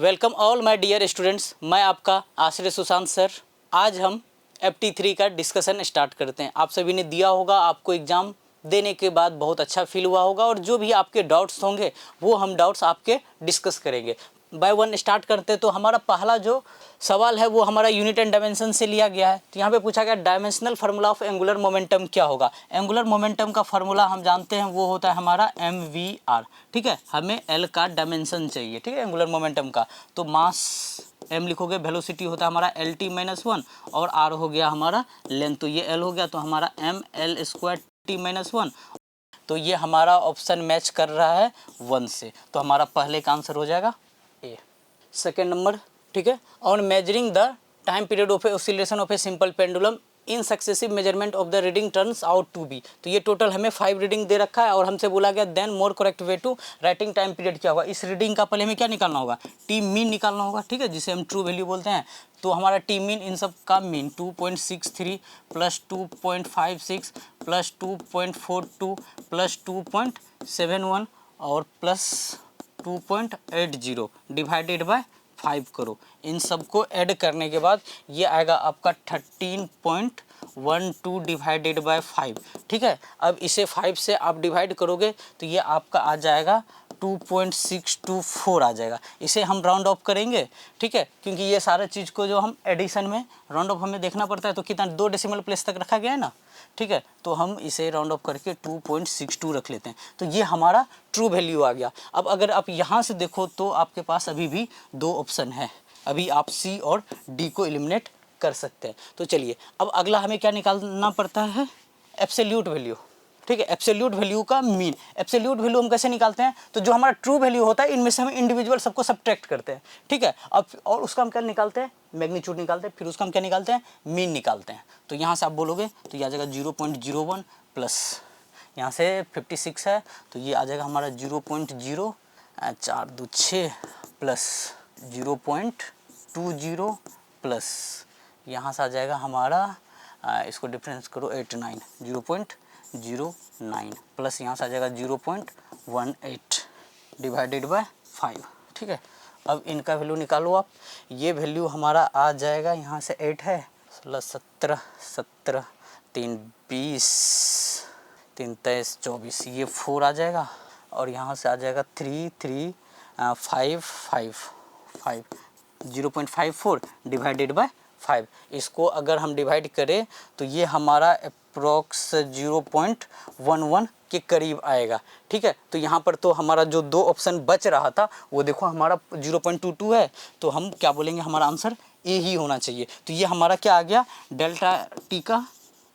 Welcome all my dear students, मैं आपका आश्रय सुशांत सर। आज हम FT3 का डिस्कशन स्टार्ट करते हैं। आप सभी ने दिया होगा, आपको एग्ज़ाम देने के बाद बहुत अच्छा फील हुआ होगा और जो भी आपके डाउट्स होंगे वो हम डाउट्स आपके डिस्कस करेंगे। बाय वन स्टार्ट करते हैं। तो हमारा पहला जो सवाल है वो हमारा यूनिट एंड डायमेंशन से लिया गया है। तो यहाँ पे पूछा गया dimensional formula of angular momentum क्या होगा। एंगुलर मोमेंटम का फार्मूला हम जानते हैं, वो होता है हमारा MVR। ठीक है, हमें L का डायमेंशन चाहिए। ठीक है, एंगुलर मोमेंटम का। तो मास m लिखोगे, वेलोसिटी होता है हमारा LT-1 और r हो गया हमारा लेंथ। तो ये L हो गया, तो हमारा mL² T-1। तो ये हमारा ऑप्शन मैच कर रहा है 1 से। तो हमारा पहले का आंसर हो जाएगा ए। सेकेंड नंबर, ठीक है, on measuring the time period of a oscillation of a simple pendulum in successive measurement of the reading turns out to be. तो ये टोटल हमें 5 रीडिंग दे रखा है और हमसे बोला गया then more correct way to writing time period क्या होगा। इस रीडिंग का पहले हमें क्या निकालना होगा, टी मीन निकालना होगा। ठीक है, जिसे हम ट्रू वैल्यू बोलते हैं। तो हमारा टी मीन इन सब का मीन 2.63 प्लस 2.56 प्लस 2.42 प्लस 2.71 और प्लस 2.80 डिवाइडेड बाय 5 करो। इन सब को ऐड करने के बाद ये आएगा आपका 13.12 डिवाइडेड बाय 5। ठीक है, अब इसे 5 से आप डिवाइड करोगे तो ये आपका आ जाएगा 2.624 आ जाएगा। इसे हम राउंड ऑफ करेंगे। ठीक है, क्योंकि ये सारा चीज़ को जो हम एडिशन में राउंड ऑफ हमें देखना पड़ता है, तो कितना 2 डेसिमल प्लेस तक रखा गया है ना। ठीक है, तो हम इसे राउंड ऑफ करके 2.62 रख लेते हैं। तो ये हमारा ट्रू वैल्यू आ गया। अब अगर आप यहाँ से देखो तो आपके पास अभी भी 2 ऑप्शन है। अभी आप सी और डी को एलिमिनेट कर सकते हैं। तो चलिए, अब अगला हमें क्या निकालना पड़ता है, एब्सोल्यूट वैल्यू। ठीक है, एब्सोल्यूट वैल्यू का मीन। एब्सोल्यूट वैल्यू हम कैसे निकालते हैं, तो जो हमारा ट्रू वैल्यू होता है इनमें से हम इंडिविजुअल सबको सब्ट्रैक्ट करते हैं। ठीक है, अब और उसका हम क्या निकालते हैं, मैग्नीट्यूड निकालते हैं। फिर उसका हम क्या निकालते हैं, मीन निकालते हैं। तो यहाँ से आप बोलोगे तो ये आ जाएगा 0.01 प्लस यहाँ से 56 है, तो ये आ जाएगा हमारा 0.0 4 2 6 प्लस 0.20 प्लस यहाँ से आ जाएगा हमारा इसको डिफरेंस करो 89 0.09 प्लस यहाँ से आ जाएगा 0.18 डिवाइडेड बाय 5। ठीक है, अब इनका वैल्यू निकालो आप। ये वैल्यू हमारा आ जाएगा, यहाँ से 8 है, 16 17 17 3 20 3 23 24, ये 4 आ जाएगा और यहाँ से आ जाएगा 3 3 5 5 5 0.54 डिवाइडेड बाय 5। इसको अगर हम डिवाइड करें तो ये हमारा अप्रॉक्स 0.11 के करीब आएगा। ठीक है, तो यहाँ पर तो हमारा जो 2 ऑप्शन बच रहा था वो देखो हमारा 0.22 है, तो हम क्या बोलेंगे, हमारा आंसर ए ही होना चाहिए। तो ये हमारा क्या आ गया, डेल्टा टी का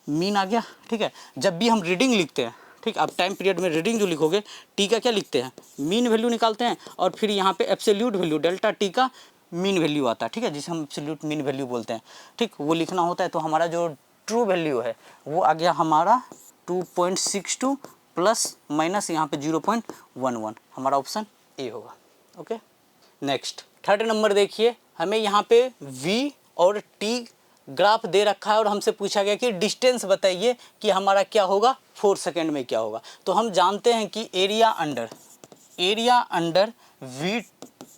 मीन आ गया। ठीक है, जब भी हम रीडिंग लिखते हैं, ठीक, आप टाइम पीरियड में रीडिंग जो लिखोगे, टी का क्या लिखते हैं, मीन वैल्यू निकालते हैं और फिर यहाँ पे एब्सोल्यूट वैल्यू डेल्टा टी का मीन वैल्यू आता है। ठीक है, जिसे हम एब्सोल्यूट मीन वैल्यू बोलते हैं। ठीक, वो लिखना होता है। तो हमारा जो ट्रू वैल्यू है वो आ गया हमारा 2.62 प्लस माइनस यहाँ पे 0.11, हमारा ऑप्शन ए होगा। ओके, नेक्स्ट थर्ड नंबर देखिए, हमें यहाँ पे वी और टी ग्राफ दे रखा है और हमसे पूछा गया कि डिस्टेंस बताइए कि हमारा क्या होगा, 4 सेकेंड में क्या होगा। तो हम जानते हैं कि area under we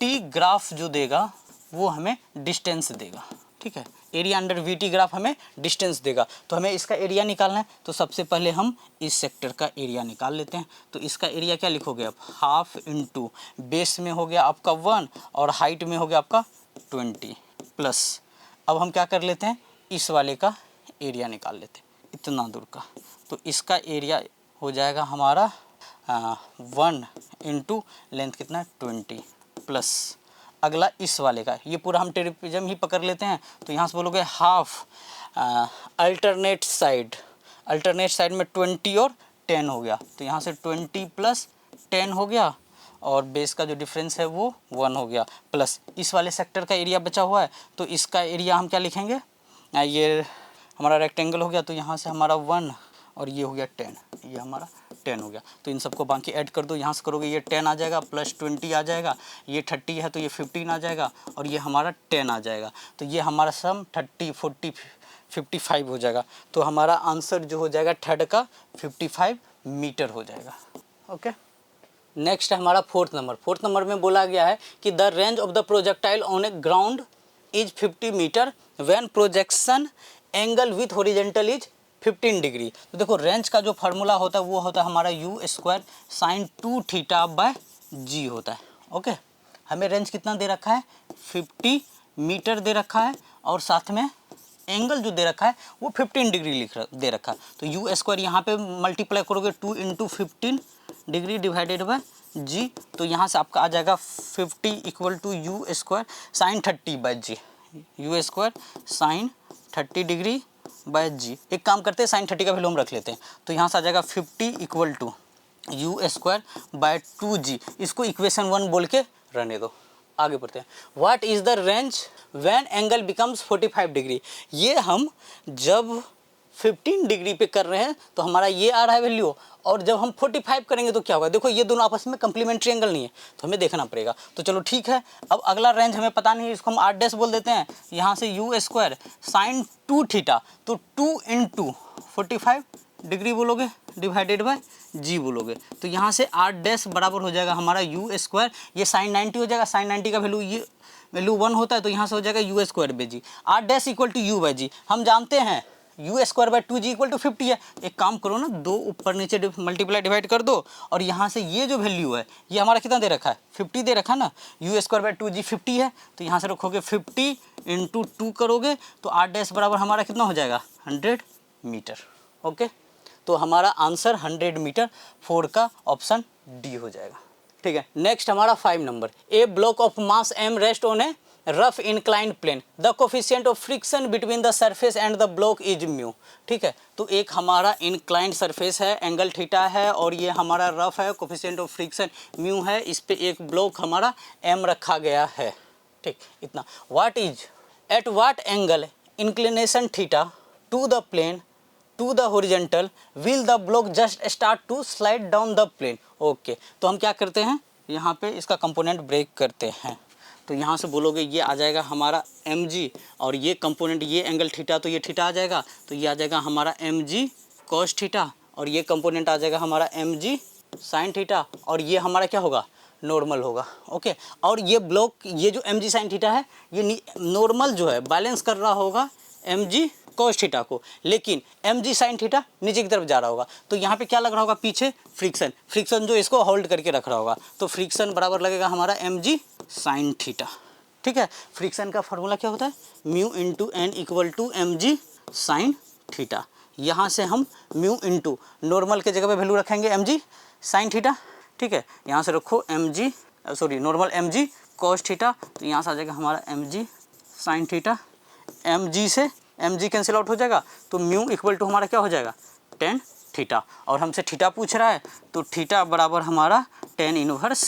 T graph जो देगा वो हमें डिस्टेंस देगा। ठीक है, area under we T graph हमें डिस्टेंस देगा। तो हमें इसका एरिया निकालना है। तो सबसे पहले हम इस सेक्टर का एरिया निकाल लेते हैं। तो इसका एरिया क्या लिखोगे आप, हाफ इंटू बेस में हो गया आपका 1 और हाइट में हो गया आपका 20 प्लस, अब हम क्या कर लेते हैं, इस वाले का एरिया निकाल लेते हैं, इतना दूर का। तो इसका एरिया हो जाएगा हमारा 1 इंटू लेंथ कितना 20 प्लस अगला इस वाले का, ये पूरा हम ट्रेपेजियम ही पकड़ लेते हैं। तो यहाँ से बोलोगे हाफ अल्टरनेट साइड में 20 और 10 हो गया। तो यहाँ से 20 प्लस 10 हो गया और बेस का जो डिफरेंस है वो 1 हो गया, प्लस इस वाले सेक्टर का एरिया बचा हुआ है। तो इसका एरिया हम क्या लिखेंगे, ये हमारा रेक्टेंगल हो गया, तो यहाँ से हमारा 1 और ये हो गया 10, ये हमारा 10 हो गया। तो इन सबको बाकी ऐड कर दो, यहाँ से करोगे ये 10 आ जाएगा प्लस 20 आ जाएगा, ये 30 है तो ये 15 आ जाएगा और ये हमारा 10 आ जाएगा। तो ये हमारा सम 30 40 55 हो जाएगा। तो हमारा आंसर जो हो जाएगा थर्ड का 55 मीटर हो जाएगा। ओके, नेक्स्ट है हमारा फोर्थ नंबर में बोला गया है कि the range of the projectile on a ground is 50 metre when projection angle with horizontal is 15 degree. तो देखो रेंज का जो फार्मूला होता है वो होता है हमारा U square sine 2 theta by G होता है। ओके, हमें रेंज कितना दे रखा है 50 मीटर दे रखा है और साथ में एंगल जो दे रखा है वो 15 डिग्री दे रखा है। तो यू स्क्वायर यहाँ पे मल्टीप्लाई करोगे 2 into 15 degree divided by G, तो यहाँ से आपका आ जाएगा 50 equal to you square sine 30 by G, U square sine 30 degree by G. एक काम करते हैं साइन 30 का वैल्यू हम रख लेते हैं, तो यहाँ से आ जाएगा 50 equal to you square by 2g। इसको इक्वेशन 1 बोल के रहने दो, आगे बढ़ते हैं। What is the range when angle becomes 45 degree. ये हम जब 15 डिग्री पे कर रहे हैं तो हमारा ये आ रहा है वैल्यू, और जब हम 45 करेंगे तो क्या होगा, देखो ये दोनों आपस में कंप्लीमेंट्री एंगल नहीं है तो हमें देखना पड़ेगा। तो चलो ठीक है, अब अगला रेंज हमें पता नहीं है, इसको हम 8 बोल देते हैं। यहाँ से यू स्क्वायर साइन 2 थीटा, तो 2 इंटू 45 डिग्री बोलोगे डिवाइडेड बाय जी बोलोगे, तो यहाँ से 8 बराबर हो जाएगा हमारा यू स्क्वायर, ये साइन 90 हो जाएगा, साइन 90 का वैल्यू ये वैल्यू 1 होता है, तो यहाँ से हो जाएगा U square by G. 8 equal to U by G, हम जानते हैं U square by 2g equal to 50 है। एक काम करो ना, 2 ऊपर नीचे मल्टीप्लाई डिवाइड कर दो, और यहाँ से ये जो वैल्यू है ये हमारा कितना दे रखा है 50 दे रखा है ना, यू स्क्वायर बाई 2g 50 है, तो यहाँ से रखोगे 50 इंटू 2 करोगे तो 8 बराबर हमारा कितना हो जाएगा 100 मीटर। ओके, तो हमारा आंसर 100 मीटर 4 का ऑप्शन डी हो जाएगा। ठीक है, नेक्स्ट हमारा 5 नंबर, a block of mass m rest on a rough inclined plane, the coefficient of friction between the surface and the block is mu. ठीक है, तो एक हमारा इंक्लाइंड सरफेस है, एंगल थीटा है, और ये हमारा रफ है, कोफिशिएंट ऑफ फ्रिक्शन म्यू है, इस पे एक ब्लॉक हमारा m रखा गया है। ठीक, इतना। What is at what angle inclination theta to the plane to the horizontal will the block just start to slide down the plane. Okay, तो हम क्या करते हैं, यहाँ पे इसका कंपोनेंट ब्रेक करते हैं, तो यहाँ से बोलोगे ये आ जाएगा हमारा mg, और ये कंपोनेंट ये एंगल थीटा, तो ये थीटा आ जाएगा, तो ये आ जाएगा हमारा mg cos थीटा, और ये कंपोनेंट आ जाएगा हमारा mg sin थीटा, और ये हमारा क्या होगा नॉर्मल होगा। ओके, और ये ब्लॉक ये जो mg sin थीटा है ये नॉर्मल जो है बैलेंस कर रहा होगा mg cos थीटा को, लेकिन mg sin थीटा नीचे की तरफ जा रहा होगा, तो यहाँ पे क्या लग रहा होगा पीछे फ्रिक्शन जो इसको होल्ड करके रख रहा होगा, तो फ्रिक्शन बराबर लगेगा हमारा mg sin थीटा। ठीक है, फ्रिक्शन का फार्मूला क्या होता है mu into N equal to mg sin theta. यहाँ से हम म्यू इंटू नॉर्मल के जगह पे वैल्यू रखेंगे mg sin थीटा। ठीक है, यहाँ से रखो नॉर्मल mg cos थीटा, तो यहाँ से आ जाएगा हमारा mg sin थीटा, mg से mg कैंसिल आउट हो जाएगा, तो म्यू इक्वल टू हमारा क्या हो जाएगा tan थीटा, और हमसे थीटा पूछ रहा है तो थीटा बराबर हमारा tan इनवर्स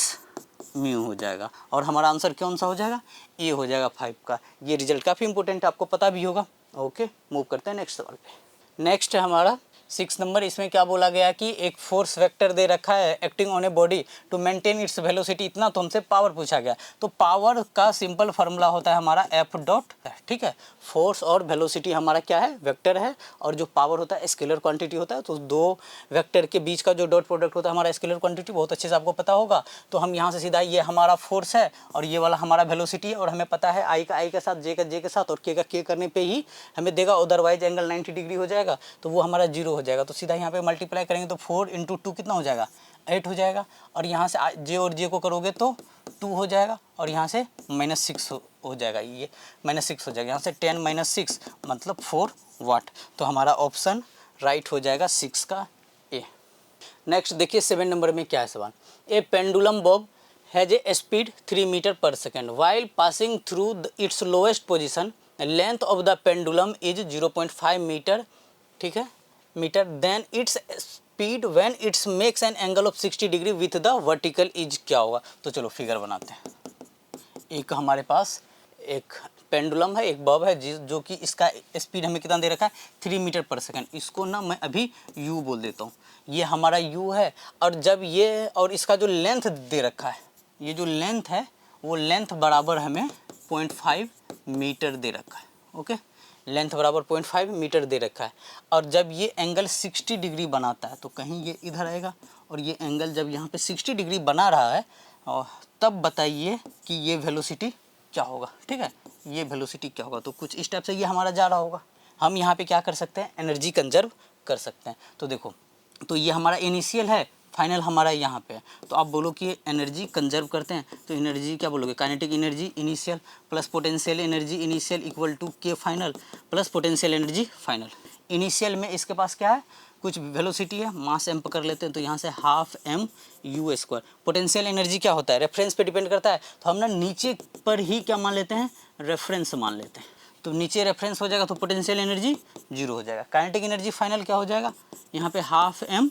म्यू हो जाएगा, और हमारा आंसर कौन सा हो जाएगा ये हो जाएगा 5 का। ये रिजल्ट काफ़ी इंपॉर्टेंट है, आपको पता भी होगा। ओके, मूव करते हैं नेक्स्ट सवाल पे। नेक्स्ट है हमारा 6 नंबर, इसमें क्या बोला गया कि एक फोर्स वेक्टर दे रखा है acting on a body to maintain its velocity, इतना तो हमसे पावर पूछा गया। तो पावर का सिंपल फार्मूला होता है हमारा एफ डॉट। ठीक है, फोर्स और वेलोसिटी हमारा क्या है वेक्टर है, और जो पावर होता है स्केलर क्वांटिटी होता है, तो दो वेक्टर के बीच का जो डॉट प्रोडक्ट होता है हमारा स्केलर क्वांटिटी, बहुत अच्छे से आपको पता होगा। तो हम यहाँ से सीधा ये हमारा फोर्स है और ये वाला हमारा वेलोसिटी है, और हमें पता है आई का आई के साथ, जे का जे के साथ, और के का के करने पे ही हमें देगा, अदरवाइज एंगल 90 डिग्री हो जाएगा, तो वो हमारा 0 हो जाएगा। तो सीधा यहाँ पे मल्टीप्लाई करेंगे तो 4 इंटू 2 कितना हो जाएगा 8 हो जाएगा, और यहाँ से जे और जे को करोगे तो 2 हो जाएगा, और यहाँ से -6 हो जाएगा, ये -6 हो जाएगा, यहाँ से 10 - 6 मतलब 4 वाट। तो हमारा ऑप्शन राइट हो जाएगा 6 का ए। नेक्स्ट देखिए 7 नंबर में क्या है सवाल, a pendulum bob has a speed 3 metre पर second while passing through its lowest position, length of the pendulum is 0.5 metre. ठीक है metre, then its speed when its makes an angle of 60 degree with the vertical is क्या होगा। तो चलो figure बनाते हैं। एक हमारे पास एक पेंडुलम है, एक बॉब है जो कि इसका स्पीड हमें कितना दे रखा है 3 मीटर पर सेकंड। इसको ना मैं अभी u बोल देता हूँ, ये हमारा u है, और जब ये और इसका जो लेंथ दे रखा है, ये जो लेंथ है वो लेंथ बराबर हमें 0.5 मीटर दे रखा है। ओके, लेंथ बराबर 0.5 मीटर दे रखा है। और जब ये एंगल 60 डिग्री बनाता है तो कहीं ये इधर आएगा, और ये एंगल जब यहाँ पे 60 डिग्री बना रहा है और तब बताइए कि ये वेलोसिटी क्या होगा। ठीक है, ये वेलोसिटी क्या होगा। तो कुछ इस टाइप से ये हमारा जा रहा होगा। हम यहाँ पे क्या कर सकते हैं, एनर्जी कंजर्व कर सकते हैं। तो देखो, तो ये हमारा इनिशियल है, फाइनल हमारा यहाँ पे है। तो आप बोलो कि एनर्जी कंजर्व करते हैं, तो एनर्जी क्या बोलोगे, kinetic energy initial plus potential energy initial equal to K final plus potential energy final. Initial में इसके पास क्या है, कुछ वेलोसिटी है, मास एम पकड़ लेते हैं, तो यहाँ से half m u square. Potential energy क्या होता है, रेफरेंस पे डिपेंड करता है, तो हम ना नीचे पर ही क्या मान लेते हैं, रेफरेंस मान लेते हैं। तो नीचे रेफरेंस हो जाएगा तो पोटेंशियल एनर्जी 0 हो जाएगा। काइनेटिक एनर्जी फाइनल क्या हो जाएगा, यहाँ पे हाफ एम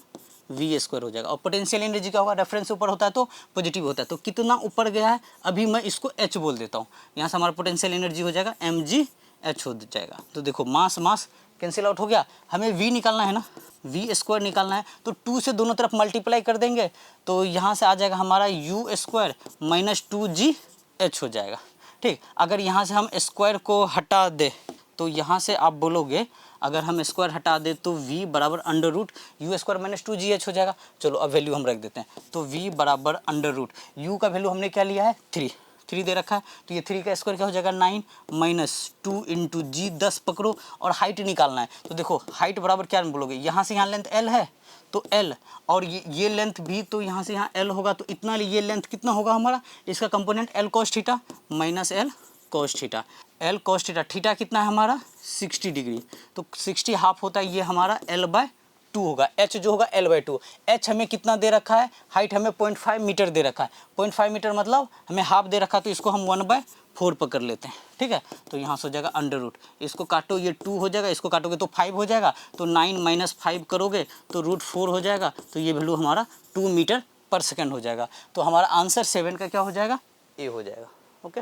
वी स्क्वायर हो जाएगा। और पोटेंशियल एनर्जी क्या होगा, रेफरेंस ऊपर होता है तो पॉजिटिव होता है। तो कितना ऊपर गया है, अभी मैं इसको एच बोल देता हूँ। यहाँ से हमारा पोटेंशियल एनर्जी हो जाएगा एम जी एच हो जाएगा। तो देखो मास मास कैंसिल आउट हो गया, हमें v निकालना है ना, v स्क्वायर निकालना है। तो 2 से दोनों तरफ मल्टीप्लाई कर देंगे तो यहाँ से आ जाएगा हमारा u स्क्वायर माइनस 2gh हो जाएगा। ठीक, अगर यहाँ से हम स्क्वायर को हटा दे तो यहाँ से आप बोलोगे, अगर हम स्क्वायर हटा दे तो v बराबर under root u square minus 2gh हो जाएगा। चलो अब वैल्यू हम रख देते हैं। तो v बराबर अंडर रूट u का वैल्यू हमने क्या लिया है, 3 दे रखा है, तो ये 3 का स्क्वायर क्या हो जाएगा 9 माइनस 2 इंटू जी 10 पकड़ो, और हाइट निकालना है। तो देखो हाइट बराबर क्या बोलोगे, यहाँ से यहाँ लेंथ l है तो l, और ये लेंथ भी तो यहाँ से यहाँ l होगा, तो इतना ये लेंथ कितना होगा हमारा, इसका component l cos theta minus l cos theta. l cos theta, theta कितना है हमारा 60 डिग्री, तो 60 हाफ होता है ये हमारा l/2 होगा। h जो होगा l/2। h हमें कितना दे रखा है, हाइट हमें 0.5 मीटर दे रखा है। 0.5 मीटर मतलब हमें हाफ दे रखा है, तो इसको हम 1/4 पकड़ लेते हैं। ठीक है, तो यहाँ से हो जाएगा अंडर रूट, इसको काटो ये 2 हो जाएगा, इसको काटोगे तो 5 हो जाएगा, तो 9 माइनस 5 करोगे तो √4 हो जाएगा। तो ये वैल्यू हमारा 2 मीटर पर सेकेंड हो जाएगा। तो हमारा आंसर 7 का क्या हो जाएगा, ए हो जाएगा। ओके,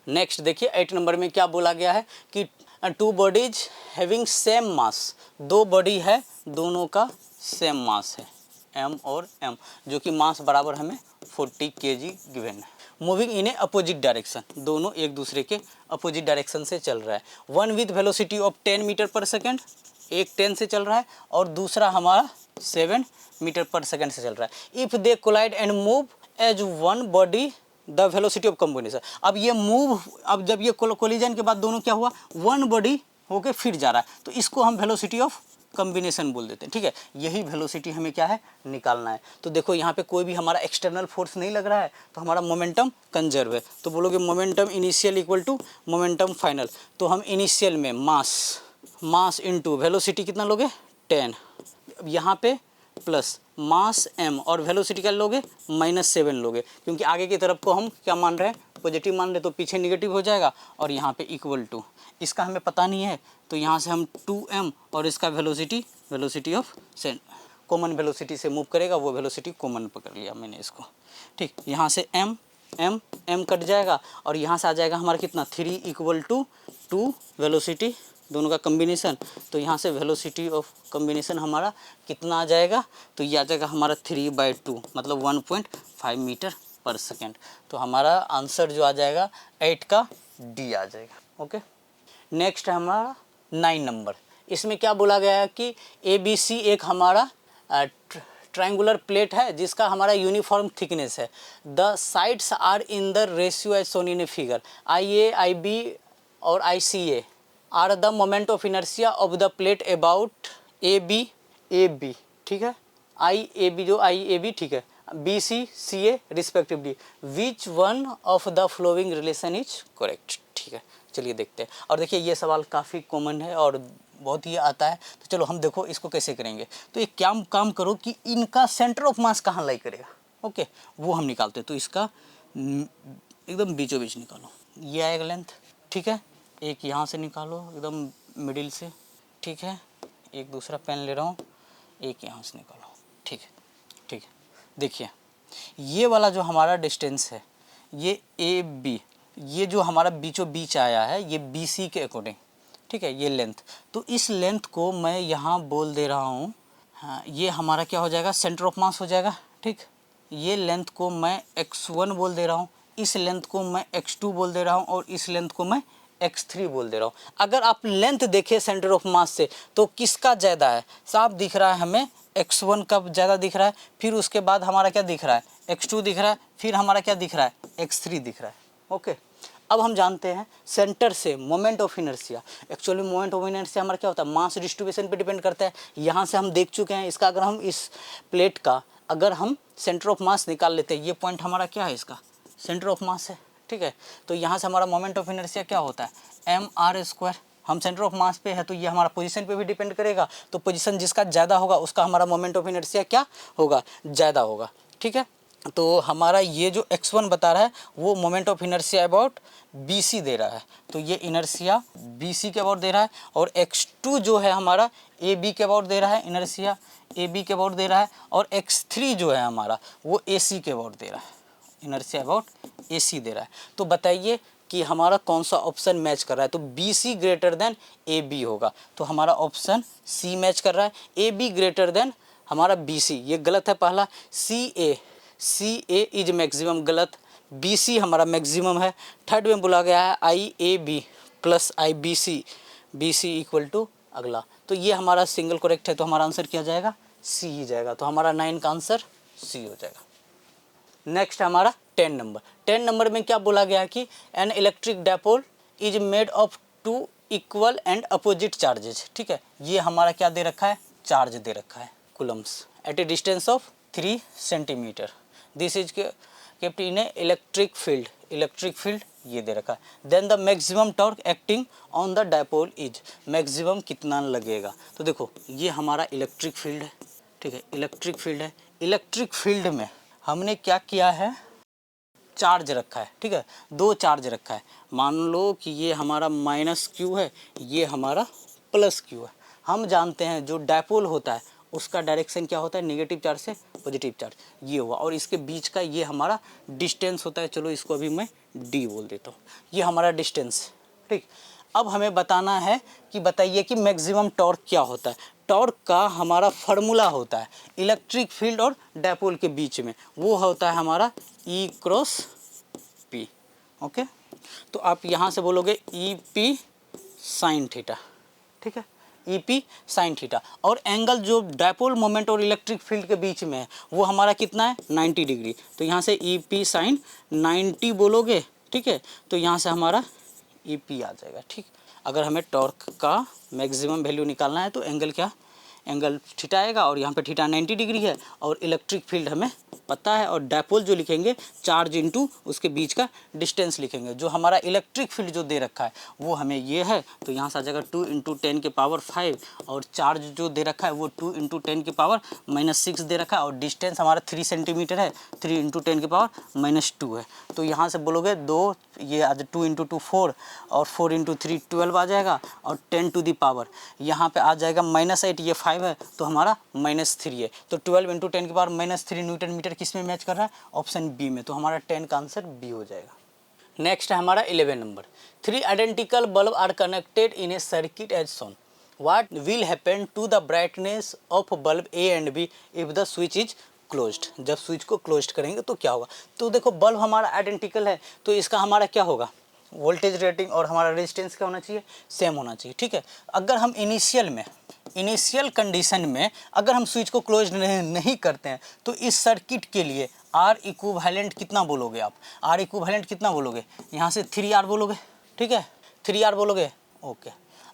नेक्स्ट देखिए 8 नंबर में क्या बोला गया है कि 2 bodies having same mass, 2 body है दोनों का सेम मास है m और m, जो कि मास बराबर हमें 40 kg गिवन है। Moving in A opposite direction, दोनों एक दूसरे के अपोजिट डायरेक्शन से चल रहा है। One with velocity of 10 metre पर सेकेंड, एक 10 से चल रहा है और दूसरा हमारा 7 मीटर पर सेकेंड से चल रहा है। If they collide and move as one body the velocity of combination. अब ये मूव, अब जब ये कोलिजन के बाद दोनों क्या हुआ, वन बॉडी होके फिर जा रहा है, तो इसको हम वेलोसिटी ऑफ कम्बिनेशन बोल देते हैं। ठीक है, यही वेलोसिटी हमें क्या है निकालना है। तो देखो यहाँ पे कोई भी हमारा एक्सटर्नल फोर्स नहीं लग रहा है, तो हमारा मोमेंटम कंजर्व है। तो बोलोगे momentum initial equal to momentum final. तो हम इनिशियल में मास इनटू वेलोसिटी कितना लोगे 10, यहाँ पे प्लस मास m और वेलोसिटी क्या लोगे -7 लोगे, क्योंकि आगे की तरफ को हम क्या मान रहे हैं, पॉजिटिव मान रहे, तो पीछे निगेटिव हो जाएगा। और यहाँ पे इक्वल टू, इसका हमें पता नहीं है, तो यहाँ से हम 2m और इसका velocity of cent common velocity से मूव करेगा, वो वेलोसिटी कॉमन पकड़ लिया मैंने इसको। ठीक, यहाँ से m कट जाएगा और यहाँ से आ जाएगा हमारा कितना 3 इक्वल टू 2 वेलोसिटी दोनों का कम्बिनेशन। तो यहाँ से वेलोसिटी ऑफ कम्बिनेशन हमारा कितना आ जाएगा, तो ये आ जाएगा हमारा 3/2 मतलब 1.5 मीटर पर सेकेंड। तो हमारा आंसर जो आ जाएगा 8 का डी आ जाएगा। ओके, नेक्स्ट है हमारा 9 नंबर। इसमें क्या बोला गया है कि ABC एक हमारा ट्रायंगुलर प्लेट है जिसका हमारा यूनिफॉर्म थिकनेस है। The sides are in the ratio as shown in a figure. IA, IB और ICA are the moment of inertia of the plate about AB। ठीक है, IAB जो IAB, ठीक है, BC CA respectively. Which one of the flowing relation is correct. ठीक है, चलिए देखते हैं। और देखिए ये सवाल काफ़ी कॉमन है और बहुत ही आता है, तो चलो हम देखो इसको कैसे करेंगे। तो एक क्या काम करो कि इनका सेंटर ऑफ मास कहाँ लाई करेगा, ओके, वो हम निकालते हैं। तो इसका एकदम बीचों बीच निकालो, ये आएगा लेंथ। ठीक है, एक यहाँ से निकालो एकदम मिडिल से। ठीक है, एक दूसरा पेन ले रहा हूँ, एक यहाँ से निकालो। ठीक है, ठीक है, देखिए ये वाला जो हमारा डिस्टेंस है ये AB, ये जो हमारा बीचों बीच आया है ये BC के अकॉर्डिंग। ठीक है, ये लेंथ, तो इस लेंथ को मैं यहाँ बोल दे रहा हूँ, हाँ, ये हमारा क्या हो जाएगा सेंटर ऑफ मास हो जाएगा। ठीक, ये लेंथ को मैं x1 बोल दे रहा हूँ, इस लेंथ को मैं x2 बोल दे रहा हूँ और इस लेंथ को मैं x3 बोल दे रहा हूँ। अगर आप लेंथ देखें सेंटर ऑफ मास से तो किसका ज़्यादा है, साफ दिख रहा है हमें x1 का ज़्यादा दिख रहा है, फिर उसके बाद हमारा क्या दिख रहा है, x2 दिख रहा है, फिर हमारा क्या दिख रहा है, x3 दिख रहा है। ओके, अब हम जानते हैं सेंटर से moment of inertia. Actually moment of inertia हमारा क्या होता है, मास डिस्ट्रीब्यूशन पे डिपेंड करता है। यहाँ से हम देख चुके हैं इसका, अगर हम इस प्लेट का अगर हम सेंटर ऑफ मास निकाल लेते हैं, ये पॉइंट हमारा क्या है, इसका सेंटर ऑफ मास है, ठीक है। तो यहाँ से हमारा मोमेंट ऑफ इनर्शिया क्या होता है, mr²। हम सेंटर ऑफ मास पे है तो ये हमारा पोजीशन पे भी डिपेंड करेगा, तो पोजीशन जिसका ज़्यादा होगा उसका हमारा मोमेंट ऑफ इनर्शिया क्या होगा, ज़्यादा होगा, ठीक है। तो हमारा ये जो x1 बता रहा है वो moment of inertia about BC दे रहा है, तो ये इनर्शिया BC के अबाउट दे रहा है, और x2 जो है हमारा AB के अबाउट दे रहा है, इनर्शिया AB के अबाउट दे रहा है, और x3 जो है हमारा वो AC के अबाउट दे रहा है, इनर्शिया अबाउट AC दे रहा है। तो बताइए कि हमारा कौन सा ऑप्शन मैच कर रहा है, तो BC ग्रेटर देन AB होगा, तो हमारा ऑप्शन C मैच कर रहा है। AB ग्रेटर देन हमारा BC, ये गलत है पहला। CA इज मैक्सिमम, गलत। BC हमारा मैक्सिमम है। थर्ड में बोला गया है IAB plus IBC, BC equal to अगला, तो ये हमारा सिंगल करेक्ट है, तो हमारा आंसर क्या जाएगा, C ही जाएगा, तो हमारा 9 का आंसर C हो जाएगा। नेक्स्ट हमारा 10 नंबर। 10 नंबर में क्या बोला गया है कि an electric dipole is made of 2 equal and opposite charges, ठीक है। ये हमारा क्या दे रखा है, चार्ज दे रखा है coulombs at a distance of 3 centimetre. This is kept in a electric field, electric field ये दे रखा है। Then the maximum torque acting on the dipole is, maximum कितना लगेगा, तो देखो ये हमारा इलेक्ट्रिक फील्ड है, ठीक है, इलेक्ट्रिक फील्ड है। इलेक्ट्रिक फील्ड में हमने क्या किया है, चार्ज रखा है, ठीक है, 2 चार्ज रखा है। मान लो कि ये हमारा -Q है, ये हमारा +Q है। हम जानते हैं जो डायपोल होता है उसका डायरेक्शन क्या होता है, नेगेटिव चार्ज से पॉजिटिव चार्ज, ये हुआ, और इसके बीच का ये हमारा डिस्टेंस होता है। चलो इसको अभी मैं D बोल देता हूँ, ये हमारा डिस्टेंस, ठीक। अब हमें बताना है कि बताइए कि मैक्सिमम टॉर्क क्या होता है। टॉर्क का हमारा फार्मूला होता है इलेक्ट्रिक फील्ड और डायपोल के बीच में, वो होता है हमारा E×P। ओके, तो आप यहाँ से बोलोगे EP sin थीटा, ठीक है, EP sin थीटा। और एंगल जो डायपोल मोमेंट और इलेक्ट्रिक फील्ड के बीच में है वो हमारा कितना है, 90 डिग्री, तो यहाँ से EP sin 90 बोलोगे, ठीक है, तो यहाँ से हमारा EP आ जाएगा, ठीक। अगर हमें टॉर्क का मैक्सिमम वैल्यू निकालना है तो एंगल क्या, एंगल थीटा आएगा, और यहाँ पे थीटा 90 डिग्री है, और इलेक्ट्रिक फील्ड हमें पता है, और डायपोल जो लिखेंगे चार्ज इनटू उसके बीच का डिस्टेंस लिखेंगे। जो हमारा इलेक्ट्रिक फील्ड जो दे रखा है वो हमें ये है, तो यहाँ से आ जाएगा 2 × 10 के पावर 5, और चार्ज जो दे रखा है वो 2 × 10 के पावर -6 दे रखा है, और डिस्टेंस हमारा 3 सेंटीमीटर है, 3 × 10 के पावर -2 है। तो यहाँ से बोलोगे 2, ये आज 2 × 2 4, और 4 × 3 12 आ जाएगा, और 10 टू दी पावर यहाँ पे आ जाएगा -8, ये 5 है, तो हमारा -3 है, तो 12 × 10 के पावर -3 न्यूटन मीटर किस में मैच कर रहा है, ऑप्शन बी में, तो हमारा 10 का आंसर बी हो जाएगा। नेक्स्ट है हमारा 11 number. 3 identical bulb are connected in a circuit as shown, what will happen to the brightness of bulb A and B if the switch is closed. जब switch को क्लोज्ड करेंगे तो क्या होगा, तो देखो बल्ब हमारा आइडेंटिकल है, तो इसका हमारा क्या होगा, वोल्टेज रेटिंग और हमारा रेजिस्टेंस क्या होना चाहिए, सेम होना चाहिए, ठीक है। अगर हम इनिशियल कंडीशन में अगर हम स्विच को क्लोज नहीं करते हैं तो इस सर्किट के लिए R इक्विवेलेंट कितना बोलोगे आप, R इक्विवेलेंट कितना बोलोगे, यहाँ से 3R बोलोगे, ठीक है, 3R बोलोगे, ओके।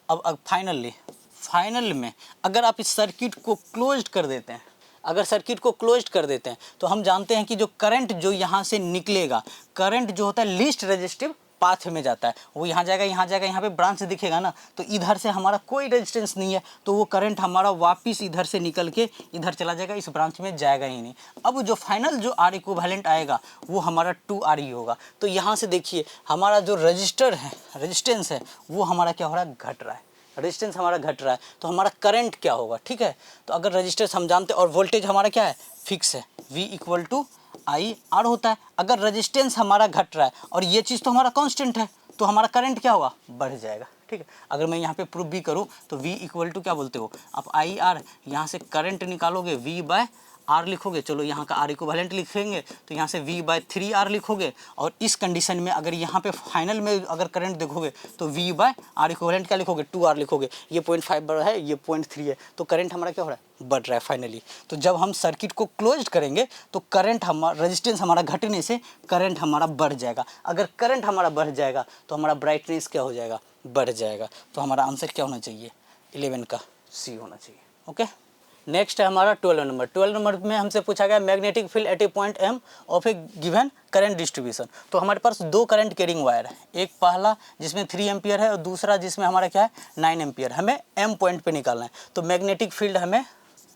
अब फाइनल में अगर आप इस सर्किट को क्लोज कर देते हैं, अगर सर्किट को क्लोज कर देते हैं तो हम जानते हैं कि जो करंट जो यहाँ से निकलेगा, करंट जो होता है लीस्ट रेजिस्टिव पाथ में जाता है, वो यहाँ जाएगा, यहाँ पे ब्रांच दिखेगा ना, तो इधर से हमारा कोई रेजिस्टेंस नहीं है, तो वो करंट हमारा वापस इधर से निकल के इधर चला जाएगा, इस ब्रांच में जाएगा ही नहीं। अब जो फाइनल जो R इक्विवेलेंट आएगा वो हमारा 2R ही होगा। तो यहाँ से देखिए हमारा जो रेजिस्टेंस है वो हमारा क्या हो रहा है, घट रहा है, रेजिस्टेंस हमारा घट रहा है, तो हमारा करंट क्या होगा, ठीक है। तो अगर रेजिस्टेंस हम जानते हैं और वोल्टेज हमारा क्या है, फिक्स है, V = IR होता है। अगर रेजिस्टेंस हमारा घट रहा है और ये चीज़ तो हमारा कांस्टेंट है, तो हमारा करंट क्या होगा, बढ़ जाएगा, ठीक है। अगर मैं यहाँ पे प्रूफ भी करूँ तो V = क्या बोलते हो आप, IR, यहाँ से करंट निकालोगे V/R आर लिखोगे, चलो यहाँ का आर इक्विवेलेंट लिखेंगे तो यहाँ से V/3R लिखोगे, और इस कंडीशन में अगर यहाँ पे फाइनल में अगर करंट देखोगे तो V/R इक्विवेलेंट क्या लिखोगे, 2R लिखोगे। ये 0.5 बढ़ रहा है, ये 0.3 है, तो करंट हमारा क्या हो रहा है, बढ़ रहा है फाइनली। तो जब हम सर्किट को क्लोज करेंगे तो करंट हमारा, रेजिस्टेंस हमारा घटने से करंट हमारा बढ़ जाएगा। अगर करंट हमारा बढ़ जाएगा तो हमारा ब्राइटनेस क्या हो जाएगा, बढ़ जाएगा। तो हमारा आंसर क्या होना चाहिए, 11 का C होना चाहिए। ओके, नेक्स्ट है हमारा 12 नंबर। 12 नंबर में हमसे पूछा गया magnetic field at A point M of A given current distribution. तो हमारे पास दो करंट कैरिंग वायर है, एक पहला जिसमें 3 एम्पियर है और दूसरा जिसमें हमारा क्या है 9 एम्पियर। हमें M पॉइंट पे निकालना है, तो मैग्नेटिक फील्ड हमें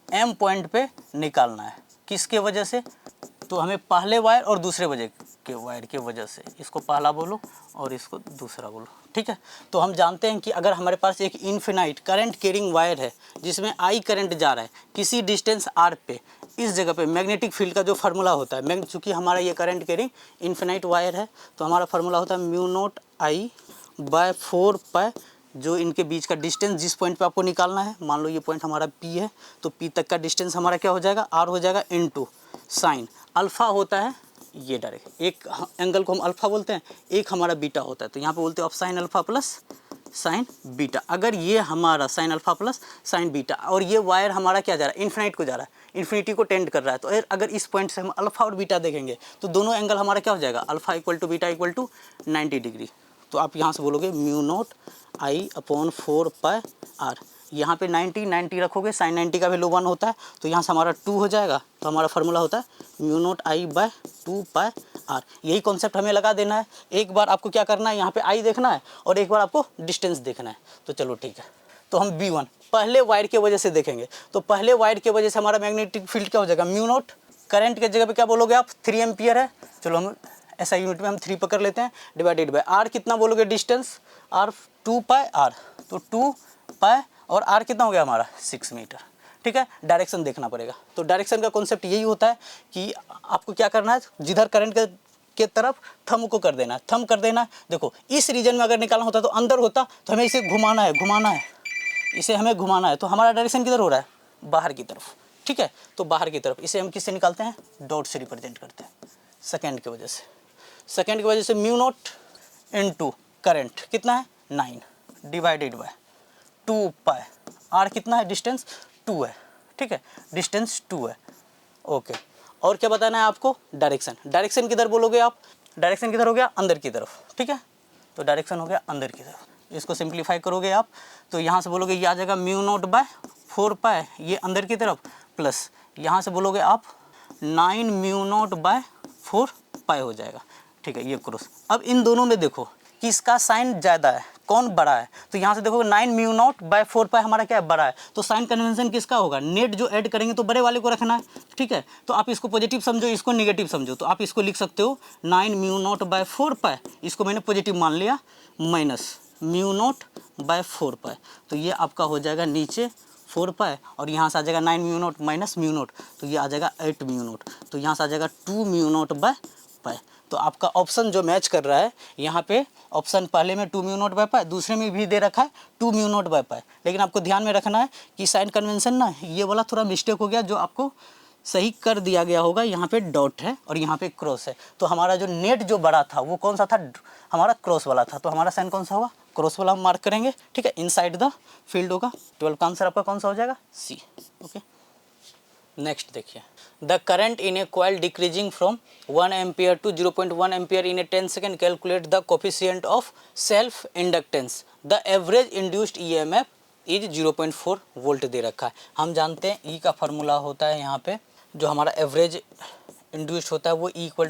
M पॉइंट पे निकालना है। किसके वजह से, तो हमें पहले वायर और दूसरे वजह के वायर के वजह से, इसको पहला बोलो और इसको दूसरा बोलो, ठीक है। तो हम जानते हैं कि अगर हमारे पास एक इन्फिनाइट करंट कैरिंग वायर है जिसमें I करंट जा रहा है किसी डिस्टेंस R पे, इस जगह पे मैग्नेटिक फील्ड का जो फार्मूला होता है, चूँकि हमारा ये करंट कैरिंग इन्फिनाइट वायर है तो हमारा फार्मूला होता है μ0I/4π, जो इनके बीच का डिस्टेंस जिस पॉइंट पे आपको निकालना है, मान लो ये पॉइंट हमारा P है तो P तक का डिस्टेंस हमारा क्या हो जाएगा, R हो जाएगा, इनटू साइन अल्फ़ा होता है ये डायरेक्ट, एक एंगल को हम अल्फ़ा बोलते हैं, एक हमारा बीटा होता है, तो यहाँ पे बोलते हैं आप sine alpha plus sign beta. अगर ये हमारा sine alpha plus sign beta और ये वायर हमारा क्या जा रहा है, इन्फिनाइट को जा रहा है, इन्फिनिटी को टेंड कर रहा है, तो अगर इस पॉइंट से हम अल्फ़ा और बीटा देखेंगे तो दोनों एंगल हमारा क्या हो जाएगा, alpha equal to beta equal to 90 degree. तो आप यहाँ से बोलोगे μ0I/4πR। यहाँ पे 90 रखोगे, साइन 90 का वैल्यू 1 होता है, तो यहाँ से हमारा 2 हो जाएगा, तो हमारा फार्मूला होता है μ0I/2πR। यही कॉन्सेप्ट हमें लगा देना है। एक बार आपको क्या करना है, यहाँ पे I देखना है और एक बार आपको डिस्टेंस देखना है। तो चलो ठीक है, तो हम B1 पहले वायर के वजह से देखेंगे। तो पहले वायर के वजह से हमारा मैग्नेटिक फील्ड क्या हो जाएगा, μ0, करंट के जगह पे क्या बोलोगे आप, 3 एम्पियर है, चलो हम ऐसा यूनिट में हम 3 पकड़ लेते हैं, डिवाइडेड बाय R कितना बोलोगे डिस्टेंस, R 2πR, तो 2π और R कितना हो गया हमारा 6 मीटर, ठीक है। डायरेक्शन देखना पड़ेगा, तो डायरेक्शन का कॉन्सेप्ट यही होता है कि आपको क्या करना है, जिधर करंट के तरफ थंब को कर देना है, थंब कर देना है। देखो इस रीजन में अगर निकालना होता तो अंदर होता, तो हमें इसे घुमाना है, इसे हमें घुमाना है, तो हमारा डायरेक्शन किधर हो रहा है, बाहर की तरफ, ठीक है। तो बाहर की तरफ इसे हम किससे निकालते हैं, डॉट से रिप्रेजेंट करते हैं, सेकेंड की वजह से। सेकेंड की वजह से μ0 इनटू करंट कितना है 9 डिवाइडेड बाय 2π, R कितना है, डिस्टेंस 2 है, ठीक है, डिस्टेंस 2 है, ओके। और क्या बताना है आपको, डायरेक्शन, डायरेक्शन किधर बोलोगे आप, डायरेक्शन किधर हो गया, अंदर की तरफ, ठीक है। तो डायरेक्शन हो गया अंदर की तरफ, इसको सिंप्लीफाई करोगे आप तो यहाँ से बोलोगे ये आ जाएगा μ0/4π, ये अंदर की तरफ, प्लस यहाँ से बोलोगे आप 9μ0/4π हो जाएगा, ठीक है, ये क्रॉस। अब इन दोनों में देखो किसका साइन ज़्यादा है, कौन बड़ा है, तो यहाँ से देखो 9μ0/4π हमारा क्या है, बड़ा है, तो साइन कन्वेंशन किसका होगा, नेट जो ऐड करेंगे तो बड़े वाले को रखना है, ठीक है। तो आप इसको पॉजिटिव समझो, इसको नेगेटिव समझो, तो आप इसको लिख सकते हो 9μ0/4π, इसको मैंने पॉजिटिव मान लिया, माइनस μ0/4π, तो ये आपका हो जाएगा नीचे 4π और यहाँ से आ जाएगा 9μ0 माइनस μ0, तो ये आ जाएगा 8μ0, तो यहाँ से आ जाएगा 2μ0/π। तो आपका ऑप्शन जो मैच कर रहा है, यहाँ पे ऑप्शन पहले में 2μ0/π, दूसरे में भी दे रखा है 2μ0/π, लेकिन आपको ध्यान में रखना है कि साइन कन्वेंशन ना ये वाला थोड़ा मिस्टेक हो गया, जो आपको सही कर दिया गया होगा। यहाँ पे डॉट है और यहाँ पे क्रॉस है, तो हमारा जो नेट जो बड़ा था वो कौन सा था, हमारा क्रॉस वाला था, तो हमारा साइन कौन सा होगा, क्रॉस वाला हम मार्क करेंगे, ठीक है, इनसाइड द फील्ड होगा। 12 का आंसर आपका कौन सा हो जाएगा, C, ओके। नेक्स्ट देखिए, the current in a coil decreasing from 1 ampere to 0.1 ampere in a 10 second, calculate the coefficient of self inductance, the average induced EMF is 0.4 volt दे रखा है। हम जानते हैं E का फार्मूला होता है, यहाँ पे जो हमारा एवरेज इंड्यूस्ड होता है वो E =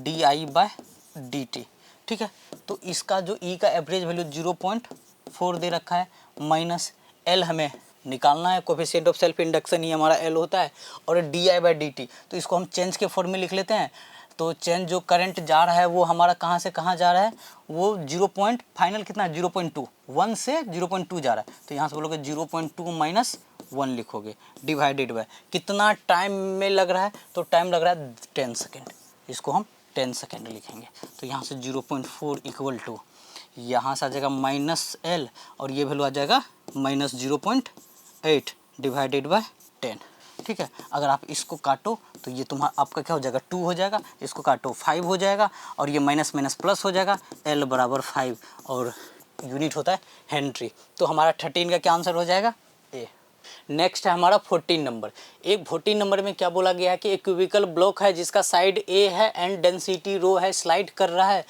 -L/dI/dt, ठीक है। तो इसका जो E का एवरेज वैल्यू 0.4 दे रखा है, माइनस L हमें निकालना है, कोफिशिएंट ऑफ सेल्फ इंडक्शन ही हमारा L होता है, और DI/dt, तो इसको हम चेंज के फॉर्म में लिख लेते हैं। तो चेंज जो करंट जा रहा है वो हमारा कहाँ से कहाँ जा रहा है, वो 0. फाइनल कितना है 0.2, 1 से 0.2 जा रहा है, तो यहाँ से बोलोगे 0.2 माइनस 1 लिखोगे, डिवाइडेड बाय कितना टाइम में लग रहा है, तो टाइम लग रहा है 10 सेकेंड, इसको हम 10 सेकेंड लिखेंगे। तो यहाँ से 0.4 इक्वल टू यहाँ से आ जाएगा -L और ये वैल्यू आ जाएगा -0.8 डिवाइडेड बाय 10, ठीक है। अगर आप इसको काटो तो ये तुम्हारा आपका क्या हो जाएगा 2 हो जाएगा, इसको काटो 5 हो जाएगा और ये माइनस माइनस प्लस हो जाएगा, L बराबर 5 और यूनिट होता है हेनरी। तो हमारा 13 का क्या आंसर हो जाएगा ए। नेक्स्ट है हमारा 14 नंबर। एक 14 नंबर में क्या बोला गया है कि एक क्यूबिकल ब्लॉक है जिसका साइड ए है एंड डेंसिटी रो है, स्लाइड कर रहा है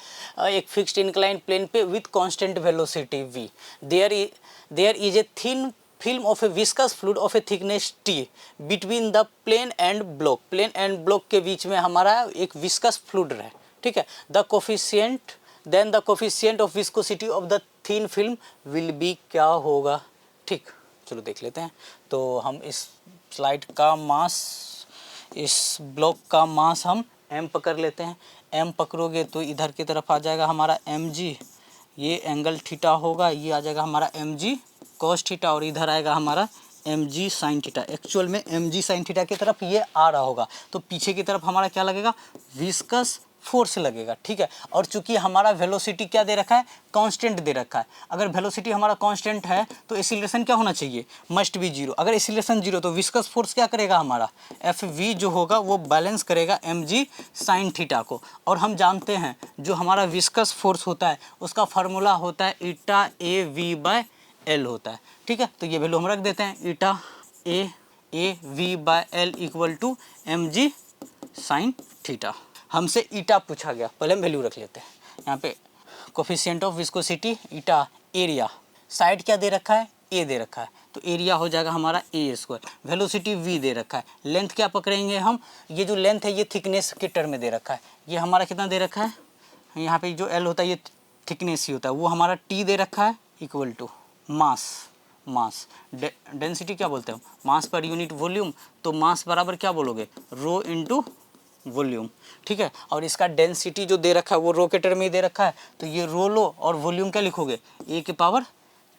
एक फिक्स्ड इंक्लाइन प्लेन पे with constant velocity v। There is a thin film of a viscous fluid of a thickness t between the plane and block. Plane and block के बीच में हमारा एक विस्कस फ्लूइड है, ठीक है। The coefficient of viscosity of the thin film will be क्या होगा, ठीक। चलो देख लेते हैं। तो हम इस स्लाइड का मास, इस ब्लॉक का मास हम m पकड़ लेते हैं। m पकड़ोगे तो इधर की तरफ आ जाएगा हमारा mg, ये एंगल थीटा होगा, ये आ जाएगा हमारा mg cos थीटा और इधर आएगा हमारा mg sin थीटा। एक्चुअल में mg sin थीटा की तरफ ये आ रहा होगा तो पीछे की तरफ हमारा क्या लगेगा, विस्कस फोर्स लगेगा, ठीक है। और चूंकि हमारा वेलोसिटी क्या दे रखा है, कांस्टेंट दे रखा है। अगर वेलोसिटी हमारा कांस्टेंट है तो एक्सीलरेशन क्या होना चाहिए, मस्ट बी 0। अगर एक्सीलरेशन 0 तो विस्कस फोर्स क्या करेगा, हमारा Fv जो होगा वो बैलेंस करेगा mg sin थीटा को। और हम जानते हैं जो हमारा विस्कस फोर्स होता है उसका फार्मूला होता है ईटा ए वी बाय एल होता है, ठीक है। तो ये वैल्यू हम रख देते हैं, eta A V by L equal to mg sin theta. हमसे ईटा पूछा गया, पहले हम वैल्यू रख लेते हैं। यहाँ पे coefficient of viscosity eta, area, side क्या दे रखा है, ए दे रखा है तो एरिया हो जाएगा हमारा ए स्क्वायर। वेलोसिटी वी दे रखा है, लेंथ क्या पकड़ेंगे हम, ये जो लेंथ है ये थिकनेस के टर्म में दे रखा है। ये हमारा कितना दे रखा है, यहाँ पे जो एल होता है ये थिकनेस ही होता है, वो हमारा टी दे रखा है इक्वल टू मास डेंसिटी क्या बोलते हैं, मास पर यूनिट वॉल्यूम। तो मास बराबर क्या बोलोगे, रो इंटू वॉल्यूम, ठीक है। और इसका डेंसिटी जो दे रखा है वो रो के टर्म में दे रखा है तो ये रो लो और वॉल्यूम क्या लिखोगे, ए की पावर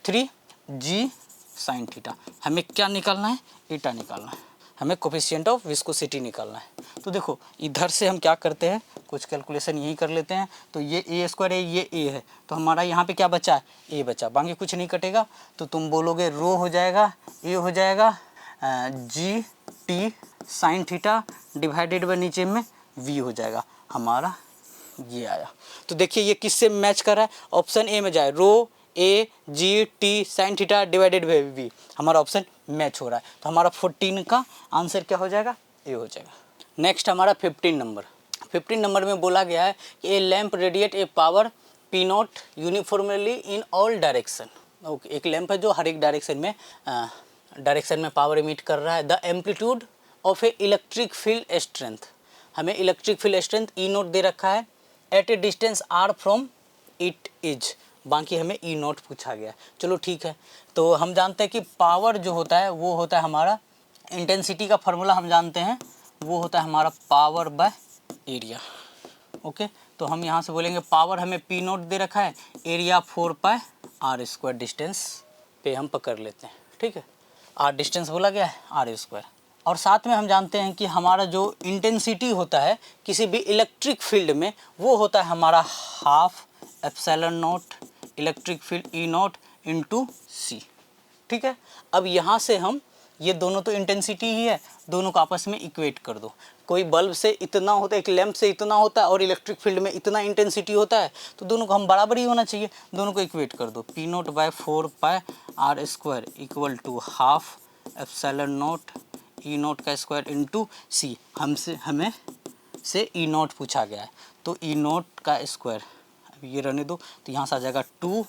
3 जी साइन थीटा। हमें क्या निकालना है, ईटा निकालना है, हमें कोफिशिएंट ऑफ विस्कोसिटी निकालना है। तो देखो इधर से हम क्या करते हैं, कुछ कैलकुलेशन यही कर लेते हैं। तो ये ए स्क्वायर है, ये ए है, तो हमारा यहाँ पे क्या बचा, ए बचा, बाकी कुछ नहीं कटेगा। तो तुम बोलोगे रो हो जाएगा, ए हो जाएगा जी T sine theta divided bye नीचे में v हो जाएगा, हमारा ये आया। तो देखिए ये किससे मैच कर रहा है, ऑप्शन ए में जाए, rho A G T sine theta divided by v, हमारा ऑप्शन मैच हो रहा है। तो हमारा 14 का आंसर क्या हो जाएगा, ए हो जाएगा। नेक्स्ट हमारा 15 नंबर। 15 नंबर में बोला गया है कि ए lamp radiate A power P not uniformly in all direction. Okay, एक लैम्प है जो हर एक डायरेक्शन में पावर इमिट कर रहा है। The amplitude of a electric field strength, हमें electric field strength E naught दे रखा है at a distance r from it is, बाकी हमें ई नोट पूछा गया। चलो ठीक है, तो हम जानते हैं कि पावर जो होता है वो होता है हमारा, इंटेंसिटी का फार्मूला हम जानते हैं वो होता है हमारा पावर बाय एरिया। ओके, तो हम यहाँ से बोलेंगे पावर हमें पी नोट दे रखा है, area 4 pi are square, distance पे हम पकड़ लेते हैं, ठीक है। आर डिस्टेंस बोला गया है, आर स्क्वायर। और साथ में हम जानते हैं कि हमारा जो इंटेंसिटी होता है किसी भी इलेक्ट्रिक फील्ड में वो होता है हमारा half epsilon naught electric field E naught into C, ठीक है। अब यहाँ से हम ये दोनों तो इंटेंसिटी ही है, दोनों को आपस में इक्वेट कर दो। कोई बल्ब से इतना होता है, एक लैंप से इतना होता है और इलेक्ट्रिक फील्ड में इतना इंटेंसिटी होता है, तो दोनों को हम बराबर ही होना चाहिए, दोनों को इक्वेट कर दो। P naught by 4 pi are square equal to half epsilon naught E naught का स्क्वायर इंटू सी। हमें से ई नोट पूछा गया है, तो ई नोट का स्क्वायर अब ये रहने दो, तो यहाँ से आ जाएगा 2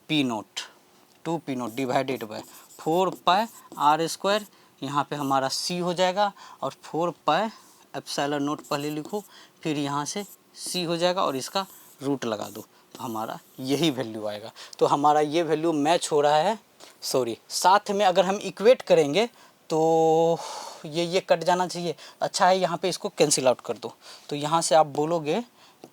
P naught divided by 4 pi are square, यहाँ पे हमारा सी हो जाएगा और 4 पाई एप्सिलॉन नोट पहले लिखो, फिर यहाँ से सी हो जाएगा और इसका रूट लगा दो, तो हमारा यही वैल्यू आएगा। तो हमारा ये वैल्यू मैच हो रहा है, सॉरी साथ में अगर हम इक्वेट करेंगे तो ये कट जाना चाहिए। अच्छा है यहाँ पे इसको कैंसिल आउट कर दो, तो यहाँ से आप बोलोगे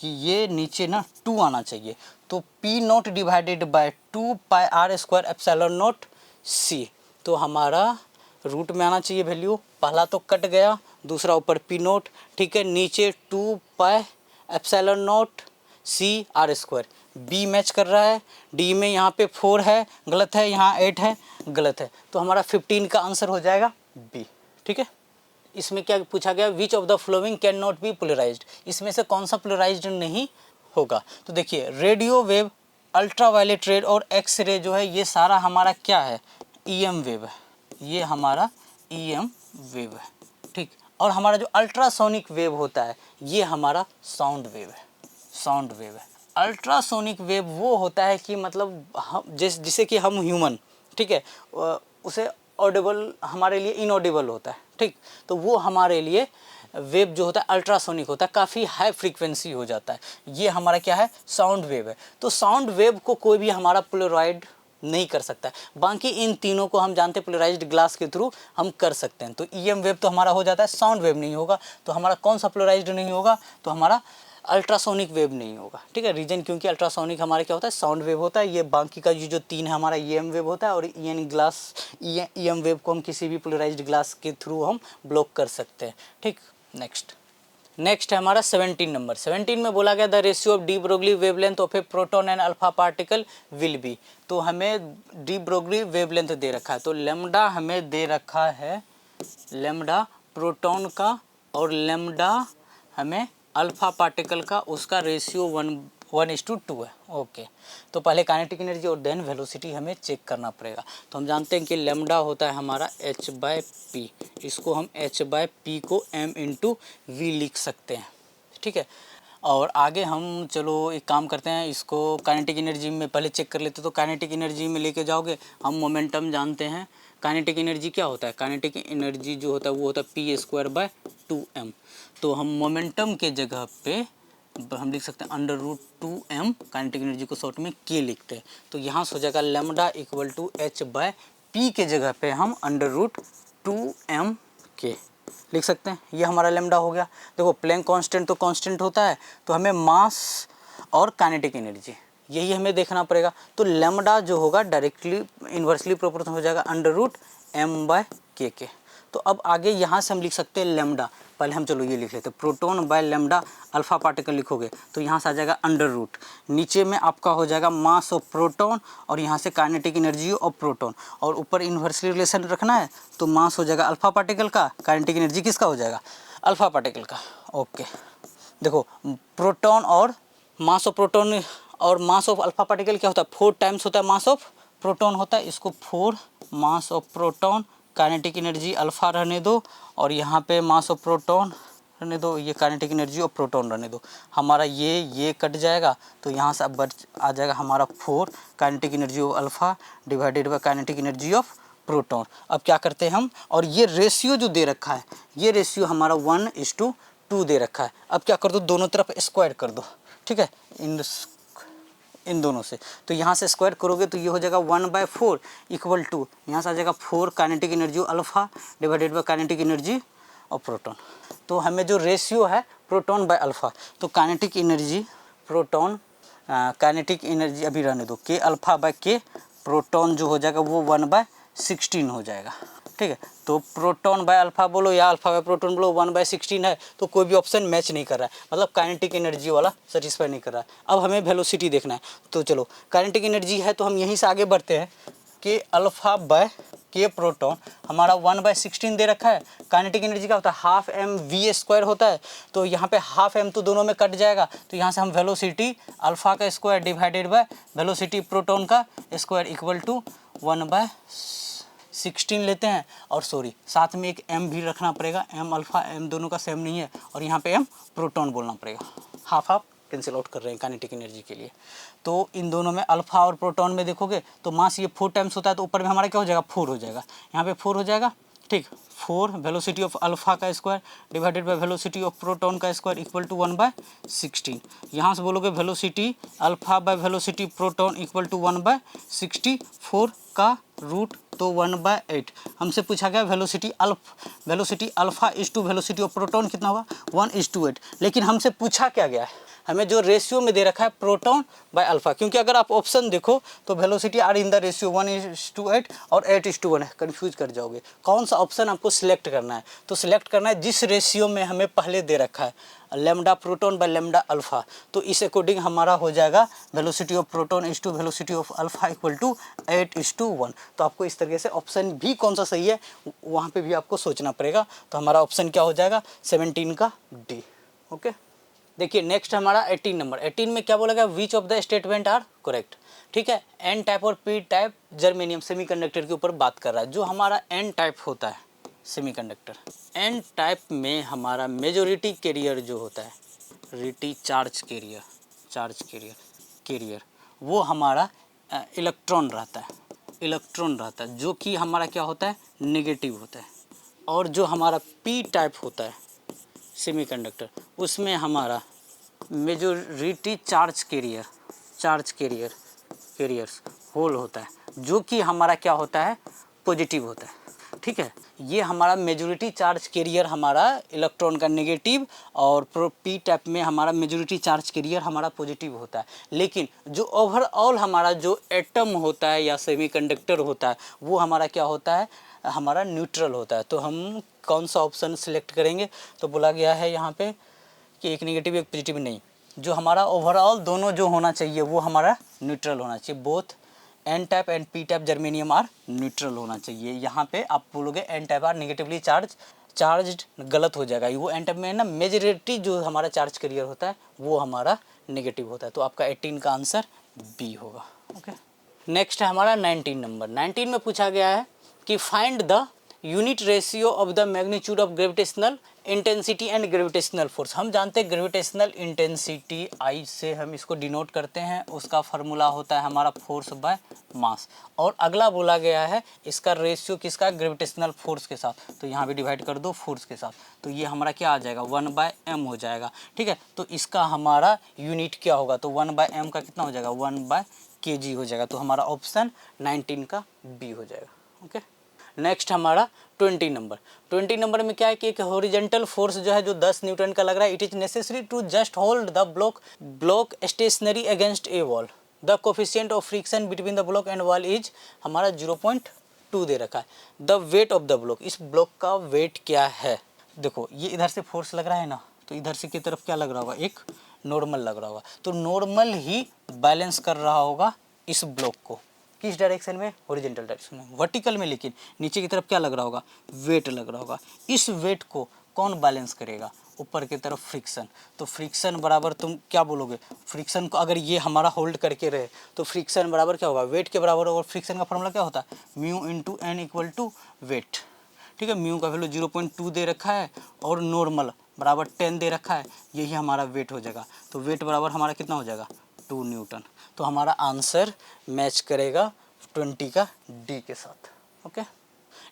कि ये नीचे ना 2 आना चाहिए, तो P naught divided by 2 pi are square epsilon naught C, तो हमारा रूट में आना चाहिए वैल्यू। पहला तो कट गया, दूसरा ऊपर पी नोट, ठीक है, नीचे 2 pi epsilon naught c r square. B match कर रहा है, डी में यहाँ पे 4 है गलत है, यहाँ 8 है गलत है, तो हमारा 15 का आंसर हो जाएगा बी, ठीक है। इसमें क्या पूछा गया, which of the flowing can not be polarised, इसमें से कौन सा पोलराइज्ड नहीं होगा। तो देखिए रेडियो वेव, अल्ट्रावायलेट रे और एक्स रे जो है ये सारा हमारा क्या है, ईएम वेव है, ये हमारा ईएम वेव है, ठीक। और हमारा जो अल्ट्रासोनिक वेव होता है ये हमारा साउंड वेव है, साउंड वेव है। अल्ट्रासोनिक वेव वो होता है कि मतलब हम जिसे कि हम ह्यूमन, ठीक है, उसे ऑडिबल हमारे लिए इनऑडिबल होता है, ठीक। तो वो हमारे लिए वेव जो होता है अल्ट्रासोनिक होता है, काफ़ी हाई फ्रीक्वेंसी हो जाता है, ये हमारा क्या है, साउंड वेव है। तो साउंड वेव को कोई भी हमारा पोलराइड नहीं कर सकता है। बाकी इन तीनों को हम जानते हैं पोलराइज्ड ग्लास के थ्रू हम कर सकते हैं। तो ईएम वेव तो हमारा हो जाता है, साउंड वेव नहीं होगा। तो हमारा कौन सा पोलराइज्ड नहीं होगा, तो हमारा अल्ट्रासोनिक वेव नहीं होगा, ठीक है। रीजन क्योंकि अल्ट्रासोनिक हमारा क्या होता है, साउंड वेव होता है। ये बाकी का ये जो तीन है हमारा ईएम वेव होता है, और ईएम वेव को हम किसी भी पोलराइज्ड ग्लास के थ्रू हम ब्लॉक कर सकते हैं, ठीक। नेक्स्ट है हमारा 17 नंबर। 17 में बोला गया the ratio of de Broglie wavelength of A proton and alpha particle will be. तो हमें डी ब्रोगली वेवलेंथ दे रखा है, तो लेमडा हमें दे रखा है, लेमडा प्रोटॉन का और लेमडा हमें अल्फा पार्टिकल का, उसका रेशियो 1:2 है, ओके। तो पहले काइनेटिक एनर्जी और देन वेलोसिटी हमें चेक करना पड़ेगा। तो हम जानते हैं कि लेमडा होता है हमारा h/p, इसको हम h/p को m/v लिख सकते हैं, ठीक है। और आगे हम चलो एक काम करते हैं, इसको काइनेटिक एनर्जी में पहले चेक कर लेते। तो काइनेटिक एनर्जी में लेके जाओगे, हम मोमेंटम जानते हैं। काइनेटिक एनर्जी क्या होता है, काइनेटिक एनर्जी जो होता है वो होता है p²/2m। तो हम मोमेंटम के जगह पे हम लिख सकते हैं √2m, काइनेटिक एनर्जी को शॉर्ट में k लिखते हैं। तो यहाँ से हो जाएगा लेमडा = h/p के जगह पे हम √2m k लिख सकते हैं। ये हमारा लेमडा हो गया। देखो प्लैंक कांस्टेंट तो कांस्टेंट होता है, तो हमें मास और काइनेटिक एनर्जी यही हमें देखना पड़ेगा। तो लेमडा जो होगा डायरेक्टली इन्वर्सली प्रोपोर्शनल हो जाएगा √m/k के। तो अब आगे यहाँ से हम लिख सकते हैं लेमडा, पहले हम चलो ये लिख लेते हैं, proton by lambda alpha particle लिखोगे तो यहाँ से आ जाएगा √ नीचे में आपका हो जाएगा मास ऑफ प्रोटॉन और यहाँ से काइनेटिक एनर्जी ऑफ प्रोटॉन, और ऊपर इन्वर्सली रिलेशन रखना है तो मास हो जाएगा अल्फा पार्टिकल का, काइनेटिक एनर्जी किसका हो जाएगा, अल्फा पार्टिकल का, ओके। देखो प्रोटॉन और मास ऑफ प्रोटॉन और मास ऑफ अल्फा पार्टिकल क्या होता है, 4 टाइम्स होता है मास ऑफ प्रोटॉन होता है, इसको 4 mass of proton, kinetic energy alpha रहने दो, और यहाँ पे मास ऑफ प्रोटॉन रहने दो, ये काइनेटिक एनर्जी ऑफ प्रोटॉन रहने दो। हमारा ये कट जाएगा, तो यहाँ से अब आ जाएगा हमारा 4 kinetic energy of alpha divided by kinetic energy of proton. अब क्या करते हैं हम, और ये रेशियो जो दे रखा है, ये रेशियो हमारा 1:2 दे रखा है। अब क्या कर दो, दोनों तरफ स्क्वायर कर दो, ठीक है, इन दोनों से। तो यहाँ से स्क्वायर करोगे तो ये हो जाएगा 1/4 = यहाँ से आ जाएगा 4 kinetic energy alpha divided by kinetic energy और प्रोटॉन। तो हमें जो रेशियो है प्रोटॉन बाय अल्फा, तो kinetic energy proton, kinetic energy अभी रहने दो, k अल्फा/k, प्रोटॉन जो हो जाएगा वो 1/16 हो जाएगा, ठीक है। तो प्रोटॉन बाय अल्फा बोलो या अल्फा बाय प्रोटॉन बोलो, 1/16 है, तो कोई भी ऑप्शन मैच नहीं कर रहा है, मतलब काइनेटिक एनर्जी वाला सेटिस्फाई नहीं कर रहा है। अब हमें वेलोसिटी देखना है, तो चलो काइनेटिक एनर्जी है तो हम यहीं से आगे बढ़ते हैं कि अल्फा/k प्रोटॉन हमारा 1/16 दे रखा है। काइनेटिक एनर्जी का होता है ½ mv² होता है, तो यहाँ पे ½ m तो दोनों में कट जाएगा, तो यहाँ से हम वेलोसिटी अल्फा का square divided by velocity proton का स्क्वायर = 1/16 लेते हैं। और सॉरी साथ में एक m भी रखना पड़ेगा, m अल्फा m दोनों का सेम नहीं है, और यहाँ पे m प्रोटॉन बोलना पड़ेगा, हाफ कैंसिल आउट कर रहे हैं काइनेटिक एनर्जी के लिए। तो इन दोनों में अल्फा और प्रोटॉन में देखोगे तो मास ये 4 टाइम्स होता है, तो ऊपर में हमारा क्या हो जाएगा, 4 हो जाएगा, यहाँ पे 4 हो जाएगा, ठीक। 4 वेलोसिटी ऑफ अल्फा का square divided by velocity of proton का स्क्वायर = 1/16। यहाँ से बोलोगे velocity alpha by velocity proton = 1/60, 4 का रूट तो 1/8। हमसे पूछा गया वेलोसिटी अल्फा इस टू वेलोसिटी ऑफ प्रोटॉन कितना होगा, 1:8। लेकिन हमसे पूछा क्या गया है, हमें जो रेशियो में दे रखा है प्रोटॉन बाय अल्फा, क्योंकि अगर आप ऑप्शन देखो तो velocity are in the ratio 1:8 और 8:1 है, कन्फ्यूज कर जाओगे। कौन सा ऑप्शन आपको सिलेक्ट करना है, तो सिलेक्ट करना है जिस रेशियो में हमें पहले दे रखा है, lambda proton by lambda alpha. तो इस अकॉर्डिंग हमारा हो जाएगा velocity of proton is to velocity of alpha equal to 8:1। तो आपको इस तरीके से ऑप्शन भी कौन सा सही है वहाँ पे भी आपको सोचना पड़ेगा। तो हमारा ऑप्शन क्या हो जाएगा 17 का डी। ओके, देखिए नेक्स्ट हमारा 18 नंबर। 18 में क्या बोला गया, which of the statement are correct. ठीक है, एन टाइप और पी टाइप जर्मेनियम सेमीकंडक्टर के ऊपर बात कर रहा है। जो हमारा एन टाइप होता है सेमीकंडक्टर, एन टाइप में हमारा मेजोरिटी कैरियर जो होता है, रिटी चार्ज कैरियर वो हमारा इलेक्ट्रॉन रहता है, जो कि हमारा क्या होता है नेगेटिव होता है। और जो हमारा पी टाइप होता है सेमीकंडक्टर, उसमें हमारा मेजोरिटी चार्ज कैरियर्स होल होता है, जो कि हमारा क्या होता है पॉजिटिव होता है। ठीक है, ये हमारा मेजोरिटी चार्ज कैरियर हमारा इलेक्ट्रॉन का नेगेटिव, और पी टाइप में हमारा मेजोरिटी चार्ज कैरियर हमारा पॉजिटिव होता है। लेकिन जो ओवरऑल हमारा जो एटम होता है या सेमीकंडक्टर होता है वो हमारा क्या होता है, हमारा न्यूट्रल होता है। तो हम कौन सा ऑप्शन सिलेक्ट करेंगे, तो बोला गया है यहाँ पे कि एक नेगेटिव एक पॉजिटिव नहीं, जो हमारा ओवरऑल दोनों जो होना चाहिए वो हमारा न्यूट्रल होना चाहिए। Both N type and P type germanium are neutral होना चाहिए। यहाँ पे आप बोलोगे N type are negatively charge गलत हो जाएगा। वो एन टाइप में ना मेजॉरिटी जो हमारा चार्ज कैरियर होता है वो हमारा नेगेटिव होता है। तो आपका 18 का आंसर बी होगा। ओके, नेक्स्ट है हमारा 19 नंबर। 19 में पूछा गया है कि find the unit ratio of the magnitude of gravitational intensity and gravitational force. हम जानते हैं ग्रेविटेशनल इंटेंसिटी आई से हम इसको डिनोट करते हैं, उसका फार्मूला होता है हमारा फोर्स बाय मास। और अगला बोला गया है इसका रेशियो किसका, ग्रेविटेशनल फोर्स के साथ। तो यहाँ भी डिवाइड कर दो फोर्स के साथ, तो ये हमारा क्या आ जाएगा 1/m हो जाएगा। ठीक है, तो इसका हमारा यूनिट क्या होगा, तो 1/m का कितना हो जाएगा 1/kg हो जाएगा। तो हमारा ऑप्शन 19 का बी हो जाएगा। ओके, नेक्स्ट हमारा 20 नंबर। 20 नंबर में क्या है कि एक हॉरिजॉन्टल फोर्स जो है जो 10 न्यूटन का लग रहा है, it is necessary to just hold the block stationary against a wall. The coefficient of friction between the block and wall is हमारा 0.2 दे रखा है। The weight of the block, इस ब्लॉक का वेट क्या है। देखो ये इधर से फोर्स लग रहा है ना, तो इधर से की तरफ क्या लग रहा होगा, एक नॉर्मल लग रहा होगा। तो नॉर्मल ही बैलेंस कर रहा होगा इस ब्लॉक को, किस डायरेक्शन में, हॉरिजॉन्टल डायरेक्शन में, वर्टिकल में। लेकिन नीचे की तरफ क्या लग रहा होगा, वेट लग रहा होगा। इस वेट को कौन बैलेंस करेगा, ऊपर की तरफ फ्रिक्शन। तो फ्रिक्शन बराबर तुम क्या बोलोगे, फ्रिक्शन को अगर ये हमारा होल्ड करके रहे तो फ्रिक्शन बराबर क्या होगा, वेट के बराबर होगा। फ्रिक्शन का फॉर्मूला क्या होता है, mu into N equal to weight. ठीक है, म्यू का वैल्यू 0.2 दे रखा है और नॉर्मल बराबर 10 दे रखा है, यही हमारा वेट हो जाएगा। तो वेट बराबर हमारा कितना हो जाएगा 2 न्यूटन। तो हमारा आंसर मैच करेगा 20 का डी के साथ। ओके,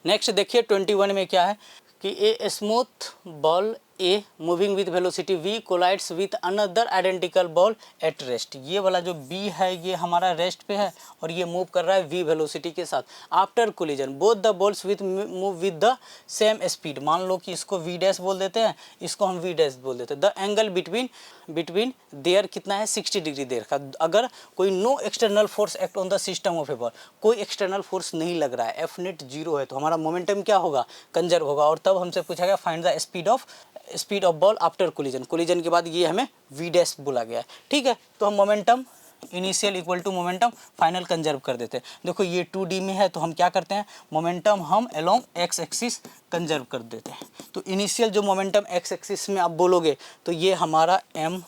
नेक्स्ट देखिए 21 में क्या है कि a smooth ball A moving with velocity v collides with another identical ball at rest. ये वाला जो b है ये हमारा रेस्ट पे है और ये मूव कर रहा है v वेलोसिटी के साथ। After collision both the balls with move with the same speed. मान लो कि इसको v डैश बोल देते हैं, इसको हम v डैश बोल देते हैं। द एंगल बिटवीन देयर कितना है 60 डिग्री देर का। अगर कोई no external force act on the system of a ball, कोई एक्सटर्नल फोर्स नहीं लग रहा है, एफ नेट 0 है, तो हमारा मोमेंटम क्या होगा, कंजर्व होगा। और तब हमसे पूछा गया find the speed of ball after collision के बाद ये हमें वी डैश बोला गया है। ठीक है, तो हम momentum initial equal to momentum final conserve कर देते हैं। देखो ये 2D में है तो हम क्या करते हैं, मोमेंटम हम अलोंग एक्स एक्सिस कंजर्व कर देते हैं। तो इनिशियल जो मोमेंटम एक्स एक्सिस में आप बोलोगे तो ये हमारा m,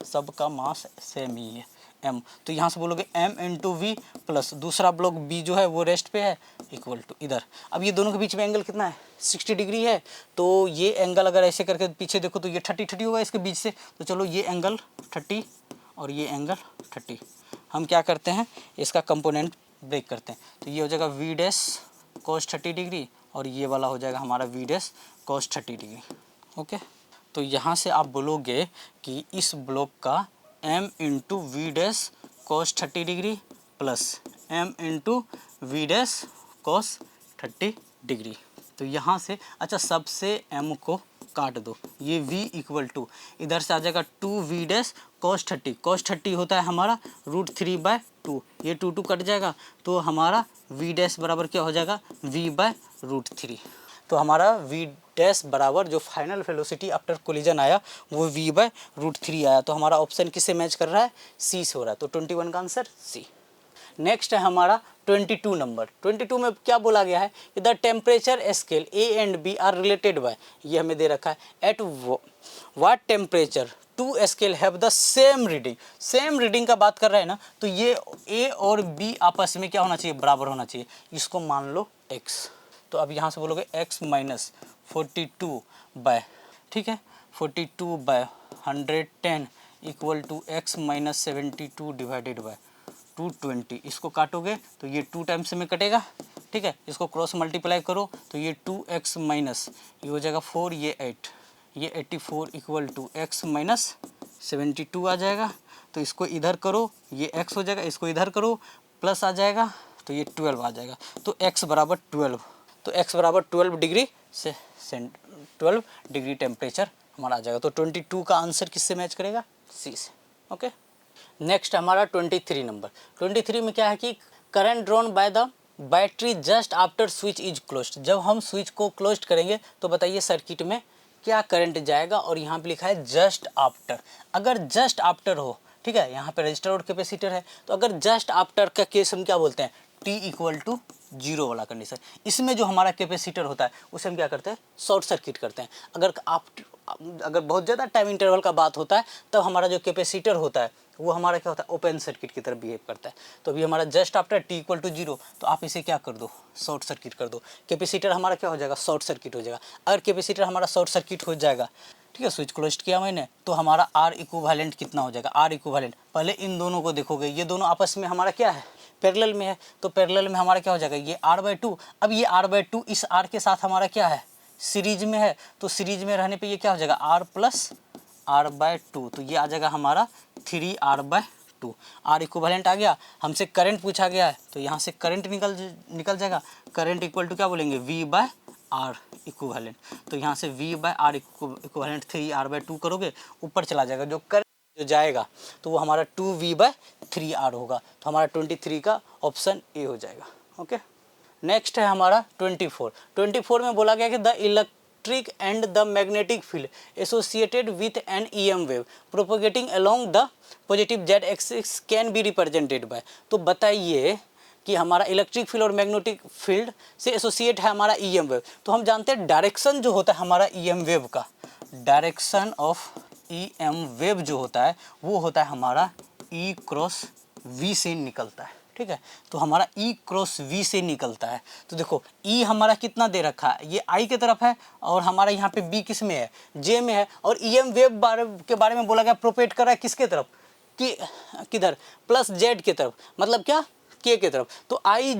सबका मास सेम ही है m, तो यहाँ से बोलोगे m इंटू वी प्लस दूसरा ब्लॉक b जो है वो रेस्ट पे है इक्वल टू इधर। अब ये दोनों के बीच में एंगल कितना है 60 डिग्री है, तो ये एंगल अगर ऐसे करके पीछे देखो तो ये 30 होगा इसके बीच से। तो चलो ये एंगल 30 और ये एंगल 30, हम क्या करते हैं इसका कंपोनेंट ब्रेक करते हैं। तो ये हो जाएगा वी डैश cos 30 डिग्री और ये वाला हो जाएगा हमारा v dash cos 30 degree. Okay, तो यहाँ से आप बोलोगे कि इस ब्लॉक का m into v dash cos 30 degree plus m into v dash cos 30 degree. तो यहाँ से अच्छा सबसे m को काट दो, ये v इक्वल टू इधर से आ जाएगा 2v डैश cos 30, cos 30 होता है हमारा √3/2, ये 2 कट जाएगा तो हमारा v डैश बराबर क्या हो जाएगा v/√3। तो हमारा v डैश बराबर जो फाइनल वेलोसिटी आफ्टर कोलिजन आया वो v/√3 आया। तो हमारा ऑप्शन किससे मैच कर रहा है, सी से हो रहा है। तो 21 का आंसर सी। नेक्स्ट है हमारा 22 नंबर। 22 में क्या बोला गया है कि the temperature scale A and B are related by, ये हमें दे रखा है, at what temperature two scale have the same reading. Same reading का बात कर रहे हैं ना, तो ये ए और बी आपस में क्या होना चाहिए, बराबर होना चाहिए। इसको मान लो x, तो अब यहाँ से बोलोगे x माइनस 42 ठीक है 42/110 equal to x minus 72 divided by 220। इसको काटोगे तो ये 2 टाइम्स में कटेगा, ठीक है। इसको क्रॉस मल्टीप्लाई करो तो ये 2x माइनस ये हो जाएगा 4, ये 8, ये 84 इक्वल टू x माइनस 72 आ जाएगा। तो इसको इधर करो, ये x हो जाएगा, इसको इधर करो, प्लस आ जाएगा तो ये 12 आ जाएगा। तो x बराबर 12, तो x बराबर 12 डिग्री से 12 डिग्री टेम्परेचर हमारा आ जाएगा। तो 22 का आंसर किससे मैच करेगा, सी से। ओके, नेक्स्ट हमारा 23 नंबर। 23 में क्या है कि current drawn by the battery just after switch is closed. जब हम स्विच को क्लोज करेंगे तो बताइए सर्किट में क्या करंट जाएगा, और यहाँ पे लिखा है जस्ट आफ्टर। अगर जस्ट आफ्टर हो, ठीक है, यहाँ पे रजिस्टर और कैपेसिटर है, तो अगर जस्ट आफ्टर का केस हम क्या बोलते हैं, t इक्वल टू 0 वाला कंडीशन। इसमें जो हमारा कैपेसिटर होता है उसे हम क्या करते हैं, शॉर्ट सर्किट करते हैं। अगर बहुत ज़्यादा टाइम इंटरवल का बात होता है तब हमारा जो कैपेसिटर होता है वो हमारा क्या होता है, ओपन सर्किट की तरह बिहेव करता है। तो अभी हमारा just after t equal to 0, तो आप इसे क्या कर दो, शॉर्ट सर्किट कर दो। कैपेसिटर हमारा क्या हो जाएगा, शॉर्ट सर्किट हो जाएगा। अगर कैपेसिटर हमारा शॉर्ट सर्किट हो जाएगा, ठीक है, स्विच क्लोज किया मैंने, तो हमारा R इक्विवेलेंट कितना हो जाएगा, R इक्विवेलेंट। पहले इन दोनों को देखोगे, ये दोनों आपस में हमारा क्या है, पैरेलल में है। तो पैरेलल में हमारा क्या हो जाएगा, ये R/2। अब ये R/2 इस R के साथ हमारा क्या है, सीरीज में है। तो सीरीज में रहने पे ये क्या हो जाएगा, R प्लस R/2। तो ये आ जाएगा हमारा 3R/2। R इक्विवेलेंट आ गया। हमसे करंट पूछा गया है तो यहाँ से करंट निकल जाएगा। करंट इक्वल टू क्या बोलेंगे, V/R इक्विवेलेंट। तो यहाँ से V/R इक्विवेलेंट 3R/2 करोगे, ऊपर चला जाएगा जो करंट जो जाएगा तो वो हमारा 2V/3R होगा। तो हमारा 23 का ऑप्शन ए हो जाएगा। ओके, नेक्स्ट है हमारा 24। 24 में बोला गया कि the electric and the magnetic field associated with an EM wave propagating along the positive Z axis can be represented by. तो बताइए कि हमारा इलेक्ट्रिक फील्ड और मैग्नेटिक फील्ड से एसोसिएट है हमारा EM वेव। तो हम जानते हैं डायरेक्शन जो होता है हमारा EM वेव का, डायरेक्शन ऑफ EM वेव जो होता है वो होता है हमारा E क्रॉस V से निकलता है, ठीक है। तो हमारा E क्रॉस V से निकलता है। तो देखो E हमारा कितना दे रखा है, ये I के तरफ है, और हमारा यहाँ पे B किस में है, J में है। और EM वेव के बारे में बोला गया प्रोपेट कर रहा है किसके तरफ, कि किधर, प्लस Z के तरफ, मतलब क्या, K के तरफ। तो I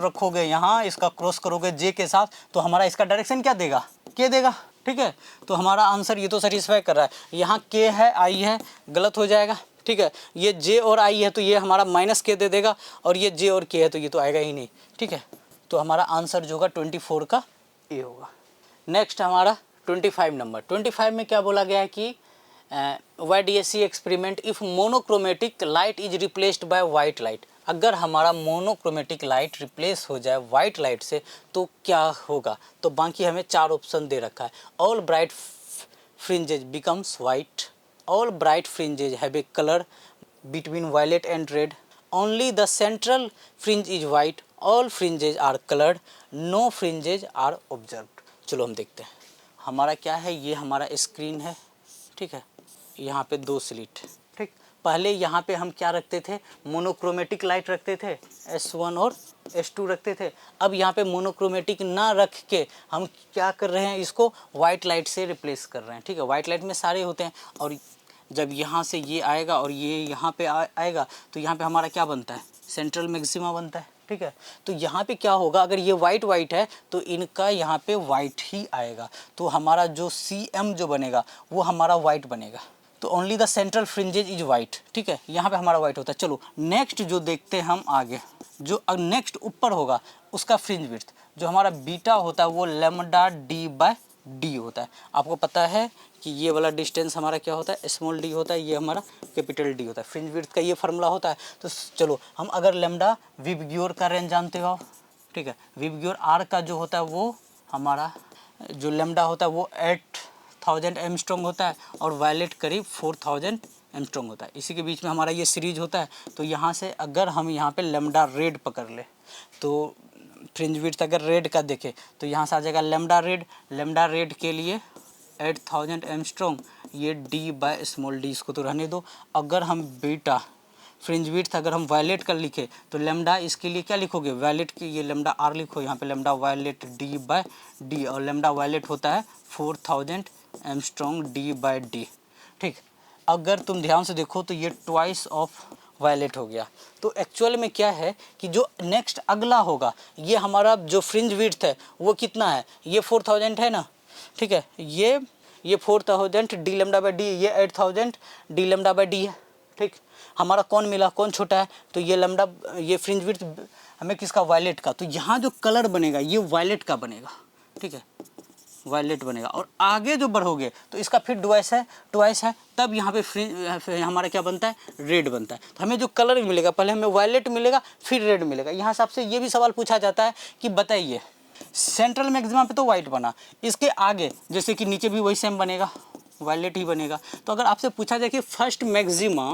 रखोगे यहाँ, इसका क्रॉस करोगे J के साथ, तो हमारा इसका डायरेक्शन क्या देगा, K देगा, ठीक है। तो हमारा आंसर ये तो सेटिस्फाई कर रहा है। यहाँ K है, I है, गलत हो जाएगा, ठीक है। ये J और I है तो ये हमारा -K दे देगा, और ये J और K है तो ये तो आएगा ही नहीं, ठीक है। तो हमारा आंसर जो होगा 24 का ए होगा। नेक्स्ट हमारा 25 नंबर। 25 में क्या बोला गया है कि YDSC experiment if monochromatic light is replaced by white light. अगर हमारा मोनोक्रोमेटिक लाइट रिप्लेस हो जाए वाइट लाइट से तो क्या होगा। तो बाकी हमें 4 ऑप्शन दे रखा है। All bright fringes becomes white, all bright fringes have a colour between violet and red, only the central fringe is white, all fringes are coloured, no fringes are observed. चलो हम देखते हैं। हमारा क्या है, ये हमारा स्क्रीन है, ठीक है। यहाँ पे 2 स्लिट, ठीक। पहले यहाँ पे हम क्या रखते थे, मोनोक्रोमेटिक लाइट रखते थे, S1 और S2 रखते थे। अब यहाँ पे मोनोक्रोमेटिक ना रख के हम क्या कर रहे हैं, इसको वाइट लाइट से रिप्लेस कर रहे हैं, ठीक है। वाइट लाइट में सारे होते हैं, और जब यहाँ से ये आएगा और ये यहाँ पे आएगा तो यहाँ पे हमारा क्या बनता है, सेंट्रल मैक्सिमा बनता है, ठीक है। तो यहाँ पे क्या होगा, अगर ये वाइट है तो इनका यहाँ पे वाइट ही आएगा। तो हमारा जो CM जो बनेगा वो हमारा वाइट बनेगा। तो only the central fringes is white, ठीक है। यहाँ पे हमारा वाइट होता है। चलो नेक्स्ट जो देखते हैं हम आगे, जो नेक्स्ट ऊपर होगा उसका फ्रिंज विड्थ जो हमारा बीटा होता है वो λ/d डी होता है। आपको पता है कि ये वाला डिस्टेंस हमारा क्या होता है, स्मॉल डी होता है, ये हमारा कैपिटल डी होता है। फ्रिंज विड्थ का ये फार्मूला होता है। तो चलो हम अगर लेमडा विबग्योर का रेंज जानते हो, ठीक है, विबग्योर आर का जो होता है वो हमारा जो लेमडा होता है वो 8000 एमस्ट्रॉन्ग होता है और वायलेट करीब 4000 एमस्ट्रॉन्ग होता है। इसी के बीच में हमारा ये सीरीज होता है। तो यहाँ से अगर हम यहाँ पे लेमडा रेड पकड़ ले तो फ्रिंज विड्थ अगर रेड का देखें तो यहाँ से आ जाएगा लेमडा रेड के लिए 8000 एमस्ट्रॉन्ग, ये डी बाय स्मॉल डी, इसको तो रहने दो। अगर हम बीटा फ्रिंज विड्थ अगर हम वायलेट का लिखे तो लेमडा इसके लिए क्या लिखोगे, वायलेट की ये लेमडा आर लिखो, यहाँ पे lambda violet d by d, और लेमडा वायलेट होता है 4000 एमस्ट्रॉन्ग डी बाय डी। ठीक, अगर तुम ध्यान से देखो तो ये ट्वाइस ऑफ वायलेट हो गया। तो एक्चुअल में क्या है कि जो नेक्स्ट अगला होगा ये हमारा जो फ्रिंज विड्थ है वो कितना है, ये 4000 है ना, ठीक है, ये 4000 डी लेमडा बाय डी, ये 8000 डी लेमडा बाय डी है। ठीक, हमारा कौन मिला, कौन छोटा है, तो ये लेमडा, ये फ्रिंज विड्थ हमें किसका, वायलेट का। तो यहाँ जो कलर बनेगा ये वायलेट का बनेगा, ठीक है, वायलेट बनेगा। और आगे जो बढ़ोगे तो इसका फिर ट्वाइस है, तब यहाँ पे फ्रिंज हमारा क्या बनता है, रेड बनता है। तो हमें जो कलर मिलेगा पहले हमें वायलेट मिलेगा फिर रेड मिलेगा। यहाँ से आपसे ये भी सवाल पूछा जाता है कि बताइए सेंट्रल मैक्सिमा पे तो वाइट बना, इसके आगे जैसे कि नीचे भी वही सेम बनेगा, वायलेट ही बनेगा। तो अगर आपसे पूछा जाए कि फर्स्ट मैक्सिमा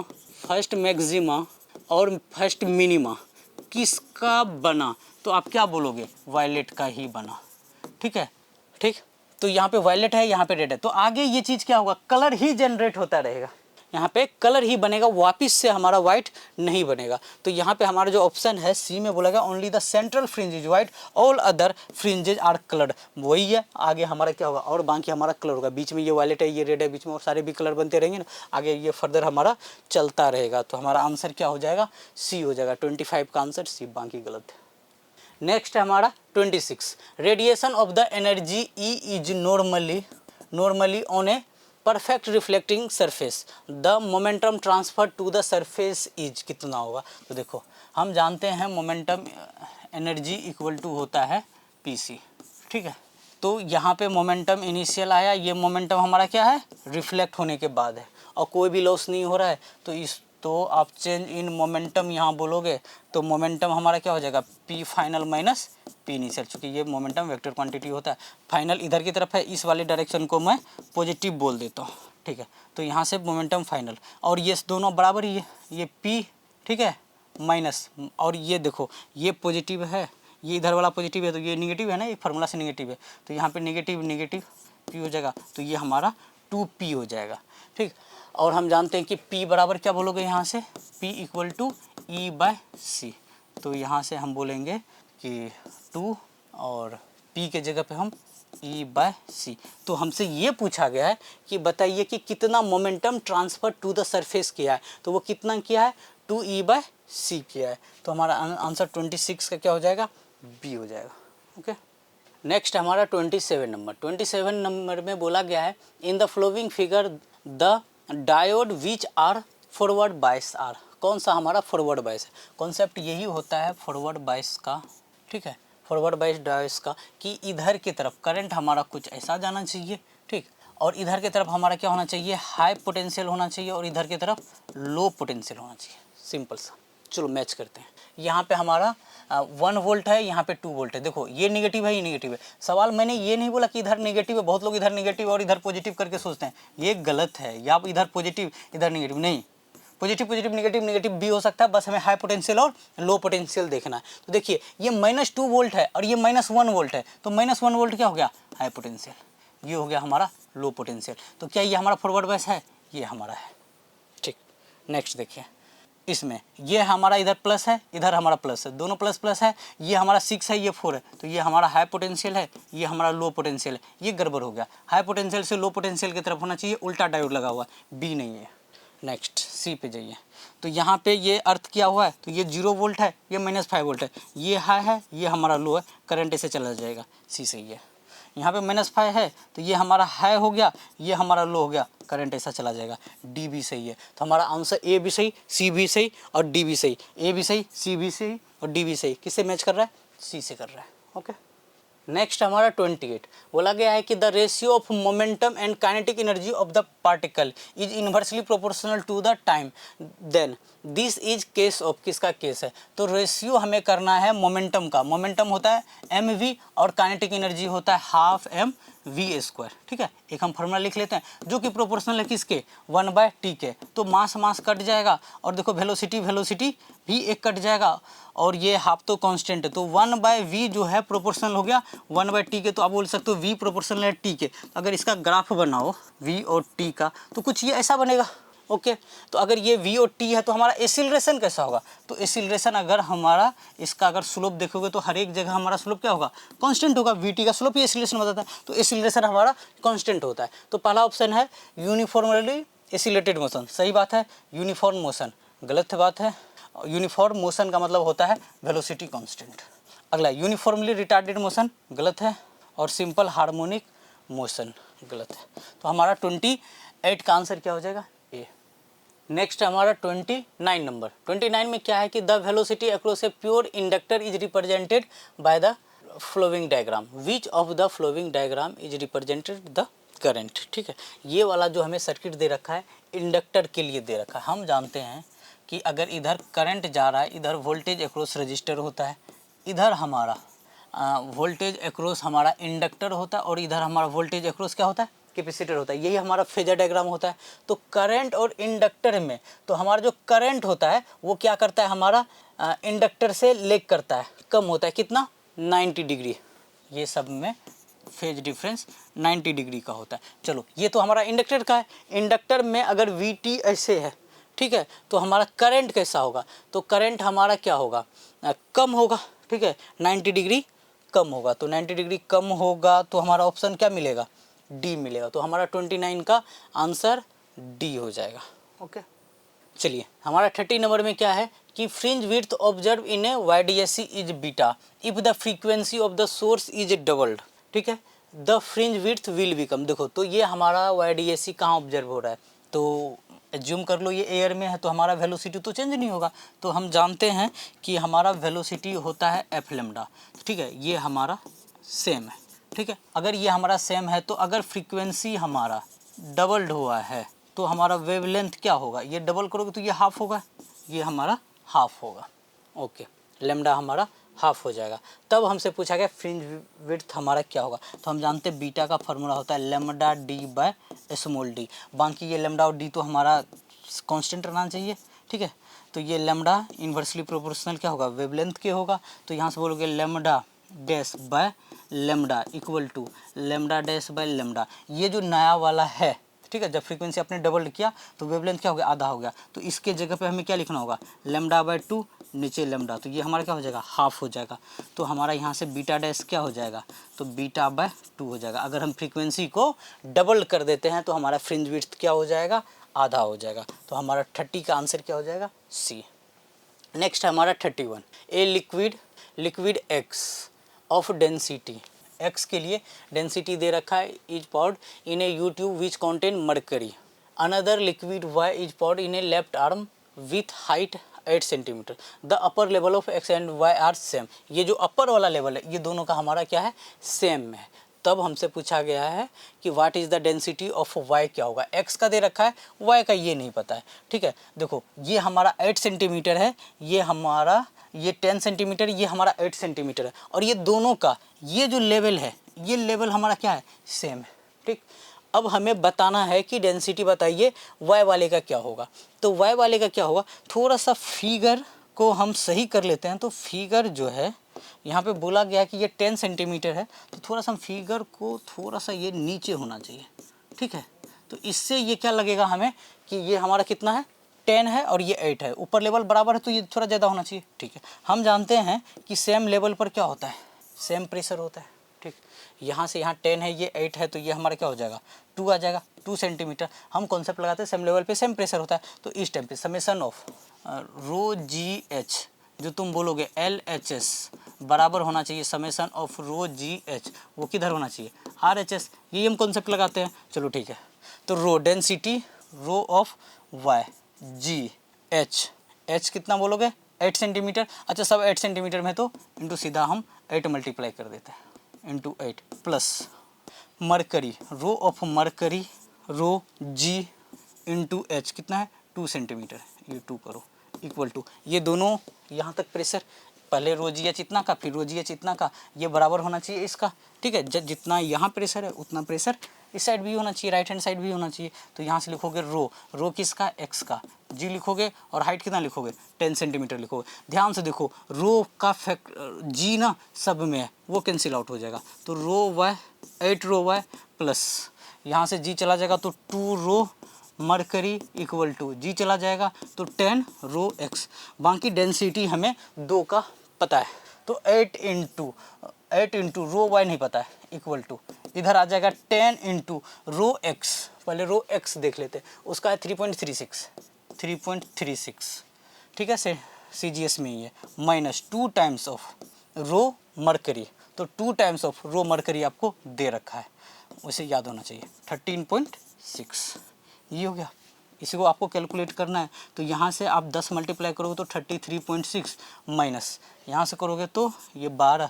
और फर्स्ट मिनिमा किसका बना, तो आप क्या बोलोगे, वायलेट का ही बना। ठीक है, ठीक, तो यहाँ पे वायलेट है, यहाँ पे रेड है, तो आगे ये चीज़ क्या होगा, कलर ही जनरेट होता रहेगा, यहाँ पे कलर ही बनेगा, वापस से हमारा वाइट नहीं बनेगा। तो यहाँ पे हमारा जो ऑप्शन है सी में बोला गया only the central fringe is white, all other fringes are coloured, वही है। आगे हमारा क्या होगा, और बाकी हमारा कलर होगा, बीच में ये वायलेट है, ये रेड है, बीच में और सारे भी कलर बनते रहेंगे ना, आगे ये फर्दर हमारा चलता रहेगा। तो हमारा आंसर क्या हो जाएगा, सी हो जाएगा। 25 का आंसर सी, बाकी गलत है। नेक्स्ट है हमारा 26, radiation of the energy E is normally on a perfect reflecting surface, the momentum transfer to the surface इज कितना होगा। तो देखो हम जानते हैं मोमेंटम एनर्जी इक्वल टू होता है पीसी, ठीक है। तो यहाँ पे मोमेंटम इनिशियल आया, ये मोमेंटम हमारा क्या है, रिफ्लेक्ट होने के बाद है, और कोई भी लॉस नहीं हो रहा है। तो आप चेंज इन मोमेंटम यहाँ बोलोगे तो मोमेंटम हमारा क्या हो जाएगा, P final minus P initial, चूँकि ये मोमेंटम वेक्टर क्वांटिटी होता है। फाइनल इधर की तरफ है, इस वाले डायरेक्शन को मैं पॉजिटिव बोल देता हूँ, ठीक है। तो यहाँ से मोमेंटम फाइनल, और ये दोनों बराबर ही है, ये पी, ठीक है, माइनस, और ये देखो ये पॉजिटिव है, ये इधर वाला पॉजिटिव है, तो ये निगेटिव है ना, ये फार्मूला से निगेटिव है, तो यहाँ पे निगेटिव पी हो जाएगा, तो ये हमारा 2p हो जाएगा, ठीक। और हम जानते हैं कि p बराबर क्या बोलोगे यहाँ से, p equal to E by C, तो यहाँ से हम बोलेंगे कि 2 और p के जगह पे हम e बाय सी। तो हमसे ये पूछा गया है कि बताइए कि कितना momentum transfer to the surface किया है, तो वो कितना किया है, 2e बाय सी किया है। तो हमारा आंसर 26 का क्या हो जाएगा, बी हो जाएगा, ओके। नेक्स्ट हमारा 27 नंबर में बोला गया है in the flowing figure the diode which are forward bias are, कौन सा हमारा फॉरवर्ड बायस है। कॉन्सेप्ट यही होता है फॉरवर्ड बायस का, ठीक है, फॉरवर्ड बायस डायोड का, कि इधर की तरफ करंट हमारा कुछ ऐसा जाना चाहिए, ठीक, और इधर की तरफ हमारा क्या होना चाहिए, हाई पोटेंशियल होना चाहिए, और इधर की तरफ लो पोटेंशियल होना चाहिए, सिंपल सा। चलो मैच करते हैं। यहाँ पे हमारा 1 वोल्ट है, यहाँ पे 2 वोल्ट है। देखो ये निगेटिव है, ये निगेटिव है। सवाल मैंने ये नहीं बोला कि इधर निगेटिव है, बहुत लोग इधर निगेटिव और इधर पॉजिटिव करके सोचते हैं, ये गलत है। या आप इधर पॉजिटिव इधर निगेटिव नहीं, पॉजिटिव निगेटिव भी हो सकता है, बस हमें हाई पोटेंशियल और लो पोटेंशियल देखना है। तो देखिए ये -2 वोल्ट है और ये -1 वोल्ट है, तो -1 वोल्ट क्या हो गया, हाई पोटेंशियल, ये हो गया हमारा लो पोटेंशियल। तो क्या ये हमारा फॉरवर्ड बायस है, ये हमारा है, ठीक। नेक्स्ट देखिए, इसमें ये हमारा इधर प्लस है, इधर हमारा प्लस है, दोनों प्लस प्लस है, ये हमारा 6 है, ये 4 है, तो ये हमारा हाई पोटेंशियल है, ये हमारा लो पोटेंशियल है। ये गड़बड़ हो गया, हाई पोटेंशियल से लो पोटेंशियल की तरफ होना चाहिए, उल्टा डायोड लगा हुआ है, बी नहीं है। नेक्स्ट सी पे जाइए, तो यहाँ पे ये अर्थ किया हुआ है, तो ये 0 वोल्ट है, ये -5 वोल्ट है, ये हाई है, ये हमारा लो है, करंट ऐसे चला जाएगा, सी सही है। यहाँ पे -5 है, तो ये हमारा हाई हो गया, ये हमारा लो हो गया, करंट ऐसा चला जाएगा, डी भी सही है। तो हमारा आंसर ए भी सही, सी भी सही और डी भी सही, ए भी सही, सी भी सही और डी भी सही। किससे मैच कर रहा है, सी से कर रहा है, ओके। नेक्स्ट हमारा 28 बोला गया है कि the ratio of momentum and kinetic energy of the particle is inversely proportional to the time, then this is case of, किसका केस है, तो रेशियो हमें करना है मोमेंटम का, मोमेंटम होता है mv और काइनेटिक एनर्जी होता है हाफ mv², ठीक है। एक हम फॉर्मूला लिख लेते हैं जो कि प्रोपोर्शनल है किसके, 1/t के, तो मास मास कट जाएगा और देखो वेलोसिटी वेलोसिटी भी एक कट जाएगा और ये हाफ तो कांस्टेंट है, तो 1/v जो है प्रोपोर्शनल हो गया 1/t के, तो आप बोल सकते हो v प्रोपोर्शनल है t के। अगर इसका ग्राफ बनाओ v और t का तो कुछ ये ऐसा बनेगा, ओके। तो अगर ये v और t है तो हमारा एसिलरेशन कैसा होगा, तो एसिलरेशन अगर हमारा इसका अगर स्लोप देखोगे तो हर एक जगह हमारा स्लोप क्या होगा, कांस्टेंट होगा, vt का स्लोप ही एसिलरेशन बताता है, तो एसिलरेशन हमारा कांस्टेंट होता है। तो पहला ऑप्शन है यूनिफॉर्मली एसिलेटेड मोशन, सही बात है। यूनिफॉर्म मोशन गलत बात है, यूनिफॉर्म मोशन का मतलब होता है वेलोसिटी कांस्टेंट। अगला यूनिफॉर्मली रिटार्डेड मोशन गलत है, और सिंपल हार्मोनिक मोशन गलत है। तो हमारा 28 का आंसर क्या हो जाएगा, ए। नेक्स्ट हमारा 29 नंबर। 29 में क्या है कि the velocity across a pure inductor is represented by the flowing diagram, which of the flowing diagram is represented the current, ठीक है। ये वाला जो हमें सर्किट दे रखा है इंडक्टर के लिए दे रखा है। हम जानते हैं कि अगर इधर करंट जा रहा है, इधर वोल्टेज अक्रॉस रजिस्टर होता है, इधर हमारा वोल्टेज अक्रॉस हमारा इंडक्टर होता है, और इधर हमारा वोल्टेज अक्रॉस क्या होता है, कैपेसिटर होता है। यही हमारा फेजर डायग्राम होता है। तो करंट और इंडक्टर में तो हमारा जो करंट होता है वो क्या करता है, हमारा इंडक्टर से लेग करता है, कम होता है, कितना, 90 डिग्री। ये सब में फेज डिफरेंस 90 डिग्री का होता है। चलो ये तो हमारा इंडक्टर का है। इंडक्टर में अगर VT ऐसे है, ठीक है, तो हमारा करंट कैसा होगा, तो करंट हमारा क्या होगा, कम होगा, ठीक है, 90 डिग्री कम होगा। तो 90 डिग्री कम होगा तो हमारा ऑप्शन क्या मिलेगा, डी मिलेगा। तो हमारा 29 का आंसर डी हो जाएगा, ओके। चलिए हमारा 30 नंबर में क्या है कि fringe width observe in A YDSC is beta if the frequency of the source is doubled, ठीक है, the fringe width will become. देखो तो ये हमारा YDSC कहाँ ऑब्जर्व हो रहा है, तो एज्यूम कर लो ये एयर में है, तो हमारा वेलोसिटी तो चेंज नहीं होगा। तो हम जानते हैं कि हमारा वेलोसिटी होता है एफ लेमडा, ठीक है, ये हमारा सेम है, ठीक है। अगर ये हमारा सेम है तो अगर फ्रीक्वेंसी हमारा डबल्ड हुआ है तो हमारा वेवलेंथ क्या होगा, ये डबल करोगे तो ये हाफ होगा, ये हमारा हाफ होगा, ओके, लेमडा हमारा हाफ हो जाएगा। तब हमसे पूछा गया फ्रिंज विड्थ हमारा क्या होगा, तो हम जानते हैं बीटा का फार्मूला होता है lambda D by small D. बाकी ये लेमडा और डी तो हमारा कांस्टेंट रहना चाहिए, ठीक है। तो ये लेमडा इन्वर्सली प्रोपोर्शनल क्या होगा, वेवलेंथ के होगा। तो यहाँ से बोलोगे lambda dash by lambda equal to lambda dash by lambda. ये जो नया वाला है, ठीक है, जब फ्रीक्वेंसी आपने डबल किया तो वेवलेंथ क्या हो गया, आधा हो गया। तो इसके जगह पे हमें क्या लिखना होगा, लेमडा बाय 2 नीचे लेमडा, तो ये हमारा क्या हो जाएगा, हाफ हो जाएगा। तो हमारा यहाँ से बीटा डैश क्या हो जाएगा, तो बीटा बाय 2 हो जाएगा। अगर हम फ्रीक्वेंसी को डबल कर देते हैं तो हमारा फ्रिंज विड्थ क्या हो जाएगा, आधा हो जाएगा। तो हमारा 30 का आंसर क्या हो जाएगा, सी। नेक्स्ट हमारा 31, a liquid X of density, X के लिए डेंसिटी दे रखा है, is poured in a U tube which contain mercury. Another liquid Y is poured in a left arm with height 8 centimetre. The upper level of X and Y are same. ये जो अपर वाला level है ये दोनों का हमारा क्या है, सेम है। तब हमसे पूछा गया है कि what is the density of Y, क्या होगा, एक्स का दे रखा है, वाई का ये नहीं पता है, ठीक है। देखो ये हमारा 8 सेंटीमीटर है, ये हमारा ये 10 सेंटीमीटर, ये हमारा 8 सेंटीमीटर है, और ये दोनों का ये जो लेवल है ये लेवल हमारा क्या है, सेम है, ठीक। अब हमें बताना है कि डेंसिटी बताइए वाई वाले का क्या होगा। तो वाई वाले का क्या होगा, थोड़ा सा फिगर को हम सही कर लेते हैं। तो फिगर जो है यहाँ पे बोला गया कि ये 10 सेंटीमीटर है, तो थोड़ा सा फिगर को थोड़ा सा ये नीचे होना चाहिए, ठीक है। तो इससे ये क्या लगेगा हमें कि ये हमारा कितना है, 10 है और ये 8 है, ऊपर लेवल बराबर है तो ये थोड़ा ज़्यादा होना चाहिए, ठीक है। हम जानते हैं कि सेम लेवल पर क्या होता है, सेम प्रेशर होता है, ठीक। यहाँ से यहाँ 10 है, ये 8 है, तो ये हमारा क्या हो जाएगा, 2 आ जाएगा, 2 सेंटीमीटर। हम कॉन्सेप्ट लगाते हैं सेम लेवल पे सेम प्रेशर होता है। तो इस टाइम पे summation of rho g h, जो तुम बोलोगे LHS बराबर होना चाहिए समेसन ऑफ रो GH, वो किधर होना चाहिए, RHS। ये हम कॉन्सेप्ट लगाते हैं, चलो ठीक है। तो rho density rho of Y GH, H कितना बोलोगे, 8 सेंटीमीटर। अच्छा सब 8 सेंटीमीटर में तो इंटू सीधा हम 8 मल्टीप्लाई कर देते हैं, into 8 plus mercury, rho of mercury rho g into h कितना है 2 सेंटीमीटर, ये 2 करो इक्वल टू, ये दोनों यहाँ तक प्रेशर, पहले रो जी एच इतना का फिर रो जी एच इतना का, ये बराबर होना चाहिए इसका, ठीक है। जितना यहाँ प्रेशर है उतना प्रेशर इस साइड भी होना चाहिए, राइट हैंड साइड भी होना चाहिए। तो यहाँ से लिखोगे रो किसका, एक्स का, जी लिखोगे और हाइट कितना लिखोगे 10 सेंटीमीटर लिखोगे। ध्यान से देखो रो का जी ना सब में है, वो कैंसिल आउट हो जाएगा, तो रो वाई 8 रो वाई प्लस यहाँ से जी चला जाएगा तो 2 रो मरकरी इक्वल टू जी चला जाएगा तो 10 रो एक्स। बाकी डेंसिटी हमें 2 का पता है, तो 8 इंटू रो वाई नहीं पता है इक्वल टू, इधर आ जाएगा 10 इंटू रो एक्स, पहले रो एक्स देख लेते हैं, उसका है 3.36, ठीक है से CGS में ही है, minus 2 times of rho mercury, तो 2 टाइम्स ऑफ रो मरकरी आपको दे रखा है, उसे याद होना चाहिए 13.6, ये हो गया। इसी को आपको कैलकुलेट करना है, तो यहाँ से आप 10 मल्टीप्लाई करोगे तो 33.6 माइनस यहाँ से करोगे तो ये 12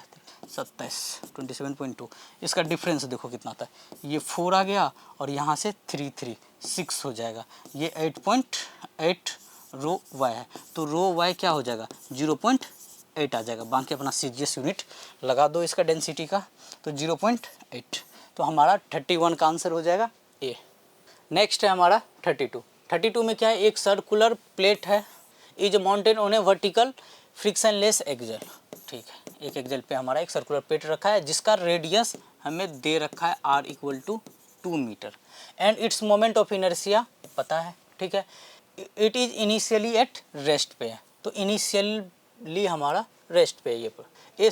27 27.2, इसका डिफरेंस देखो कितना आता है, ये 4 आ गया और यहाँ से 6 हो जाएगा, ये 8.8 रो वाई है, तो रो वाई क्या हो जाएगा 0.8 आ जाएगा। बाकी अपना CGS यूनिट लगा दो इसका डेंसिटी का, तो 0.8, तो हमारा 31 का आंसर हो जाएगा ए। नेक्स्ट है हमारा 32 में क्या है, एक सर्कुलर प्लेट है, is mounted on a vertical frictionless axle, ठीक है। एक एक्सेल पे हमारा एक सर्कुलर प्लेट रखा है जिसका रेडियस हमें दे रखा है r equal to 2 metre and its moment of inertia पता है, ठीक है। It is initially at rest पे है, तो इनिशियली हमारा रेस्ट पे है। ये a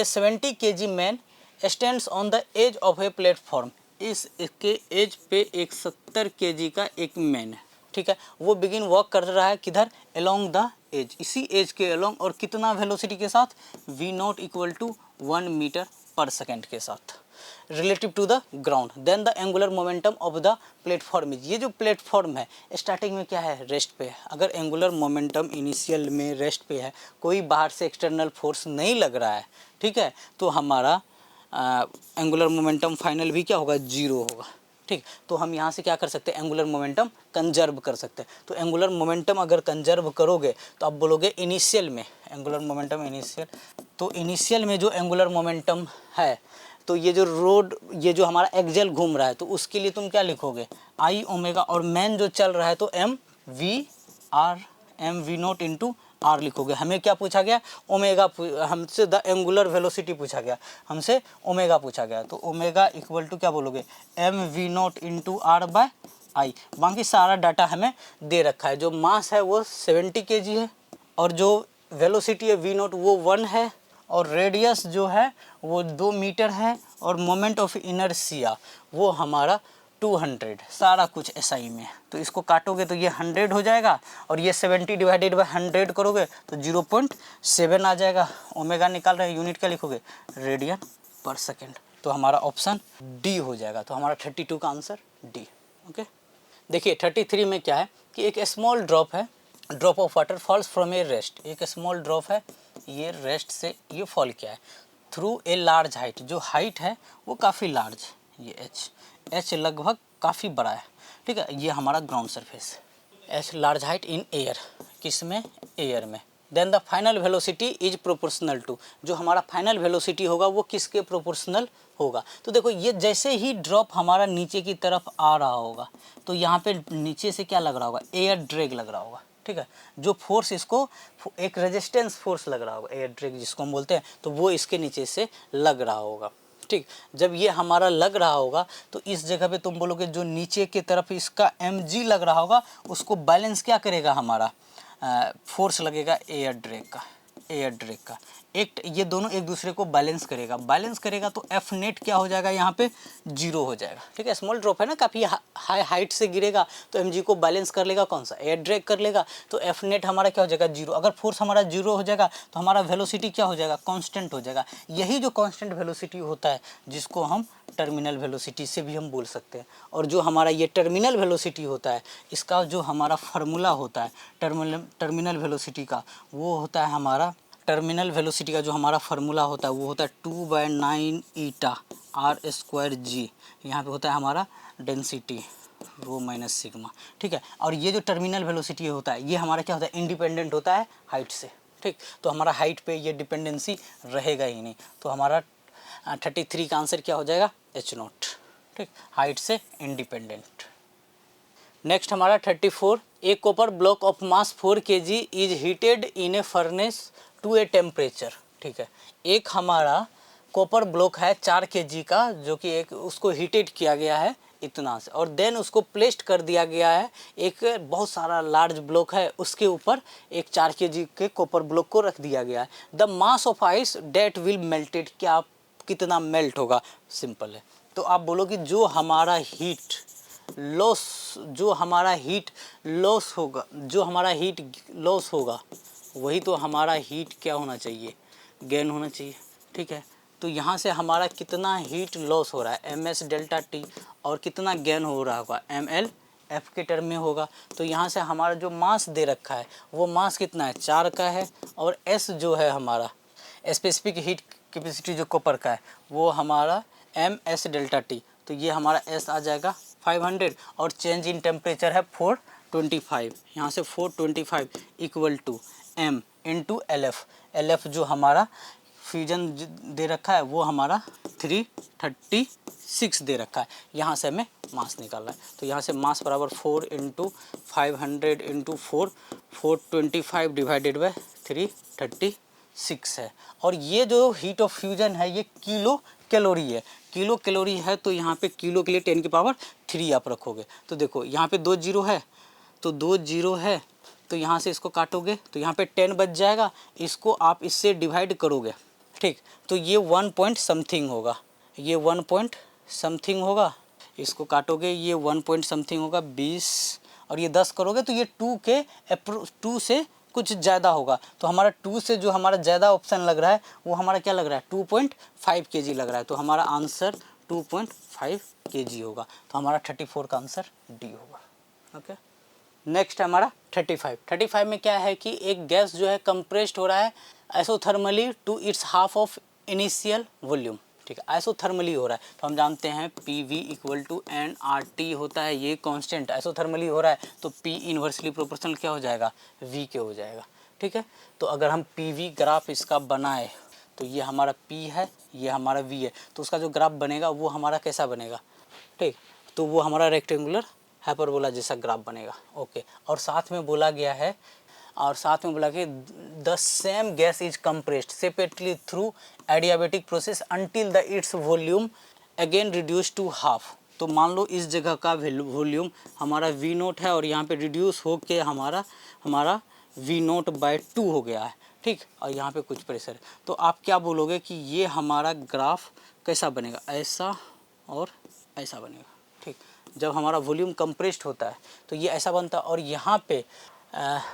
70 kg man stands on the edge of a platform, इसके एज पे एक 70 kg का एक मैन है, ठीक है। वो बिगिन वॉक कर रहा है किधर, अलोंग द एज, इसी एज के अलोंग, और कितना वेलोसिटी के साथ, v0 इक्वल टू 1 मीटर पर सेकेंड के साथ relative to the ground. Then the angular momentum of the platform is, ये जो प्लेटफॉर्म है स्टार्टिंग में क्या है रेस्ट पे है, अगर एंगुलर मोमेंटम इनिशियल में रेस्ट पे है, कोई बाहर से एक्सटर्नल फोर्स नहीं लग रहा है, ठीक है, तो हमारा एंगुलर मोमेंटम फाइनल भी क्या होगा 0 होगा, ठीक। तो हम यहाँ से क्या कर सकते हैं, एंगुलर मोमेंटम कंजर्व कर सकते हैं। तो एंगुलर मोमेंटम अगर कंजर्व करोगे तो आप बोलोगे इनिशियल में एंगुलर मोमेंटम इनिशियल, तो इनिशियल में जो एंगुलर मोमेंटम है, तो ये जो रोड, ये जो हमारा एक्सेल घूम रहा है, तो उसके लिए तुम क्या लिखोगे I ओमेगा, और मैन जो चल रहा है तो mv0 इंटू आर लिखोगे। हमें क्या पूछा गया, ओमेगा, हमसे द एंगुलर वेलोसिटी पूछा गया, हमसे ओमेगा पूछा गया, तो ओमेगा इक्वल टू क्या बोलोगे mv0 इंटू आर बाय आई। बाकी सारा डाटा हमें दे रखा है, जो मास है वो 70 kg है, और जो वेलोसिटी है v0 वो 1 है, और रेडियस जो है वो 2 मीटर है, और मोमेंट ऑफ इनर्शिया वो हमारा 200, सारा कुछ SI में है। तो इसको काटोगे तो ये 100 हो जाएगा, और ये 70 डिवाइडेड बाय 100 करोगे तो 0.7 आ जाएगा। ओमेगा निकाल रहे हैं, यूनिट क्या लिखोगे रेडियन पर सेकेंड, तो हमारा ऑप्शन डी हो जाएगा। तो हमारा 32 का आंसर डी। ओके, देखिए 33 में क्या है कि एक स्मॉल ड्रॉप है, drop of water falls from A rest, एक स्मॉल ड्रॉप है, ये रेस्ट से ये फॉल किया है थ्रू ए लार्ज हाइट, जो हाइट है वो काफ़ी लार्ज, ये एच लगभग काफ़ी बड़ा है, ठीक है। ये हमारा ground surface, H large height in air, किस में, एयर में। Then the final velocity is proportional to, जो हमारा फाइनल वेलोसिटी होगा वो किसके प्रोपोर्शनल होगा। तो देखो ये जैसे ही ड्रॉप हमारा नीचे की तरफ आ रहा होगा, तो यहाँ पे नीचे से क्या लग रहा होगा, एयर ड्रैग लग रहा होगा, ठीक है। जो फोर्स, इसको एक रेजिस्टेंस फोर्स लग रहा होगा, एयर ड्रैग जिसको हम बोलते हैं, तो वो इसके नीचे से लग रहा होगा, ठीक। जब ये हमारा लग रहा होगा तो इस जगह पे तुम बोलोगे जो नीचे की तरफ इसका mg लग रहा होगा, उसको बैलेंस क्या करेगा, हमारा फोर्स लगेगा एयर ड्रैग का, एक ये दोनों एक दूसरे को बैलेंस करेगा, तो एफ नेट क्या हो जाएगा, यहाँ पे 0 हो जाएगा, ठीक है। स्मॉल ड्रॉप है ना, काफ़ी हाई हाइट से गिरेगा, तो mg को बैलेंस कर लेगा, कौन सा, एयर ड्रैग कर लेगा, तो एफ नेट हमारा क्या हो जाएगा 0। अगर फोर्स हमारा 0 हो जाएगा तो हमारा वेलोसिटी क्या हो जाएगा, कांस्टेंट हो जाएगा। यही जो कांस्टेंट वेलोसिटी होता है, जिसको हम टर्मिनल वेलोसिटी से भी हम बोल सकते हैं। और जो हमारा ये टर्मिनल वेलोसिटी होता है, इसका जो हमारा फार्मूला होता है टर्मिनल वेलोसिटी का, वो होता है हमारा टर्मिनल वेलोसिटी का जो हमारा फार्मूला होता है वो होता है 2/9 ईटा r²g। यहाँ पे होता है हमारा डेंसिटी रो माइनस सिग्मा, ठीक है। और ये जो टर्मिनल वेलोसिटी होता है ये हमारा क्या होता है, इंडिपेंडेंट होता है हाइट से, ठीक। तो हमारा हाइट पे ये डिपेंडेंसी रहेगा ही नहीं। तो हमारा 33 का आंसर क्या हो जाएगा, h0, ठीक, हाइट से इंडिपेंडेंट। नेक्स्ट हमारा 34, a copper block of mass 4 kg is heated in a furnace to a temperature, ठीक है। एक हमारा कॉपर ब्लॉक है 4 kg का, जो कि एक उसको हीटेड किया गया है इतना से, और देन उसको प्लेस्ड कर दिया गया है एक बहुत सारा लार्ज ब्लॉक है उसके ऊपर एक 4 kg के कॉपर ब्लॉक को रख दिया गया है। The mass of ice that will melted, क्या कितना मेल्ट होगा, सिंपल है। तो आप बोलो कि जो हमारा हीट लॉस होगा वही तो हमारा हीट क्या होना चाहिए, गेन होना चाहिए, ठीक है। तो यहाँ से हमारा कितना हीट लॉस हो रहा है ms डेल्टा t, और कितना गेन हो रहा होगा ml f के टर्म में होगा। तो यहाँ से हमारा जो मास दे रखा है वो मास कितना है, 4 का है, और s जो है हमारा स्पेसिफिक हीट कैपेसिटी जो कॉपर का है वो हमारा ms डेल्टा t। तो ये हमारा s आ जाएगा 500, और चेंज इन टेम्परेचर है 425। यहाँ से 425 equal to m into LF जो हमारा फ्यूजन दे रखा है वो हमारा 336 दे रखा है। यहाँ से हमें मास निकालना है। तो यहाँ से मास बराबर 4 इंटू 500 इंटू 425 डिवाइडेड बाय 336 है। और ये जो हीट ऑफ फ्यूजन है ये किलो कैलोरी है। तो यहाँ पे किलो के लिए 10 की पावर 3 आप रखोगे। तो देखो यहाँ पे 2 जीरो है, तो 2 जीरो है, तो यहाँ से इसको काटोगे तो यहाँ पे 10 बच जाएगा। इसको आप इससे डिवाइड करोगे, ठीक, तो ये 1 पॉइंट समथिंग होगा, ये 1 पॉइंट समथिंग होगा। इसको काटोगे ये 1 पॉइंट समथिंग होगा 20, और ये 10 करोगे तो ये 2 से कुछ ज़्यादा होगा। तो हमारा 2 से जो हमारा ज़्यादा ऑप्शन लग रहा है वो हमारा क्या लग रहा है, 2.5 kg लग रहा है। तो हमारा आंसर 2.5 kg होगा। तो हमारा 34 का आंसर डी होगा। ओके, नेक्स्ट हमारा 35 में क्या है कि एक गैस जो है कंप्रेस्ड हो रहा है isothermally to its half of initial volume, ठीक है, आइसोथर्मली हो रहा है। तो हम जानते हैं PV इक्वल टू nRT होता है, ये कांस्टेंट आइसोथर्मली हो रहा है तो P इन्वर्सली प्रोपोर्शनल क्या हो जाएगा, V के हो जाएगा, ठीक है। तो अगर हम PV ग्राफ इसका बनाए तो ये हमारा P है, ये हमारा V है, तो उसका जो ग्राफ बनेगा वो हमारा कैसा बनेगा, ठीक, तो वो हमारा रेक्टेंगुलर हाइपरबोला जैसा ग्राफ बनेगा। ओके, और साथ में बोला गया है, और साथ में बोला कि the same gas is compressed separately through adiabatic process until the its volume again reduce to half. तो मान लो इस जगह का वॉल्यूम हमारा V0 है और यहाँ पे रिड्यूस हो के हमारा V0/2 हो गया है, ठीक, और यहाँ पे कुछ प्रेशर है। तो आप क्या बोलोगे कि ये हमारा ग्राफ कैसा बनेगा, ऐसा और ऐसा बनेगा, ठीक। जब हमारा वॉल्यूम कंप्रेस्ड होता है तो ये ऐसा बनता है, और यहाँ पे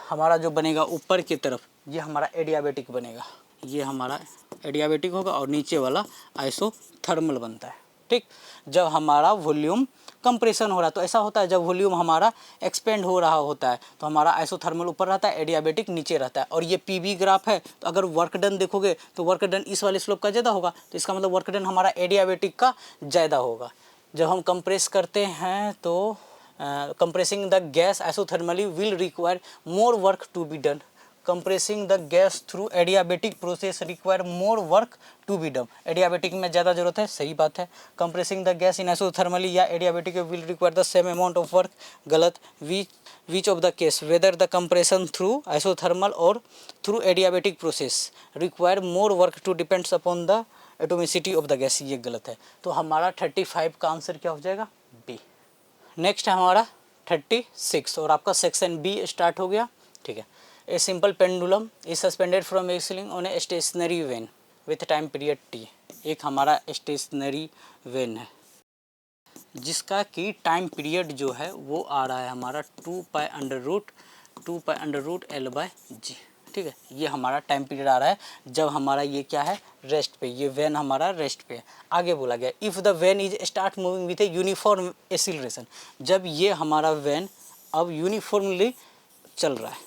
हमारा जो बनेगा ऊपर की तरफ ये हमारा एडियाबेटिक बनेगा, ये हमारा एडियाबेटिक होगा, और नीचे वाला आइसोथर्मल बनता है, ठीक। जब हमारा वॉल्यूम कंप्रेशन हो रहा है तो ऐसा होता है, जब वॉल्यूम हमारा एक्सपेंड हो रहा होता है तो हमारा आइसोथर्मल ऊपर रहता है, एडियाबेटिक नीचे रहता है। और ये PV ग्राफ है, तो अगर वर्क डन देखोगे तो वर्क डन इस वाले स्लोप का ज़्यादा होगा, तो इसका मतलब वर्क डन हमारा एडियाबेटिक का ज़्यादा होगा। जब हम कंप्रेस करते हैं तो compressing the gas isothermally will require more work to be done. Compressing the gas through adiabatic process require more work to be done. Adiabatic में ज़्यादा जरूरत है, सही बात है। Compressing the gas in isothermally या adiabatic will require the same amount of work, गलत। Which of the case, whether the compression through isothermal or through adiabatic process require more work to depends upon the atomicity of the gas, ये गलत है। तो हमारा 35 का answer क्या हो जाएगा, B। नेक्स्ट है हमारा 36, और आपका सेक्शन B स्टार्ट हो गया, ठीक है। ए simple pendulum is suspended from A ceiling on a stationary when with time period T। एक हमारा स्टेशनरी वेन है जिसका कि टाइम पीरियड जो है वो आ रहा है हमारा 2π√L/g, ठीक है। ये हमारा टाइम पीरियड आ रहा है जब हमारा ये क्या है, रेस्ट पे, ये वैन हमारा रेस्ट पे है। आगे बोला गया if the van is start moving with a uniform acceleration, जब ये हमारा वैन अब यूनिफॉर्मली चल रहा है,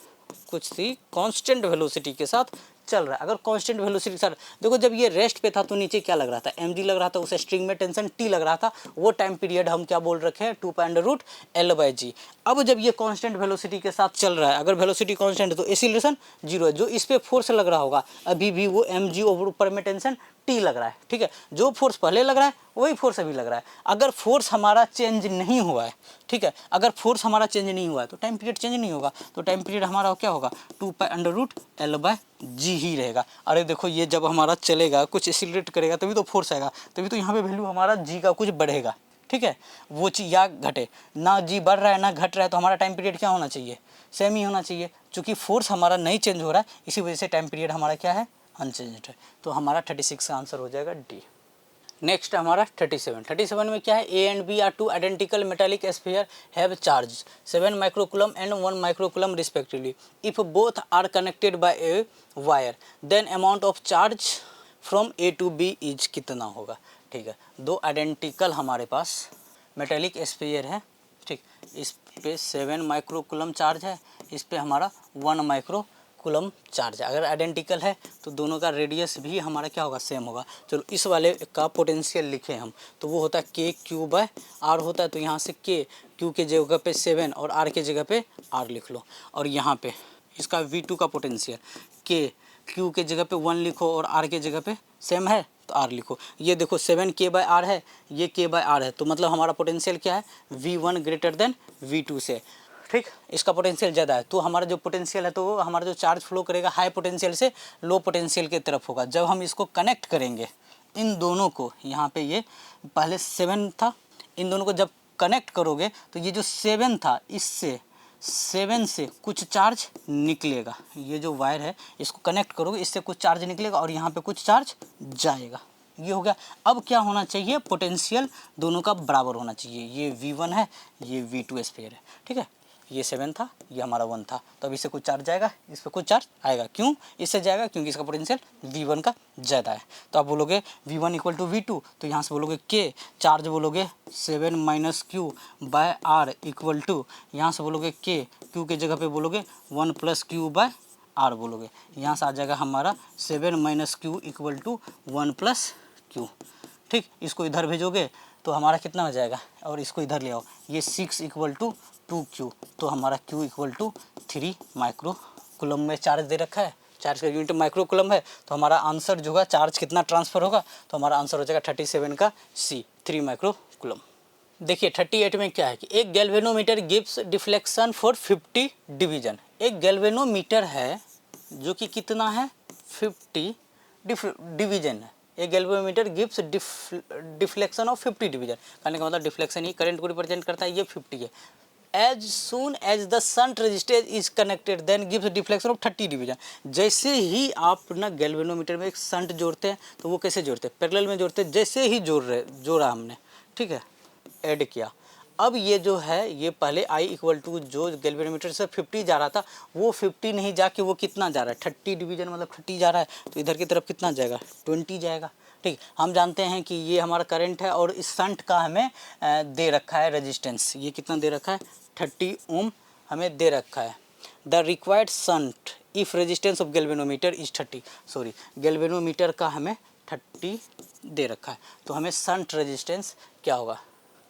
कुछ सी कांस्टेंट वेलोसिटी के साथ चल रहा है। अगर कांस्टेंट वेलोसिटी के साथ, देखो जब ये रेस्ट पे था तो नीचे क्या लग रहा था, mg लग रहा था, उसे स्ट्रिंग में टेंशन t लग रहा था, वो टाइम पीरियड हम क्या बोल रखे हैं, 2 π/√L/g। अब जब ये कांस्टेंट वेलोसिटी के साथ चल रहा है, अगर वेलोसिटी कांस्टेंट है तो एक्सीलरेशन 0 है, जो इस पे फोर्स लग रहा होगा अभी भी वो mg और ऊपर में टेंशन t लग रहा है, ठीक है। जो फोर्स पहले लग रहा है वही फोर्स अभी लग रहा है। अगर फोर्स हमारा चेंज नहीं हुआ है, ठीक है, अगर फोर्स हमारा चेंज नहीं हुआ है तो टाइम पीरियड चेंज नहीं होगा, तो टाइम पीरियड हमारा क्या होगा, 2 π/√L/g ही रहेगा। अरे देखो ये जब हमारा चलेगा, कुछ एक्सीलरेट करेगा तभी तो फोर्स आएगा, तभी तो यहाँ पे वैल्यू हमारा g का कुछ बढ़ेगा, ठीक है, वो चीज़ या घटे ना, g बढ़ रहा है ना घट रहा है, तो हमारा टाइम पीरियड क्या होना चाहिए, सेम ही होना चाहिए। चूँकि फोर्स हमारा नहीं चेंज हो रहा है इसी वजह से टाइम पीरियड हमारा क्या है, अनचेंज्ड है। तो हमारा 36 का आंसर हो जाएगा डी। नेक्स्ट हमारा 37 में क्या है, A and B are two identical metallic sphere have charge 7 microcoulomb and 1 microcoulomb respectively. If both are connected by a wire then amount of charge from A to B is कितना होगा, ठीक है। दो identical हमारे पास metallic sphere है, ठीक, इस पे 7 माइक्रोकूलम चार्ज है, इस पे हमारा 1 माइक्रोकूलम चार्ज है। अगर आइडेंटिकल है तो दोनों का रेडियस भी हमारा क्या होगा, सेम होगा। चलो इस वाले का पोटेंशियल लिखे हम, तो वो होता है k/r होता है, तो यहाँ से q के जगह पे 7 और r के जगह पे r लिख लो। और यहाँ पे इसका v2 का पोटेंशियल q के जगह पे 1 लिखो और r के जगह पे सेम है तो r लिखो। ये देखो 7 k/r है, ये k/r है, तो मतलब हमारा पोटेंशियल क्या है, v1 ग्रेटर देन v2 से, ठीक, इसका पोटेंशियल ज़्यादा है। तो हमारा जो पोटेंशियल है तो हमारा जो चार्ज फ्लो करेगा हाई पोटेंशियल से लो पोटेंशियल की तरफ होगा। जब हम इसको कनेक्ट करेंगे इन दोनों को, यहाँ पे ये पहले 7 था, इन दोनों को जब कनेक्ट करोगे तो ये जो 7 था इससे 7 से कुछ चार्ज निकलेगा, ये जो वायर है इसको कनेक्ट करोगे इससे कुछ चार्ज निकलेगा और यहाँ पे कुछ चार्ज जाएगा, ये हो गया। अब क्या होना चाहिए, पोटेंशियल दोनों का बराबर होना चाहिए, ये v1 है ये v2 स्फीयर है, ठीक है। ये 7 था ये हमारा 1 था, तो अब इससे कुछ चार्ज जाएगा इस पर कुछ चार्ज आएगा, क्यों इससे जाएगा, क्योंकि इसका पोटेंशियल v1 का ज़्यादा है। तो आप बोलोगे v1 = v2, तो यहाँ से बोलोगे k, चार्ज बोलोगे 7 - q/r इक्वल टू, यहाँ से बोलोगे k, q के जगह पे बोलोगे 1 + q/r बोलोगे, यहाँ से आ जाएगा हमारा 7 - q = 1 + q, ठीक। इसको इधर भेजोगे तो हमारा कितना हो जाएगा, और इसको इधर ले आओ, ये 6 = 2q, तो हमारा q = 3 माइक्रोकूलम में चार्ज दे रखा है, चार्ज का यूनिट माइक्रोकूलम है, तो हमारा आंसर जो है चार्ज कितना ट्रांसफ़र होगा, तो हमारा आंसर हो जाएगा 37 का सी, 3 माइक्रोकूलम। देखिए 38 में क्या है कि एक galvanometer gives deflection for 50 division. एक गैल्वेनोमीटर है जो कि कितना है, 50 डिवीजन है। एक galvanometer gives deflection of 50 division, कहने का मतलब डिफ्लेक्शन ही करंट को रिप्रेजेंट करता है, ये 50 है। As soon as the shunt resistance is connected then gives deflection of 30 division. जैसे ही आप ना गैल्वेनोमीटर में एक शंट जोड़ते हैं तो वो कैसे जोड़ते हैं, पैरेलल में जोड़ते हैं, जैसे ही जोड़ा हमने, ठीक है, ऐड किया। अब ये जो है ये पहले I = जो गैल्वेनोमीटर से 50 जा रहा था वो 50 नहीं जाके वो कितना जा रहा है, 30 डिवीजन मतलब 30 जा रहा है, तो इधर की तरफ कितना जाएगा, 20 जाएगा, ठीक। हम जानते हैं कि ये हमारा करंट है और इस शंट का हमें दे रखा है रेजिस्टेंस, ये कितना दे रखा है, 30 ओम हमें दे रखा है। The required shunt if resistance of galvanometer is 30, sorry galvanometer का हमें 30 दे रखा है, तो हमें शंट रेजिस्टेंस क्या होगा,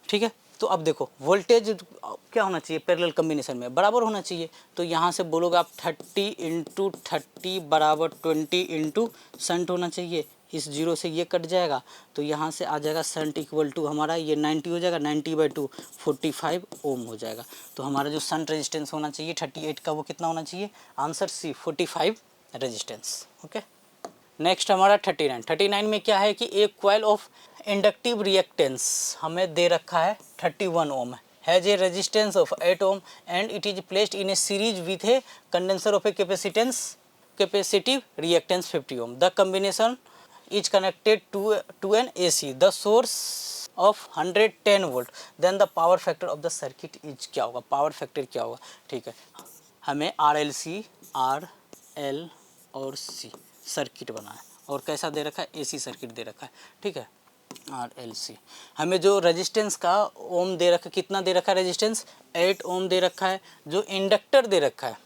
ठीक है। तो अब देखो वोल्टेज क्या होना चाहिए, पैरेलल कम्बिनेशन में बराबर होना चाहिए, तो यहाँ से बोलोगे आप 30 × 30 = 20 × शंट होना चाहिए, इस 0 से ये कट जाएगा, तो यहाँ से आ जाएगा शंट = हमारा ये 90 हो जाएगा, 90/2 45 ओम हो जाएगा। तो हमारा जो शंट रेजिस्टेंस होना चाहिए 38 का वो कितना होना चाहिए, answer C 45 resistance, okay. Next हमारा 39 में क्या है कि एक कॉइल ऑफ इंडक्टिव रिएक्टेंस हमें दे रखा है 31 ohm, has a resistance of 8 ohm and it is placed in a series with a condenser of a capacitive reactance 50 ohm. The combination is connected to an AC, the source of 110 volt, then the power factor of the circuit is, क्या होगा, power factor क्या होगा, ठीक है। हमें RLC, RL और C circuit बना है और कैसा दे रखा है, AC सर्किट दे रखा है, ठीक है, RLC। हमें जो रेजिस्टेंस का ओम दे रखा है, कितना दे रखा है रेजिस्टेंस, 8 ओम दे रखा है। जो इंडक्टर दे रखा है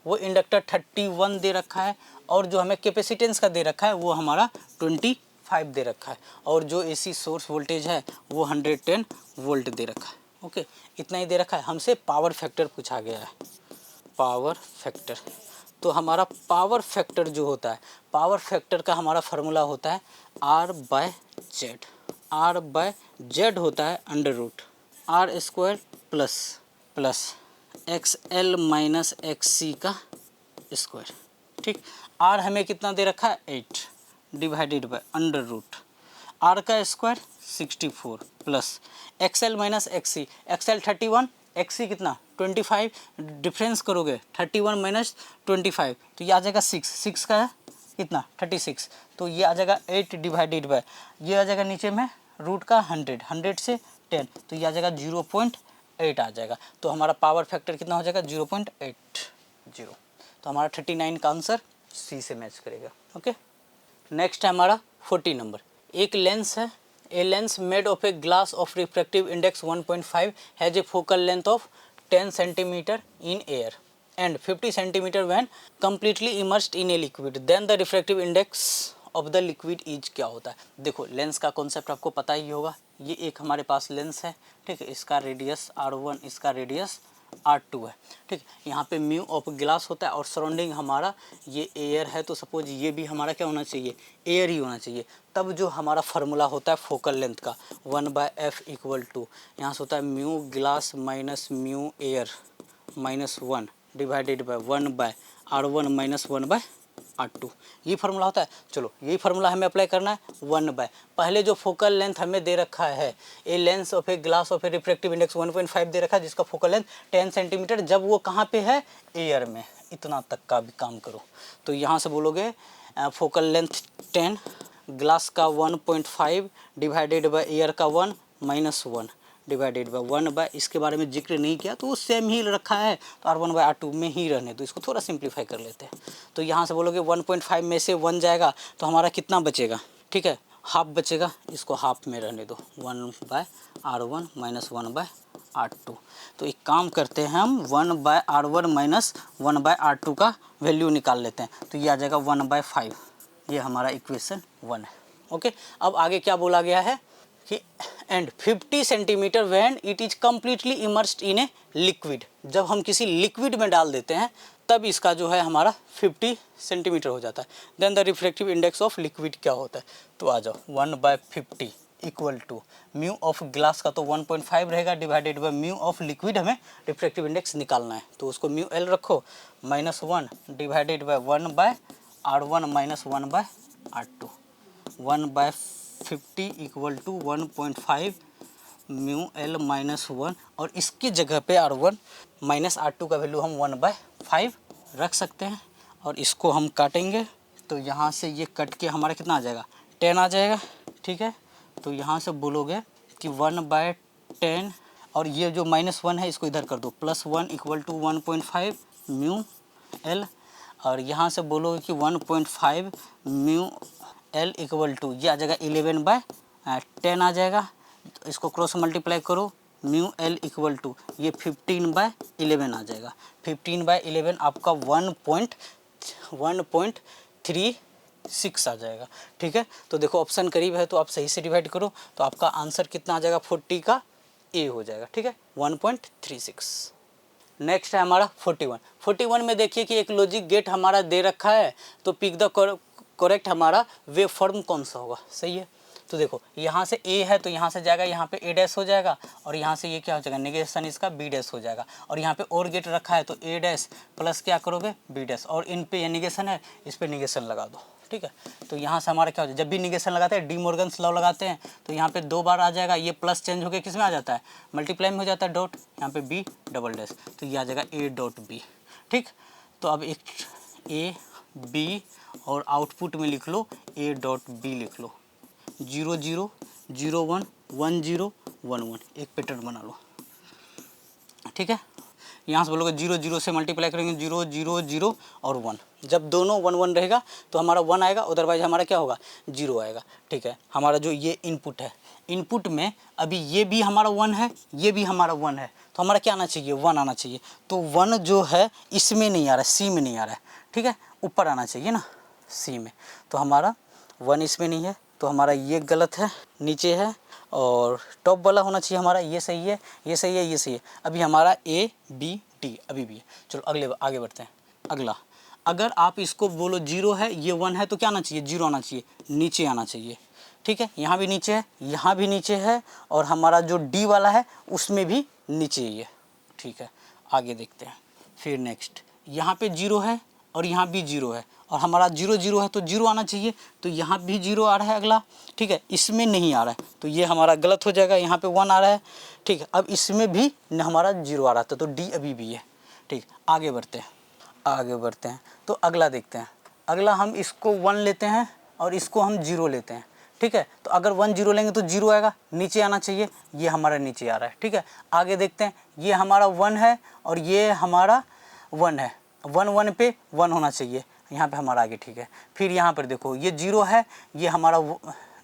वो इंडक्टर 31 दे रखा है, और जो हमें कैपेसिटेंस का दे रखा है वो हमारा 25 दे रखा है, और जो एसी सोर्स वोल्टेज है वो 110 वोल्ट दे रखा है। ओके, इतना ही दे रखा है। हमसे पावर फैक्टर पूछा गया है, पावर फैक्टर। तो हमारा पावर फैक्टर जो होता है, पावर फैक्टर का हमारा फार्मूला होता है R/Z। R/Z होता है under root R² plus XL minus XC का स्क्वायर। ठीक, R हमें कितना दे रखा है 8 divided by under root R का square 64 plus XL minus XC, XL 31, XC कितना 25, डिफरेंस करोगे 31 माइनस 25 तो ये आ जाएगा 6 का है कितना 36, तो ये आ जाएगा 8 डिवाइडेड बाय, ये आ जाएगा नीचे में रूट का 100 से 10, तो ये आ जाएगा 0.8 आ जाएगा। तो हमारा पावर फैक्टर कितना हो जाएगा 0.80। तो हमारा 39 का आंसर सी से मैच करेगा। ओके, नेक्स्ट है हमारा 40 नंबर। एक लेंस है, a lens made of a glass of refractive index 1.5 has a focal length of 10 centimetre in air and 50 centimetre when completely immersed in a liquid, then the refractive index of the liquid is क्या होता है। देखो lens का concept आपको पता ही होगा। ये एक हमारे पास लेंस है, ठीक है, इसका रेडियस R1, इसका रेडियस R2 है। ठीक, यहाँ पे म्यू ऑफ ग्लास होता है और सराउंडिंग हमारा ये एयर है, तो सपोज ये भी हमारा क्या होना चाहिए, एयर ही होना चाहिए। तब जो हमारा फार्मूला होता है फोकल लेंथ का 1/f इक्वल टू, यहाँ से होता है mu glass minus mu air minus 1 divided by 1/R1 minus 1/R2, ये फार्मूला होता है। चलो यही फार्मूला हमें अप्लाई करना है 1/, पहले जो फोकल लेंथ हमें दे रखा है, a lens of a glass of A refractive index 1.5 दे रखा है, जिसका फोकल लेंथ 10 सेंटीमीटर, जब वो कहाँ पे है, एयर में, इतना तक का भी काम करो। तो यहाँ से बोलोगे फोकल लेंथ 10, ग्लास का 1.5 डिवाइडेड बाय एयर का 1 माइनस 1 डिवाइडेड बाय 1/, इसके बारे में जिक्र नहीं किया तो वो सेम ही रखा है, तो R1/R2 में ही रहने दो, इसको थोड़ा सिंप्लीफाई कर लेते हैं। तो यहाँ से बोलोगे 1.5 में से 1 जाएगा तो हमारा कितना बचेगा, ठीक है, हाफ बचेगा, इसको हाफ में रहने दो, 1/R1 माइनस 1/R2। तो एक काम करते हैं हम 1/R1 माइनस 1/R2 का वैल्यू निकाल लेते हैं, तो ये आ जाएगा 1/5, ये हमारा इक्वेशन 1 है। ओके, अब आगे क्या बोला गया है कि and 50 centimetre when it is completely immersed in a liquid, जब हम किसी लिक्विड में डाल देते हैं तब इसका जो है हमारा 50 सेंटीमीटर हो जाता है। Then the refractive index of liquid क्या होता है, तो आ जाओ 1/50 equal to mu of glass का तो 1.5 रहेगा divided by mu of liquid, हमें रिफ्रैक्टिव इंडेक्स निकालना है, तो उसको म्यू एल रखो -1 divided by 1/R1 minus 1/R2, 1/50 equal to 1.5 mu L minus 1, और इसकी जगह पे R1 माइनस R2 का वैल्यू हम 1/5 रख सकते हैं, और इसको हम काटेंगे तो यहाँ से ये कट के हमारा कितना आ जाएगा 10 आ जाएगा। ठीक है, तो यहाँ से बोलोगे कि 1/10, और ये जो -1 है इसको इधर कर दो, +1 इक्वल टू 1.5 म्यू एल, और यहाँ से बोलोगे कि 1.5 म्यू एल इक्वल टू ये आ जाएगा 11/10 आ जाएगा। इसको क्रॉस मल्टीप्लाई करो, म्यू एल इक्वल टू ये 15/11 आ जाएगा। 15/11 आपका 1.36 आ जाएगा। ठीक है, तो देखो ऑप्शन करीब है तो आप सही से डिवाइड करो, तो आपका आंसर कितना आ जाएगा 40 का ए हो जाएगा। ठीक है, 1.36। नेक्स्ट है हमारा 41 में देखिए कि एक लॉजिक गेट हमारा दे रखा है, तो पिक द करेक्ट हमारा वेव फॉर्म कौन सा होगा। सही है, तो देखो यहाँ से ए है तो यहाँ से जाएगा, यहाँ पे ए डैश हो जाएगा, और यहाँ से ये क्या हो जाएगा नेगेशन इसका बी डैश हो जाएगा, और यहाँ पे और गेट रखा है तो ए डैश प्लस क्या करोगे बी डैश, और इन पे ये निगेशन है, इस पे निगेशन लगा दो। ठीक है, तो यहाँ से हमारा क्या हो जाए, जब भी निगेशन लगाते हैं डी मॉर्गन्स लॉ लगाते हैं, तो यहाँ पे 2 बार आ जाएगा, ये प्लस चेंज होकर किस में आ जाता है मल्टीप्लाई में हो जाता है, डॉट, यहाँ पे बी डबल डैश, तो ये आ जाएगा ए डॉट बी। ठीक, तो अब एक ए बी और आउटपुट में लिख लो ए डॉट बी लिख लो, 0 0 0 1 1 0 1 1, एक पैटर्न बना लो। ठीक है, यहाँ से बोलोगे 0 0 से मल्टीप्लाई करेंगे 0 0 0 और 1, जब दोनों 1 1 रहेगा तो हमारा 1 आएगा, अदरवाइज हमारा क्या होगा 0 आएगा। ठीक है, हमारा जो ये इनपुट है, इनपुट में अभी ये भी हमारा 1 है, ये भी हमारा 1 है, तो हमारा क्या आना चाहिए 1 आना चाहिए। तो 1 जो है इसमें नहीं आ रहा है, सी में नहीं आ रहा है। ठीक है, ऊपर आना चाहिए ना सी में, तो हमारा 1 इसमें नहीं है, तो हमारा ये गलत है, नीचे है, और टॉप वाला होना चाहिए हमारा, ये सही है, ये सही है, ये सही है। अभी हमारा ए बी डी अभी भी है। चलो अगले आगे बढ़ते हैं। अगला, अगर आप इसको बोलो 0 है, ये 1 है, तो क्या आना चाहिए 0 आना चाहिए, नीचे आना चाहिए। ठीक है, यहाँ भी नीचे है, यहाँ भी नीचे है, और हमारा जो डी वाला है उसमें भी नीचे ही है। ठीक है, आगे देखते हैं। फिर नेक्स्ट, यहाँ पे 0 है और यहाँ भी 0 है, और हमारा 0 0 है तो 0 आना चाहिए, तो यहाँ भी 0 आ रहा है अगला। ठीक है, इसमें नहीं आ रहा है, तो ये हमारा गलत हो जाएगा, यहाँ पे 1 आ रहा है। ठीक है, अब इसमें भी हमारा 0 आ रहा था, तो डी अभी भी है। ठीक, आगे बढ़ते हैं, आगे बढ़ते हैं। तो अगला देखते हैं। अगला हम इसको 1 लेते हैं और इसको हम 0 लेते हैं। ठीक है, तो अगर 1 0 लेंगे तो 0 आएगा, नीचे आना चाहिए, ये हमारा नीचे आ रहा है। ठीक है, आगे देखते हैं। ये हमारा 1 है और ये हमारा 1 है, 1 1 पे 1 होना चाहिए, यहाँ पे हमारा आगे। ठीक है, फिर यहाँ पर देखो ये 0 है, ये हमारा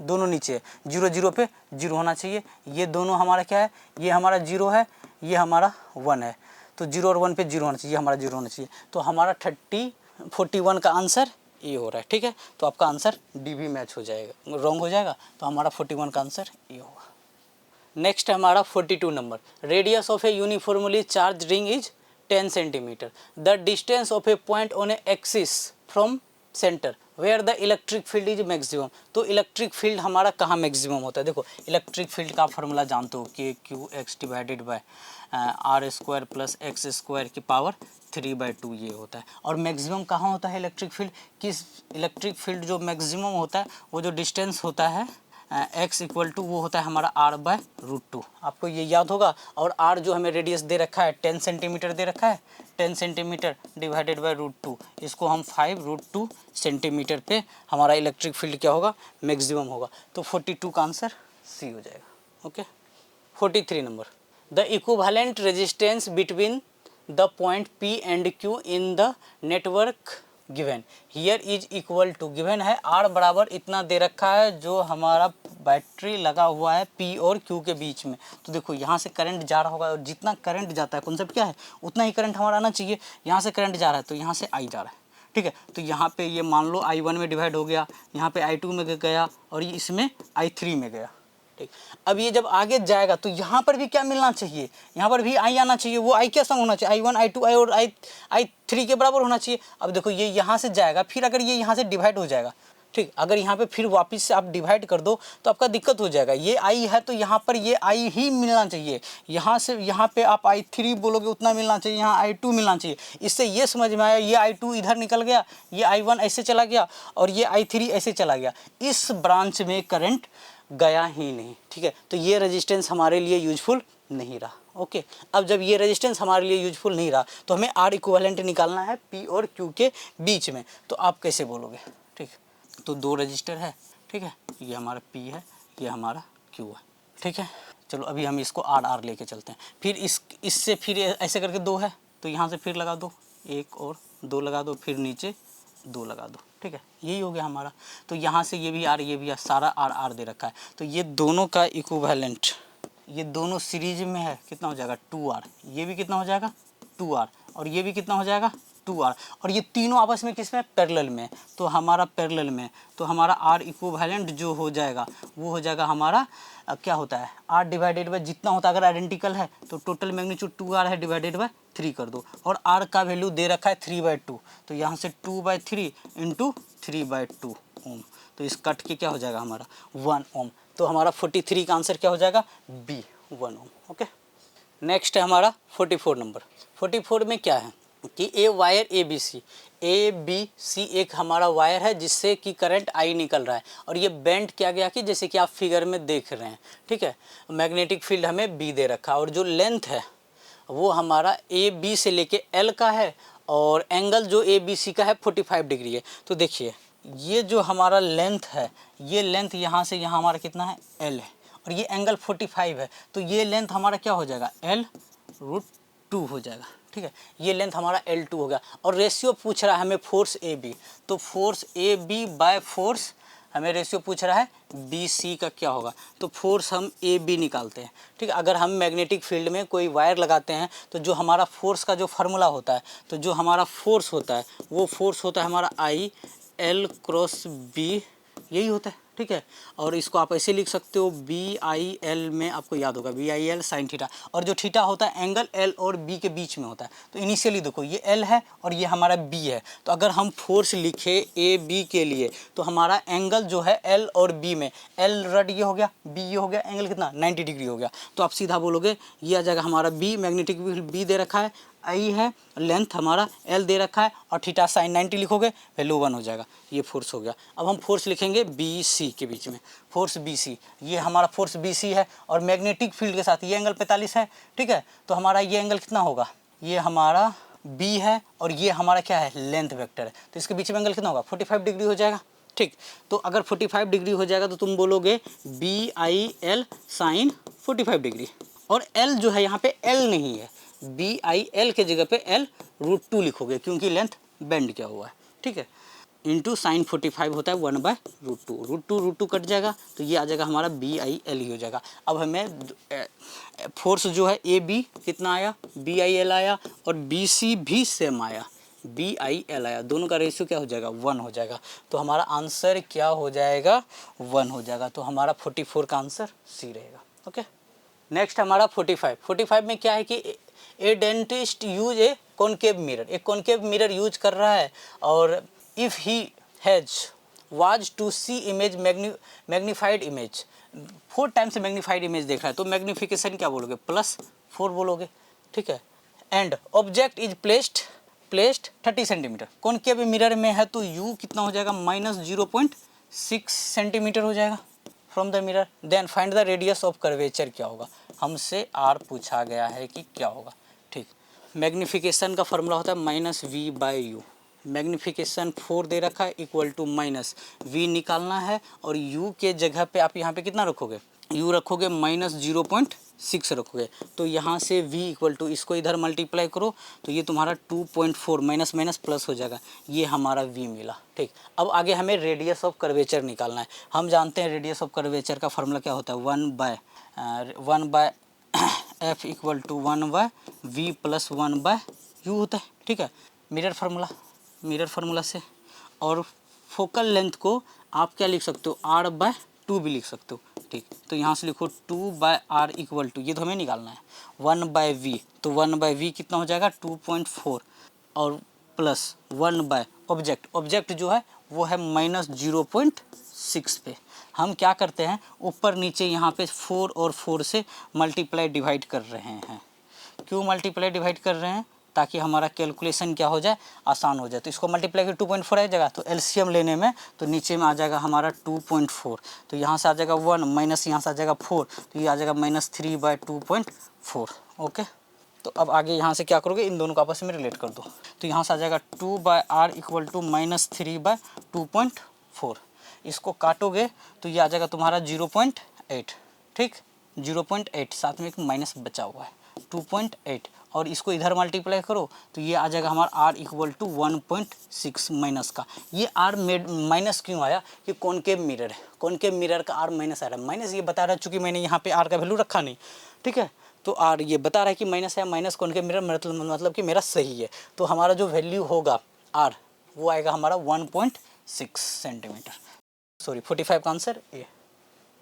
दोनों नीचे है, 0 0 पे 0 होना चाहिए, ये दोनों हमारा क्या है, ये हमारा 0 है, ये हमारा 1 है, तो 0 और 1 पे 0 होना चाहिए, हमारा 0 होना चाहिए। तो हमारा 41 का आंसर ये हो रहा है। ठीक है, तो आपका आंसर डी भी मैच हो जाएगा, रॉन्ग हो जाएगा, तो हमारा 41 का आंसर ये होगा। नेक्स्ट है हमारा 42 number. Radius of a uniformly charge ring is 10 centimetre. The distance of a point on a axis from centre where the electric field is maximum. तो इलेक्ट्रिक फील्ड हमारा कहाँ मैक्सिमम होता है? देखो इलेक्ट्रिक फील्ड का formula जानते हो, K Q X divided by R square plus X square की पावर 3/2 ये होता है। और मैक्सिमम कहाँ होता है इलेक्ट्रिक फील्ड? किस इलेक्ट्रिक फील्ड जो मैक्सिमम होता है वो जो डिस्टेंस होता है x इक्वल टू वो होता है हमारा r/√2, आपको ये याद होगा। और r जो हमें रेडियस दे रखा है 10 सेंटीमीटर दे रखा है, 10 सेंटीमीटर डिवाइडेड बाय √2, इसको हम 5√2 सेंटीमीटर पे हमारा इलेक्ट्रिक फील्ड क्या होगा? मैक्सिमम होगा। तो 42 का आंसर सी हो जाएगा। Okay, 43 number. The equivalent resistance between the point P and Q in the network given here is equal to, given है R बराबर इतना दे रखा है जो हमारा बैटरी लगा हुआ है P और Q के बीच में। तो देखो यहाँ से करंट जा रहा होगा, और जितना करंट जाता है, कॉन्सेप्ट क्या है, उतना ही करंट हमारा आना चाहिए। यहाँ से करंट जा रहा है तो यहाँ से I जा रहा है। ठीक है, तो यहाँ पे ये मान लो I1 में डिवाइड हो गया, यहाँ पे I2 में गया, और ये इसमें I3 में गया। ठीक, अब ये जब आगे जाएगा तो यहाँ पर भी क्या मिलना चाहिए? यहाँ पर भी आई आना चाहिए। वो आई कैसा होना चाहिए? I1 I2 और I3 के बराबर होना चाहिए। अब देखो ये यहाँ से जाएगा, फिर अगर ये यहाँ से डिवाइड हो जाएगा, ठीक, अगर यहाँ पे फिर वापस से आप डिवाइड कर दो तो आपका दिक्कत हो जाएगा। ये आई है तो यहाँ पर ये आई ही मिलना चाहिए, यहाँ से यहाँ पे आप I3 बोलोगे उतना मिलना चाहिए, यहाँ I2 मिलना चाहिए। इससे ये समझ में आया, ये I2 इधर निकल गया, ये I1 ऐसे चला गया, और ये I3 ऐसे चला गया। इस ब्रांच में करंट गया ही नहीं। ठीक है, तो ये रेजिस्टेंस हमारे लिए यूजफुल नहीं रहा। ओके, अब जब ये रेजिस्टेंस हमारे लिए यूजफुल नहीं रहा तो हमें आर इक्विवेलेंट निकालना है P और Q के बीच में। तो आप कैसे बोलोगे? ठीक, तो दो रजिस्टर है। ठीक है, ये हमारा P है, ये हमारा Q है। ठीक है, चलो अभी हम इसको R लेके चलते हैं। फिर इससे फिर ऐसे करके 2 है, तो यहाँ से फिर लगा दो, 1 और 2 लगा दो, फिर नीचे 2 लगा दो। ठीक है, यही हो गया हमारा। तो यहाँ से ये भी आर, ये भी आर, सारा आर दे रखा है। तो ये दोनों का इक्विवेलेंट, ये दोनों सीरीज में है, कितना हो जाएगा? 2R। ये भी कितना हो जाएगा? 2R। और ये भी कितना हो जाएगा? 2R। और ये तीनों आपस में किस में? पैरेलल में। तो हमारा पैरेलल में, तो हमारा आर इक्विवेलेंट जो हो जाएगा वो हो जाएगा हमारा क्या होता है? R डिवाइडेड बाय जितना होता है, अगर आइडेंटिकल है तो टोटल मैग्नीट्यूड 2R है, डिवाइडेड बाय 3 कर दो। और R का वैल्यू दे रखा है 3/2, तो यहाँ से 2/3 इंटू 3/2 ओम। तो इस कट के क्या हो जाएगा हमारा? 1 ओम। तो हमारा 43 का आंसर क्या हो जाएगा? बी, 1 ओम। ओके, नेक्स्ट है हमारा 44 नंबर। 44 में क्या है कि ए वायर ABC एक हमारा वायर है जिससे कि करंट आई निकल रहा है, और ये बेंड किया गया कि जैसे कि आप फिगर में देख रहे हैं। ठीक है, मैग्नेटिक फील्ड हमें बी दे रखा, और जो लेंथ है वो हमारा AB से लेके L का है, और एंगल जो ABC का है 45 डिग्री है। तो देखिए ये जो हमारा लेंथ है, ये लेंथ यहाँ से यहाँ हमारा कितना है? L है, और ये एंगल 45 है। तो ये लेंथ हमारा क्या हो जाएगा? L√2 हो जाएगा। ठीक है, ये लेंथ हमारा L2 हो गया। और रेशियो पूछ रहा है हमें फोर्स AB, तो फोर्स AB बाय फोर्स हमें रेशियो पूछ रहा है BC का क्या होगा, तो फोर्स हम AB निकालते हैं। ठीक है, अगर हम मैग्नेटिक फील्ड में कोई वायर लगाते हैं तो जो हमारा फोर्स का जो फार्मूला होता है, तो जो हमारा फोर्स होता है वो फोर्स होता है हमारा IL क्रॉस B, यही होता है। ठीक है, और इसको आप ऐसे लिख सकते हो BIL में आपको याद होगा BIL साइन थीटा, और जो थीटा होता है एंगल L और B के बीच में होता है। तो इनिशियली देखो ये L है और ये हमारा B है, तो अगर हम फोर्स लिखे AB के लिए तो हमारा एंगल जो है L और B में, L रड ये हो गया, B ये हो गया, एंगल कितना 90 डिग्री हो गया। तो आप सीधा बोलोगे ये आ जाएगा हमारा B, मैग्नेटिक फील्ड B दे रखा है, आई है, लेंथ हमारा L दे रखा है और थीटा साइन 90 लिखोगे वैल्यू 1 हो जाएगा, ये फोर्स हो गया। अब हम फोर्स लिखेंगे BC के बीच में, फोर्स BC, ये हमारा फोर्स BC है और मैग्नेटिक फील्ड के साथ ये एंगल 45 है। ठीक है, तो हमारा ये एंगल कितना होगा, ये हमारा B है और ये हमारा क्या है लेंथ वेक्टर है, तो इसके बीच में एंगल कितना होगा 45 डिग्री हो जाएगा। ठीक, तो अगर 45 डिग्री हो जाएगा तो तुम बोलोगे BIL साइन 45 डिग्री, और L जो है यहाँ पे L नहीं है, BIL के जगह पे L√2 लिखोगे क्योंकि लेंथ बेंड किया हुआ है। ठीक है, इंटू साइन 45 होता है 1/√2, √2 कट जाएगा तो ये आ जाएगा हमारा BIL ही हो जाएगा। अब हमें फोर्स जो है AB कितना आया BIL आया, और BC भी सेम आया BIL आया, दोनों का रेशियो क्या हो जाएगा 1 हो जाएगा। तो हमारा आंसर क्या हो जाएगा 1 हो जाएगा, तो हमारा 44 का आंसर C रहेगा। ओके, नेक्स्ट हमारा 45 में क्या है कि a dentist use a concave mirror, एक कॉनकेव मिरर यूज कर रहा है, और if he has was to see image magnified image, 4 times magnified image देख रहा है, तो मैग्नीफिकेशन क्या बोलोगे +4 बोलोगे। ठीक है, and object is placed 30 centimetre, concave mirror में है तो यू कितना हो जाएगा -0.6 सेंटीमीटर हो जाएगा from the mirror. Then find the radius of curvature, क्या होगा, हमसे R पूछा गया है कि क्या होगा। ठीक, मैग्नीफिकेशन का फॉर्मूला होता है -V/U, मैग्नीफिकेशन 4 दे रखा है इक्वल टू -V निकालना है, और U के जगह पे आप यहाँ पे कितना रखोगे, U रखोगे -0.6 रखोगे, तो यहाँ से V इक्वल टू इसको इधर मल्टीप्लाई करो तो ये तुम्हारा 2.4 माइनस प्लस हो जाएगा, ये हमारा V मिला। ठीक, अब आगे हमें रेडियस ऑफ कर्वेचर निकालना है। हम जानते हैं रेडियस ऑफ कर्वेचर का फॉर्मूला क्या होता है 1/f equal to 1/v + 1/u होता है। ठीक है, मिरर फार्मूला से, और फोकल लेंथ को आप क्या लिख सकते हो R/2 भी लिख सकते हो। ठीक, तो यहाँ से लिखो 2/R इक्वल टू, ये तो हमें निकालना है 1/v, तो 1/v कितना हो जाएगा 2.4, और प्लस 1/ ऑब्जेक्ट जो है वो है -0.6 पे। हम क्या करते हैं ऊपर नीचे यहाँ पे 4 और 4 से मल्टीप्लाई डिवाइड कर रहे हैं। क्यों मल्टीप्लाई डिवाइड कर रहे हैं, ताकि हमारा कैलकुलेशन क्या हो जाए आसान हो जाए। तो इसको मल्टीप्लाई कर 2.4 आ जाएगा, तो एलसीएम लेने में तो नीचे में आ जाएगा हमारा 2.4, तो यहाँ से आ जाएगा 1 माइनस यहाँ से आ जाएगा 4, तो ये आ जाएगा -3/2.4। ओके, तो अब आगे यहाँ से क्या करोगे, इन दोनों को आपस में रिलेट कर दो, तो यहाँ से आ जाएगा 2/R इक्वल टू -3/2.4। इसको काटोगे तो ये आ जाएगा तुम्हारा 0.8। ठीक, 0.8, साथ में एक माइनस बचा हुआ है 2.8, और इसको इधर मल्टीप्लाई करो तो ये आ जाएगा हमारा R इक्वल टू 1.6 माइनस का। ये R माइनस क्यों आया कि कॉनकेव मिरर है, कॉनकेव मिरर का R माइनस आ रहा है। माइनस ये बता रहा है चूँकि मैंने यहाँ पे R का वैल्यू रखा नहीं। ठीक है, तो R ये बता रहा है कि माइनस है, माइनस कॉनकेव मिरर मतलब कि मेरा सही है, तो हमारा जो वैल्यू होगा R वो आएगा हमारा 1.6 सेंटीमीटर। सॉरी, 45 का आंसर ए।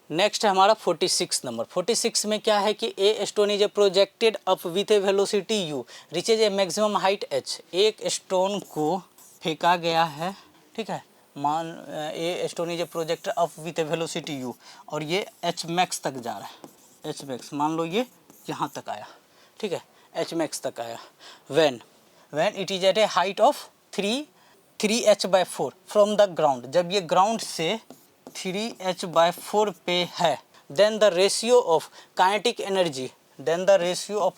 नेक्स्ट है हमारा 46 नंबर। 46 में क्या है कि a stone is a projected up with a velocity you reaches A maximum height H. एक स्टोन को फेंका गया है, ठीक है, मान a stone is a projected up with a velocity you, और ये एच मैक्स तक जा रहा है। एच मैक्स मान लो ये यहाँ तक आया, ठीक है, एच मैक्स तक आया। When it is at a height of 3h/4 from the ground, जब ये ग्राउंड से 3h/4 पे है, then the ratio of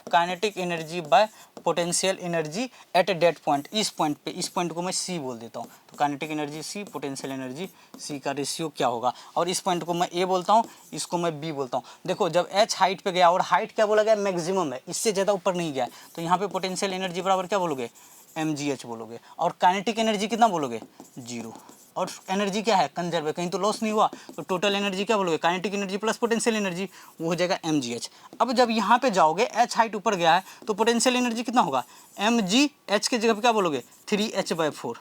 kinetic energy by potential energy at that point, इस पॉइंट पे, इस पॉइंट को मैं C बोल देता हूँ, तो तो kinetic energy C, potential energy C का रेशियो क्या होगा। और इस पॉइंट को मैं A बोलता हूँ, इसको मैं B बोलता हूँ। देखो जब H हाइट पे गया और हाइट क्या बोला गया, मैक्सिमम है, इससे ज़्यादा ऊपर नहीं गया, तो यहाँ पे पोटेंशियल एनर्जी बराबर क्या बोलोगे, mgh बोलोगे। और काइनेटिक एनर्जी कितना बोलोगे, 0। और एनर्जी क्या है, कंजर्व है, कहीं तो लॉस नहीं हुआ, तो टोटल एनर्जी क्या बोलोगे, kinetic energy plus potential energy, वो हो जाएगा mgh। अब जब यहाँ पे जाओगे, h हाइट ऊपर गया है, तो पोटेंशियल एनर्जी कितना होगा, mgh की जगह पे क्या बोलोगे, 3h/4,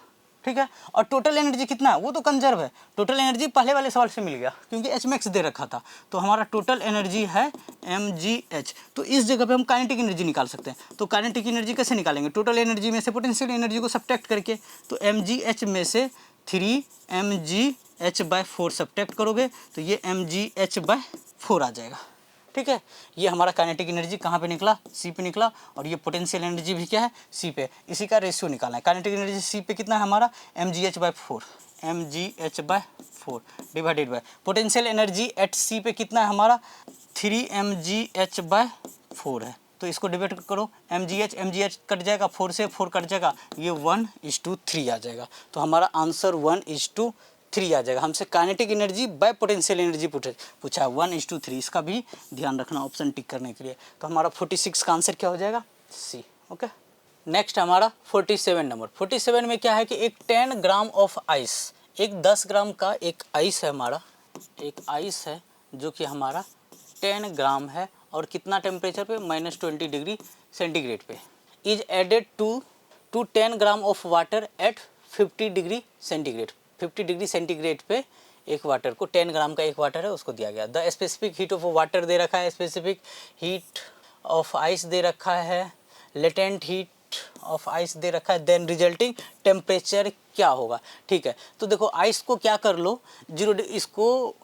ठीक है। और टोटल एनर्जी कितना है, वो तो कंजर्व है, टोटल एनर्जी पहले वाले सवाल से मिल गया क्योंकि एच मैक्स दे रखा था, तो हमारा टोटल एनर्जी है mgh। तो इस जगह पे हम काइनेटिक एनर्जी निकाल सकते हैं। तो काइनेटिक एनर्जी कैसे निकालेंगे, टोटल एनर्जी में से पोटेंशियल एनर्जी को सब्ट्रैक्ट करके, तो mgh में से 3mgh/4 सब्ट्रैक्ट करोगे तो ये mgh/4 आ जाएगा, ठीक है। ये हमारा काइनेटिक एनर्जी कहाँ पे निकला, C पे निकला, और ये पोटेंशियल एनर्जी भी क्या है, C पे। इसी का रेशियो निकालना है। काइनेटिक एनर्जी C पे कितना है हमारा, mgh/4 divided by potential energy eight C पे कितना है हमारा, 3mgh/4 है। तो इसको डिवाइड करो, mgh कट जाएगा, 4 से 4 कट जाएगा, ये 1:3 आ जाएगा। तो हमारा आंसर 1:3 आ जाएगा। हमसे kinetic energy by potential energy पूछा है, 1:3। इसका भी ध्यान रखना ऑप्शन टिक करने के लिए। तो हमारा 46 का आंसर क्या हो जाएगा, C। ओके, नेक्स्ट हमारा 47 नंबर। 47 में क्या है कि एक 10 ग्राम ऑफ आइस, एक 10 ग्राम का एक आइस है हमारा, एक आइस है जो कि हमारा 10 ग्राम है और कितना टेम्परेचर पे, -20 डिग्री सेंटीग्रेड पे, is added to 10 gram of water at 50 degree centigrade. 50 degree centigrade पे एक वाटर को, 10 ग्राम का एक वाटर है उसको दिया गया। The specific heat of water दे रखा है, स्पेसिफिक हीट ऑफ आइस दे रखा है, लेटेंट हीट ऑफ आइस दे रखा है, देन रिजल्टिंग टेम्परेचर क्या होगा, ठीक है। तो देखो आइस को क्या कर लो, 0, इसको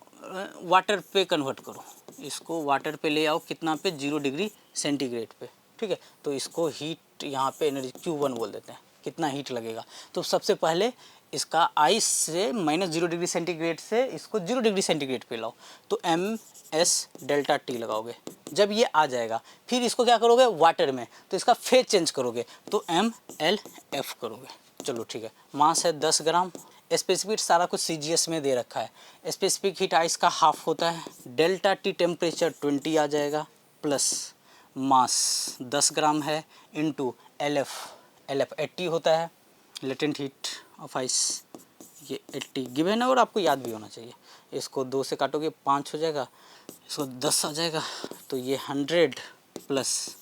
वाटर पे कन्वर्ट करो, इसको वाटर पे ले आओ, कितना पे, 0 डिग्री सेंटीग्रेड पे, ठीक है। तो इसको हीट यहाँ पे एनर्जी Q1 बोल देते हैं, कितना हीट लगेगा। तो सबसे पहले इसका आइस से -0 डिग्री सेंटीग्रेड से इसको 0 डिग्री सेंटीग्रेड पे लाओ, तो MS∆T लगाओगे। जब ये आ जाएगा फिर इसको क्या करोगे, वाटर में, तो इसका फेज चेंज करोगे, तो MLF करोगे। चलो ठीक है, मास है 10 ग्राम, स्पेसिफिक सारा कुछ CGS में दे रखा है। स्पेसिफिक हीट आइस का हाफ होता है, ∆T टेम्परेचर 20 आ जाएगा, प्लस मास 10 ग्राम है, इनटू LF 80 होता है, लेटेंट हीट ऑफ आइस, ये 80 गिवन है और आपको याद भी होना चाहिए। इसको 2 से काटोगे 5 हो जाएगा, इसको 10 आ जाएगा, तो ये 100 प्लस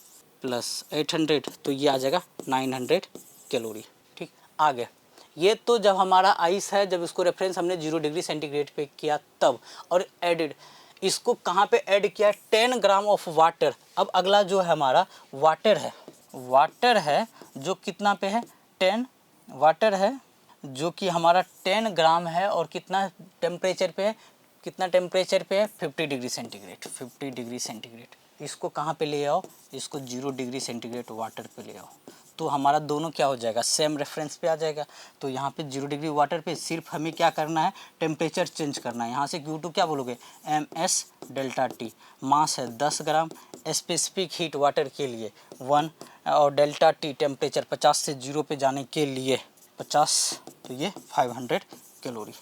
800, तो ये आ जाएगा 900 कैलोरी, ठीक। आगे ये तो जब हमारा आइस है, जब इसको रेफरेंस हमने 0 डिग्री सेंटीग्रेड पे किया तब, और एडिड इसको कहाँ पे ऐड किया, 10 ग्राम ऑफ वाटर। अब अगला जो है हमारा वाटर है जो कितना पे है, 10 वाटर है जो कि हमारा 10 ग्राम है और कितना टेम्परेचर पे है, 50 डिग्री सेंटीग्रेड, 50 डिग्री सेंटीग्रेड। इसको कहाँ पे ले आओ, इसको 0 डिग्री सेंटीग्रेड वाटर पे ले आओ, तो हमारा दोनों क्या हो जाएगा, सेम रेफरेंस पे आ जाएगा। तो यहाँ पे 0 डिग्री वाटर पे सिर्फ हमें क्या करना है, टेम्परेचर चेंज करना है। यहाँ से Q2 क्या बोलोगे, MS∆T, मास है 10 ग्राम, स्पेसिफिक हीट वाटर के लिए 1, और ∆T टेम्परेचर 50 से 0 पे जाने के लिए 50, तो ये 500 कैलोरी,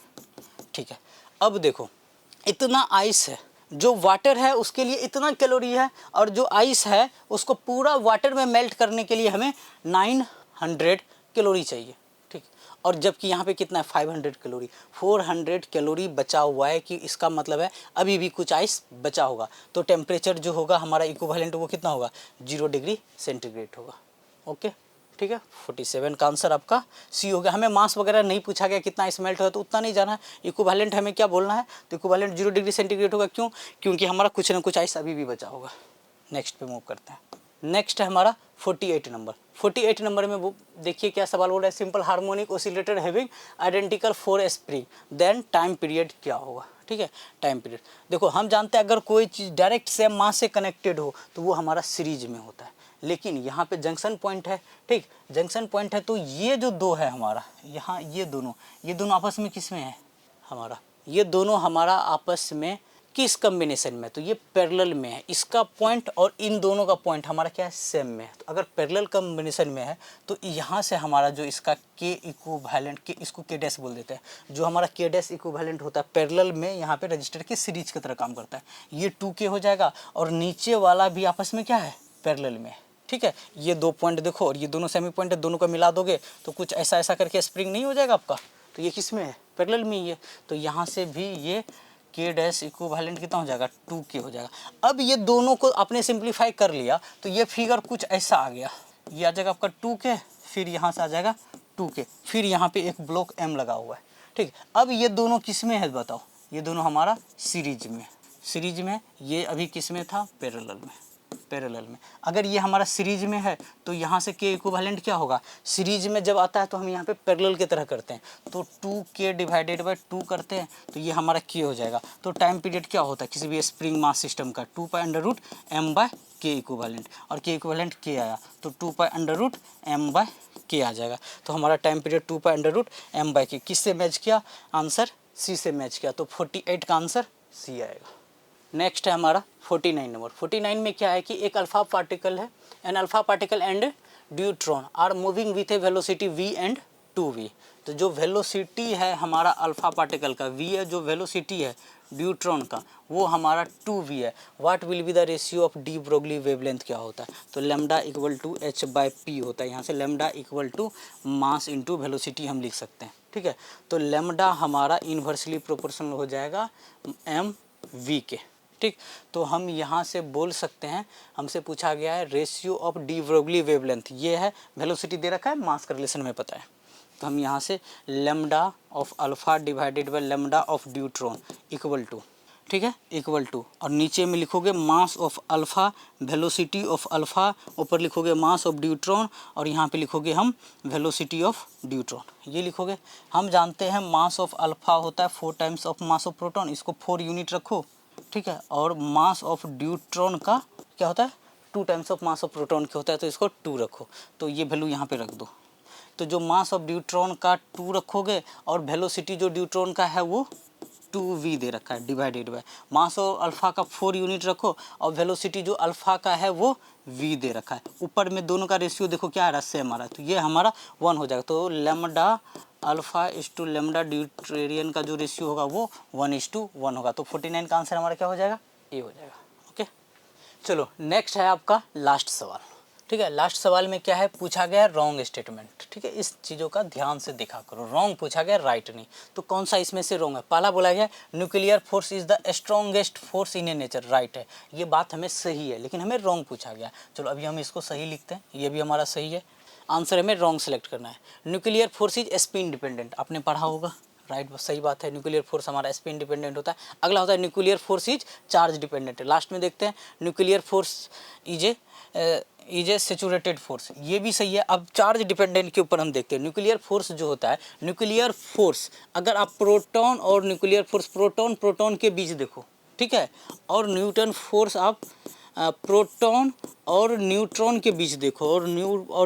ठीक है। अब देखो इतना आइस है, जो वाटर है उसके लिए इतना कैलोरी है, और जो आइस है उसको पूरा वाटर में मेल्ट करने के लिए हमें 900 कैलोरी चाहिए, ठीक। और जबकि यहाँ पे कितना है, 500 कैलोरी, 400 कैलोरी बचा हुआ है, कि इसका मतलब है अभी भी कुछ आइस बचा होगा। तो टेम्परेचर जो होगा हमारा इक्विवेलेंट वो कितना होगा, 0 डिग्री सेंटीग्रेड होगा। ओके, ठीक है। 47 का आंसर आपका C हो गया। हमें मास वगैरह नहीं पूछा गया कितना आइस मेल्ट हुआ, तो उतना नहीं जाना है। इक्विवेलेंट हमें क्या बोलना है, तो इक्विवेलेंट 0 डिग्री सेंटीग्रेड होगा। क्यों, क्योंकि हमारा कुछ ना कुछ आइस अभी भी बचा होगा। नेक्स्ट पे मूव करते हैं। नेक्स्ट है हमारा 48 नंबर। 48 नंबर में वो देखिए क्या सवाल बोल रहा है, simple harmonic oscillator having identical 4 spring, then time period क्या होगा, ठीक है। टाइम पीरियड देखो, हम जानते हैं अगर कोई चीज़ डायरेक्ट सेम मास से कनेक्टेड हो तो वो हमारा सीरीज में होता है, लेकिन यहाँ पे जंक्शन पॉइंट है, ठीक, जंक्शन पॉइंट है। तो ये जो दो है हमारा, यहाँ ये दोनों आपस में किस में है हमारा, ये दोनों हमारा आपस में किस कम्बिनेशन में, तो ये पैरेलल में है, इसका पॉइंट और इन दोनों का पॉइंट हमारा क्या है, सेम में है। तो अगर पैरेलल कम्बिनेशन में है तो यहाँ से हमारा जो इसका के इक्विवेलेंट, के इसको के डैश बोल देते हैं, जो हमारा के डैश इक्विवेलेंट होता है पैरेलल में, यहाँ पे रजिस्टर के सीरीज की तरह काम करता है। ये 2K हो जाएगा और नीचे वाला भी आपस में क्या है, पैरेलल में। ठीक है, ये 2 पॉइंट देखो और ये दोनों सेमी पॉइंट है, दोनों को मिला दोगे तो कुछ ऐसा ऐसा करके स्प्रिंग नहीं हो जाएगा आपका। तो ये किस में है, पैरेलल में ही है। तो यहाँ से भी ये के डैश इक्विवेलेंट कितना हो जाएगा, 2K हो जाएगा। अब ये दोनों को आपने सिंप्लीफाई कर लिया तो ये फिगर कुछ ऐसा आ गया, ये आ जाएगा आपका 2K, फिर यहाँ से आ जाएगा 2K, फिर यहाँ पे एक ब्लॉक M लगा हुआ है। ठीक, अब ये दोनों किस में है बताओ, ये दोनों हमारा सीरीज में, सीरीज में। ये अभी किस में था, पैरेलल में, पैरेलल में। अगर ये हमारा सीरीज में है तो यहाँ से के इक्विवेलेंट क्या होगा, सीरीज में जब आता है तो हम यहाँ पे पैरेलल की तरह करते हैं, तो 2K डिवाइडेड बाय 2 करते हैं तो ये हमारा के हो जाएगा। तो टाइम पीरियड क्या होता है किसी भी स्प्रिंग मास सिस्टम का, 2π√m/k इक्विवेलेंट, और के इक्विवेलेंट के आया तो 2π√m/k आ जाएगा। तो हमारा टाइम पीरियड 2π√m/k किससे मैच किया, आंसर C से मैच किया, तो 48 का आंसर C आएगा। नेक्स्ट है हमारा 49 नंबर। 49 में क्या है कि एक अल्फा पार्टिकल है, an alpha particle and deuteron are moving with a velocity v and 2v। तो जो वेलोसिटी है हमारा अल्फा पार्टिकल का v है, जो वेलोसिटी है ड्यूट्रॉन का वो हमारा 2v है। What will be the ratio of de Broglie wavelength क्या होता है, तो लैम्डा इक्वल टू h/p होता है। यहाँ से lambda equal to mass into velocity हम लिख सकते हैं। ठीक है, तो लैम्डा हमारा इन्वर्सली प्रोपोर्शनल हो जाएगा mv के। ठीक, तो हम यहाँ से बोल सकते हैं, हमसे पूछा गया है ratio of de Broglie wavelength, ये है, वेलोसिटी दे रखा है, मास का रिलेशन में पता है, तो हम यहाँ से lambda of alpha divided by lambda of deuteron equal to, ठीक है, इक्वल टू, और नीचे में लिखोगे mass of alpha, velocity of alpha, ऊपर लिखोगे मास ऑफ ड्यूट्रॉन और यहाँ पे लिखोगे हम वेलोसिटी ऑफ ड्यूट्रॉन, ये लिखोगे। हम जानते हैं मास ऑफ अल्फ़ा होता है 4 times of mass of proton, इसको 4 यूनिट रखो। ठीक है, और मास ऑफ ड्यूट्रॉन का क्या होता है, 2 times of mass of proton के होता है, तो इसको 2 रखो, तो ये वैल्यू यहाँ पे रख दो। तो जो मास ऑफ ड्यूट्रॉन का 2 रखोगे और वेलोसिटी जो ड्यूट्रॉन का है वो 2v दे रखा है divided by mass of alpha का 4 यूनिट रखो और वेलोसिटी जो अल्फ़ा का है वो v दे रखा है। ऊपर में दोनों का रेशियो देखो क्या आ रहा है, सेम आ रहा है, तो ये हमारा 1 हो जाएगा। तो लैम्डा अल्फ़ा इस टू लैम्डा ड्यूटेरियन का जो रेशियो होगा वो 1:1 होगा। तो 49 का आंसर हमारा क्या हो जाएगा, ए हो जाएगा। ओके, चलो नेक्स्ट है आपका लास्ट सवाल। ठीक है, लास्ट सवाल में क्या है, पूछा गया है रॉन्ग स्टेटमेंट। ठीक है, इस चीज़ों का ध्यान से देखा करो, रॉन्ग पूछा गया, राइट नहीं। तो कौन सा इसमें से रॉन्ग है, पहला बोला गया nuclear force is the strongest force in A nature, right है, ये बात हमें सही है, लेकिन हमें रॉन्ग पूछा गया। चलो अभी हम इसको सही लिखते हैं, ये भी हमारा सही है, आंसर हमें रॉन्ग सेलेक्ट करना है। Nuclear force is spin dependent, आपने पढ़ा होगा, राइट, सही बात है, न्यूक्लियर फोर्स हमारा स्पिन डिपेंडेंट होता है। अगला होता है nuclear force is charge dependent, last में देखते हैं nuclear force is a saturated force, ये भी सही है। अब चार्ज डिपेंडेंट के ऊपर हम देखते हैं। न्यूक्लियर फोर्स जो होता है, न्यूक्लियर फोर्स अगर आप प्रोटॉन और न्यूक्लियर फोर्स प्रोटॉन के बीच देखो, ठीक है, और न्यूटन फोर्स आप प्रोटॉन और न्यूट्रॉन के बीच देखो, और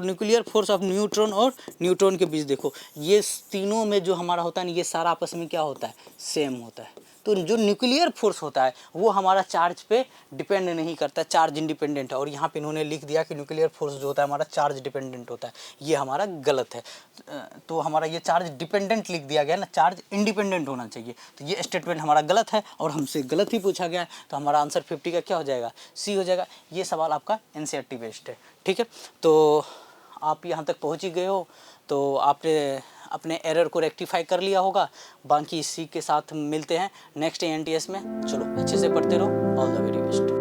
न्यूक्लियर फोर्स ऑफ न्यूट्रॉन और न्यूट्रॉन के बीच देखो, ये तीनों में जो हमारा होता है ना, ये सारा आपस में क्या होता है, सेम होता है। तो जो न्यूक्लियर फोर्स होता है वो हमारा चार्ज पे डिपेंड नहीं करता, चार्ज इंडिपेंडेंट है। और यहाँ पे इन्होंने लिख दिया कि न्यूक्लियर फोर्स जो होता है हमारा चार्ज डिपेंडेंट होता है, ये हमारा गलत है। तो हमारा ये चार्ज डिपेंडेंट लिख दिया गया ना, चार्ज इंडिपेंडेंट होना चाहिए, तो ये स्टेटमेंट हमारा गलत है और हमसे गलत ही पूछा गया है। तो हमारा आंसर 50 का क्या हो जाएगा, सी हो जाएगा। ये सवाल आपका NCERT बेस्ड है। ठीक है, तो आप यहाँ तक पहुँच ही गए हो, तो आपने अपने एरर को रेक्टिफाई कर लिया होगा। बाकी इसी के साथ मिलते हैं नेक्स्ट ANTS में। चलो अच्छे से पढ़ते रहो, ऑल द वेरी बेस्ट।